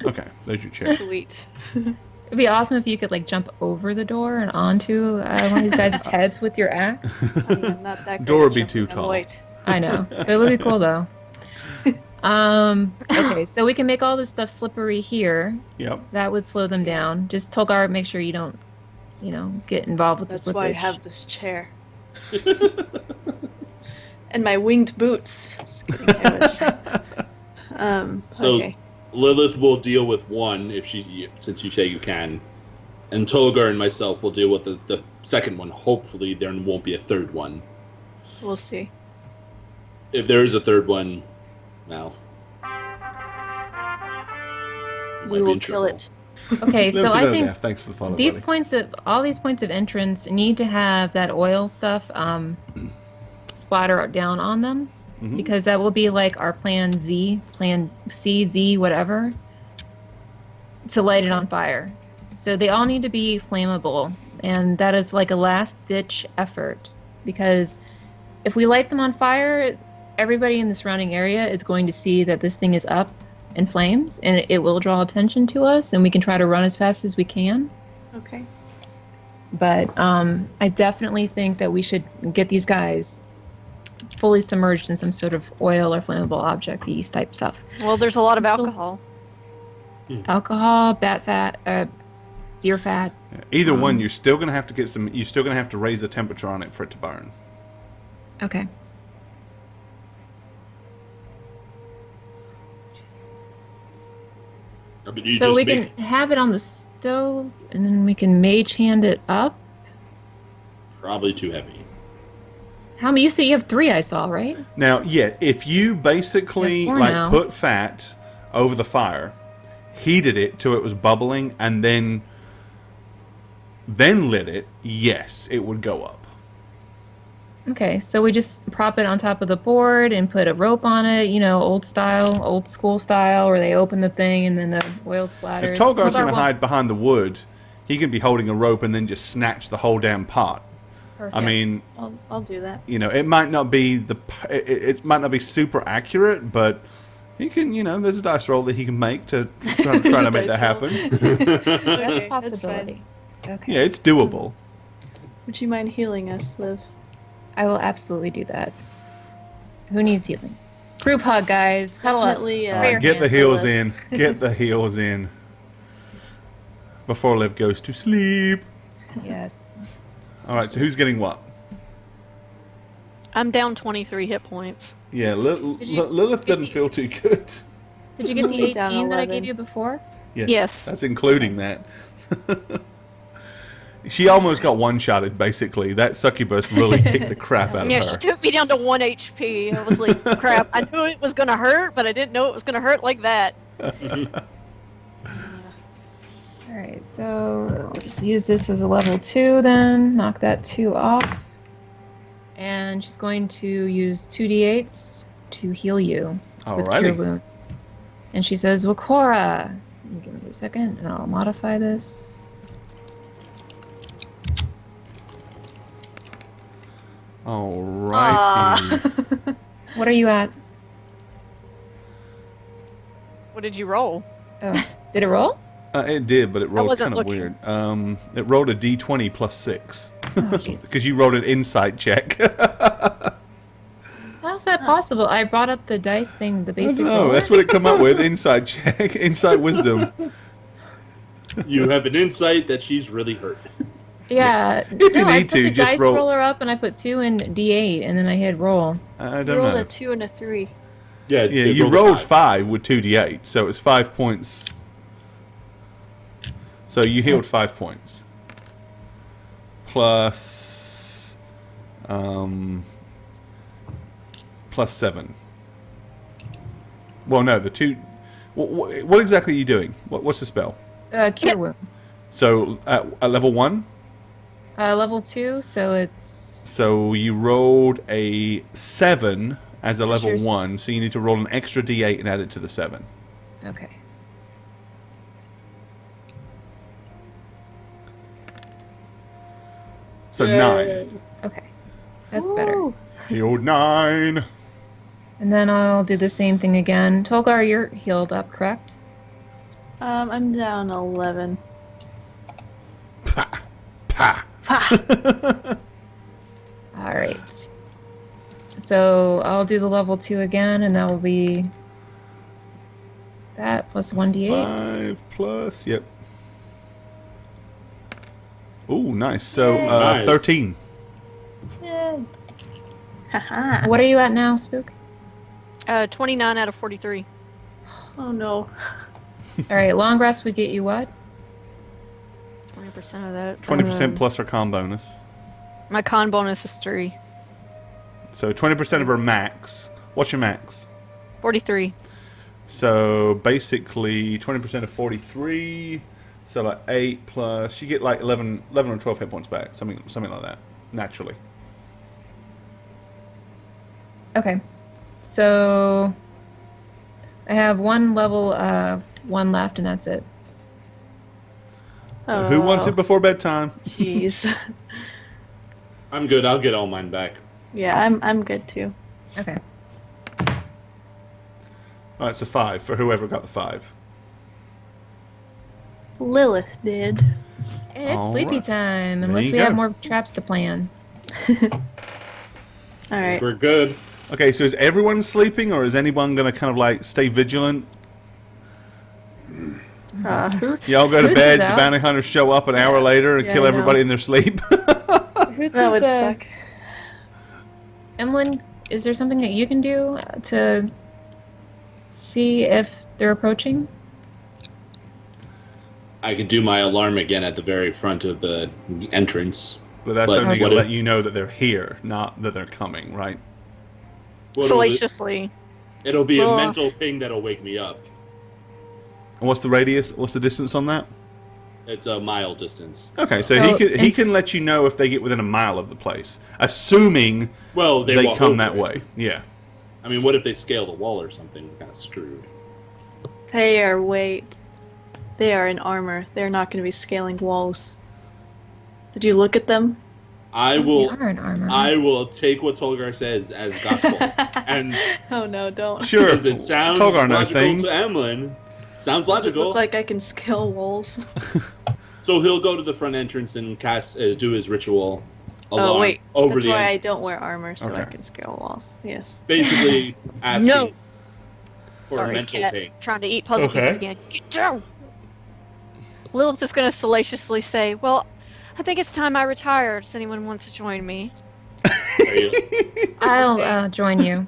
Okay, there's your chair. Sweet. It'd be awesome if you could like jump over the door and onto one of these guys' heads with your axe. I'm not that. Door great would be at too jumping. I'm tall. white. I know. It would be cool though. Okay, so we can make all this stuff slippery here. Yep. That would slow them down. Just Tolgar, make sure you don't, get involved with That's the why I slippage. have this chair. And my winged boots. Just kidding. So- Okay. Lilith will deal with one since you say you can, and Tolgar and myself will deal with the second one. Hopefully, there won't be a third one. We'll see. If there is a third one, well, We will kill it. Okay, so I think thanks for the follow, these buddy. all these points of entrance need to have that oil stuff splatter down on them. Mhm. Because that will be like our plan Z, plan C, Z, whatever, to light it on fire. So they all need to be flammable, and that is like a last-ditch effort. Because if we light them on fire, everybody in the surrounding area is going to see that this thing is up in flames, and it will draw attention to us, and we can try to run as fast as we can. Okay. But I definitely think that we should get these guys fully submerged in some sort of oil or flammable object, yeast type stuff. Well, there's a lot of I'm still- alcohol. Alcohol, bat fat, deer fat. Yeah, either one, you're still gonna have to get some. You're still gonna have to raise the temperature on it for it to burn. Okay. but you So just we make- can have it on the stove, and then we can mage hand it up. probably too heavy. How many? You say you have 3, I saw, right? Now, yeah, if you basically Yeah, four like now. put fat over the fire, heated it till it was bubbling, and then lit it, yes, it would go up. Okay, so we just prop it on top of the board and put a rope on it, old school style, where they open the thing and then the oil splatters. If Tolgar's going to won't- hide behind the wood, he can be holding a rope and then just snatch the whole damn pot. Perfect. I mean, I'll do that. it might not be it might not be super accurate, but he can, there's a dice roll that he can make to try to make that happen. That's a Okay, that's possibility. Okay. Yeah, it's doable. Would you mind healing us, Liv? I will absolutely do that. Who needs healing? Group hug, guys. Huddle up. Definitely, All right, your get the hand. heels in. Get the heels in. Before Liv goes to sleep. Yes. All right, so who's getting what? I'm down 23 hit points. Yeah, you- Lilith doesn't feel too good. Did you get the Only down 18 that I 11. gave you before? Yes. That's including that. She almost got one-shotted, basically. That succubus really kicked the crap out of Yeah, her. she took me down to 1 HP. I was like, crap. I knew it was going to hurt, but I didn't know it was going to hurt like that. Alright, so we'll just use this as a level 2 then. Knock that 2 off. And she's going to use 2d8s to heal you with cure Alrighty. wounds. And she says, Wakora! Give me a second, and I'll modify this. Alrighty. What are you at? What did you roll? Oh, did it roll? It did, but it rolled wasn't kind of looking. weird. It rolled a d20 plus 6. Oh, Jesus. Because you rolled an insight check. How's that possible? I brought up the dice thing, the basic No, roll. that's what it come up with. Insight check. Insight wisdom. You have an insight that she's really hurt. Yeah. If you I need put to, the just dice roll- roller up and I put 2 in d8 and then I hit roll. I I don't rolled know. a 2 and a 3. Yeah, Yeah, it you a rolled five. 5 with 2d8, so it's 5 points. So you healed 5 points. Plus... plus 7. Well, no, the 2... What exactly are you doing? What's the spell? Cure wounds. So, at level 1? Level 2, so it's... So you rolled a 7 as a level Yours- 1, so you need to roll an extra d8 and add it to the 7. Okay. So 9. Okay. That's better. Ooh. Healed 9. And then I'll do the same thing again. Tolgar, you're healed up, correct? I'm down 11. Pa. Pa. Ha! Alright. So I'll do the level 2 again, and that will be that plus 1d8. 5 plus, yep. Ooh, nice. So, Yay. Nice. 13. Yay. Haha. What are you at now, Spook? 29 out of 43. Oh no. Alright, long rest would get you what? 20% of that. 20% plus her con bonus. My con bonus is 3. So 20% of her max. What's your max? 43. So basically 20% of 43. So like 8 plus. You get like 11 or 12 hit points back. Something like that. Naturally. Okay. So I have one level 1 left, and that's it. Oh, Who wants it before bedtime? Jeez. I'm good. I'll get all mine back. Yeah, I'm good too. Okay. Alright, so 5 for whoever got the 5. Lilith did. It's All sleepy right. time, There unless you we go. have more traps to plan. Alright. We're good. Okay, so is everyone sleeping, or is anyone going to kind of like stay vigilant? Hoots. Y'all go to Hoots bed, is the out. bounty hunters show up an hour later and Yeah, kill I know. everybody in their sleep. Hoots That would is, suck. Emlyn, is there something that you can do to see if they're approaching? I can do my alarm again at the very front of the entrance. But that's But only going what to if- let you know that they're here, not that they're coming, right? Well, it'll be- Salaciously. It'll be a Well- mental ping that'll wake me up. And what's the radius? What's the distance on that? It's a mile distance. Okay, so he can let you know if they get within a mile of the place, assuming they walk come over that it. way. Yeah. I mean, what if they scale the wall or something? We're kind of screwed. They are in armor. They're not going to be scaling walls. Did you look at them? I They will. are in armor. I will take what Tolgar says as gospel, and Oh no, don't. Sure. because it sounds Tolgar knows logical things. to Emlyn. Sounds Does it logical. look like I can scale walls? So he'll go to the front entrance and do his ritual. Oh wait, over that's the why I entrance. don't wear armor, so I Okay. can scale walls. Yes. Basically asking No. for Sorry, mental cat. pain. Trying to eat puzzle Okay. pieces again. Get down! Lilith is going to salaciously say, well, I think it's time I retired. Does anyone want to join me? I'll join you.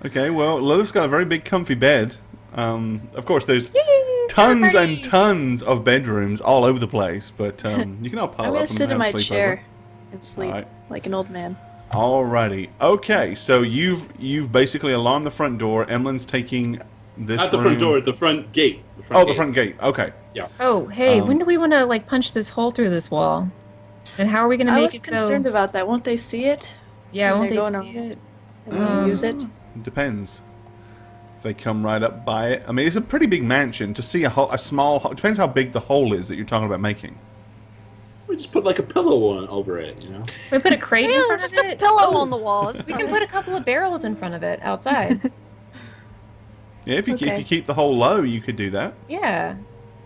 Okay, well, Lilith's got a very big, comfy bed. Of course, there's Yay, tons party! and tons of bedrooms all over the place, but you can all pile I'm up gonna and sit in have my a sleepover. chair and sleep Alright. like an old man. Alrighty. Okay, so you've basically alarmed the front door. Emlyn's taking this Not the room. front door, the front gate. The front gate. Okay. Oh, hey, Um, when do we want to punch this hole through this wall? And how are we going to I make was it concerned so? about that. Won't they see it? Yeah, when won't they they're going see it? And then use it? Depends. If they come right up by it. I mean, it's a pretty big mansion. To see a small hole, depends how big the hole is that you're talking about making. We just put like a pillow on over it, you know. We put a crate in Yeah, front of just a it. pillow Oh, on the wall. It's we can put a couple of barrels in front of it outside. Yeah, if you Okay. keep the hole low, you could do that. Yeah.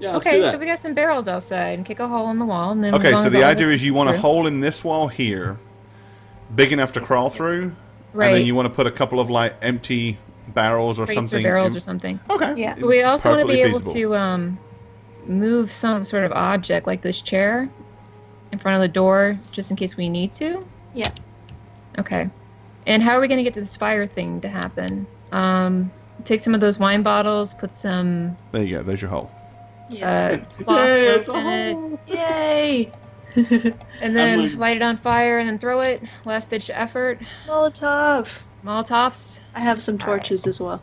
Yeah, let's do Okay, that. so we got some barrels outside and kick a hole in the wall, and then. Okay, as long so as the all idea this is you want a through- hole in this wall here, big enough to crawl through, Right. and then you want to put a couple of empty barrels or crates something. or barrels or something. Okay. Yeah. But we also want to be Perfectly able feasible. to move some sort of object, like this chair, in front of the door, just in case we need to. Yeah. Okay. And how are we going to get this fire thing to happen? Take some of those wine bottles, put some There you go. There's your hole. Yes. cloth Yay, rope it's a in it, hole. Yay! and then Emily- light it on fire, and then throw it. Last ditch effort. Molotov! Molotovs. I have some All torches as well.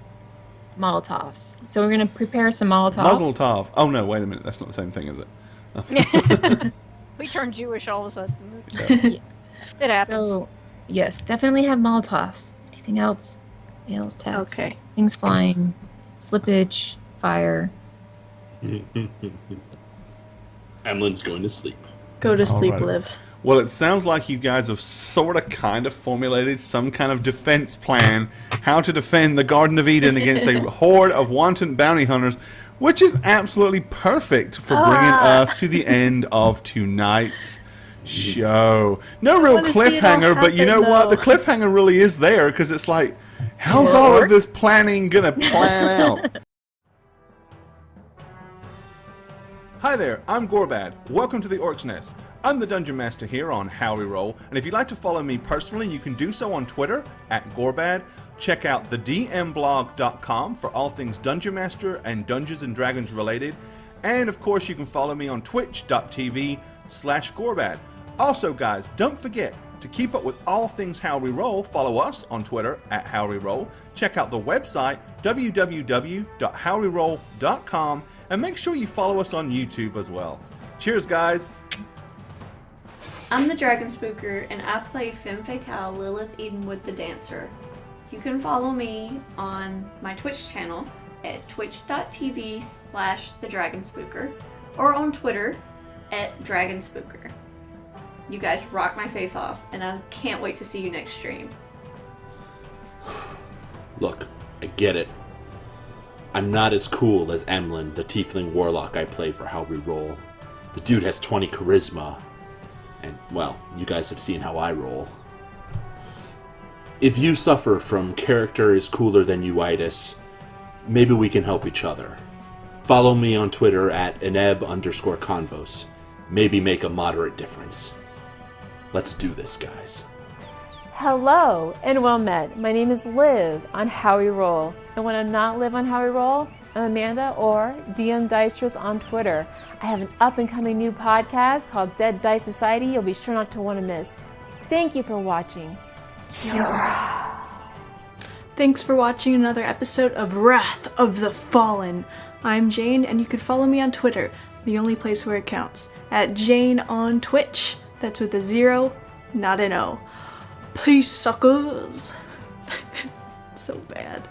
Molotovs. So we're going to prepare some Molotovs. Muzzle tov. Oh no, wait a minute. That's not the same thing, is it? We turn Jewish all of a sudden. Yeah. It happens. So, yes, definitely have Molotovs. Anything else? Nails, text. Okay. Things flying, slippage, fire. Emlyn's going to sleep. Go to sleep, Alrighty. Liv. Well, it sounds like you guys have sort of kind of formulated some kind of defense plan, how to defend the Garden of Eden against a horde of wanton bounty hunters, which is absolutely perfect for bringing us to the end of tonight's show. No real wanna see it all cliffhanger, but you know happen, what? The though. cliffhanger really is there because it's like, how's all of this planning gonna plan out? Hi there, I'm Gorbad. Welcome to the Orc's Nest. I'm the Dungeon Master here on Howreroll, and if you'd like to follow me personally, you can do so on Twitter @Gorbad. Check out thedmblog.com for all things Dungeon Master and Dungeons and Dragons related. And of course, you can follow me on twitch.tv/Gorbad. Also, guys, don't forget to keep up with all things Howreroll. Follow us on Twitter @Howreroll. Check out the website www.howreroll.com, and make sure you follow us on YouTube as well. Cheers, guys. I'm the Dragon Spooker, and I play Femme Fatale Lilith Edenwood the Dancer. You can follow me on my Twitch channel at twitch.tv/thedragonspooker or on Twitter @dragonspooker. You guys rock my face off, and I can't wait to see you next stream. Look, I get it. I'm not as cool as Emlyn, the tiefling warlock I play for Howreroll. The dude has 20 charisma. And, well, you guys have seen how I roll. If you suffer from character is cooler than you-itis, maybe we can help each other. Follow me on Twitter @eneb_convos. Maybe make a moderate difference. Let's do this, guys. Hello and well met. My name is Liv on Howreroll. And when I'm not Liv on Howreroll, I'm Amanda or DM Deistress on Twitter. I have an up and coming new podcast called Dead Dice Society you'll be sure not to want to miss. Thank you for watching. Thanks for watching another episode of Wrath of the Fallen. I'm Jane, and you can follow me on Twitter, the only place where it counts, at Jane on Twitch. That's with a 0, not an O. Peace, suckers! So bad.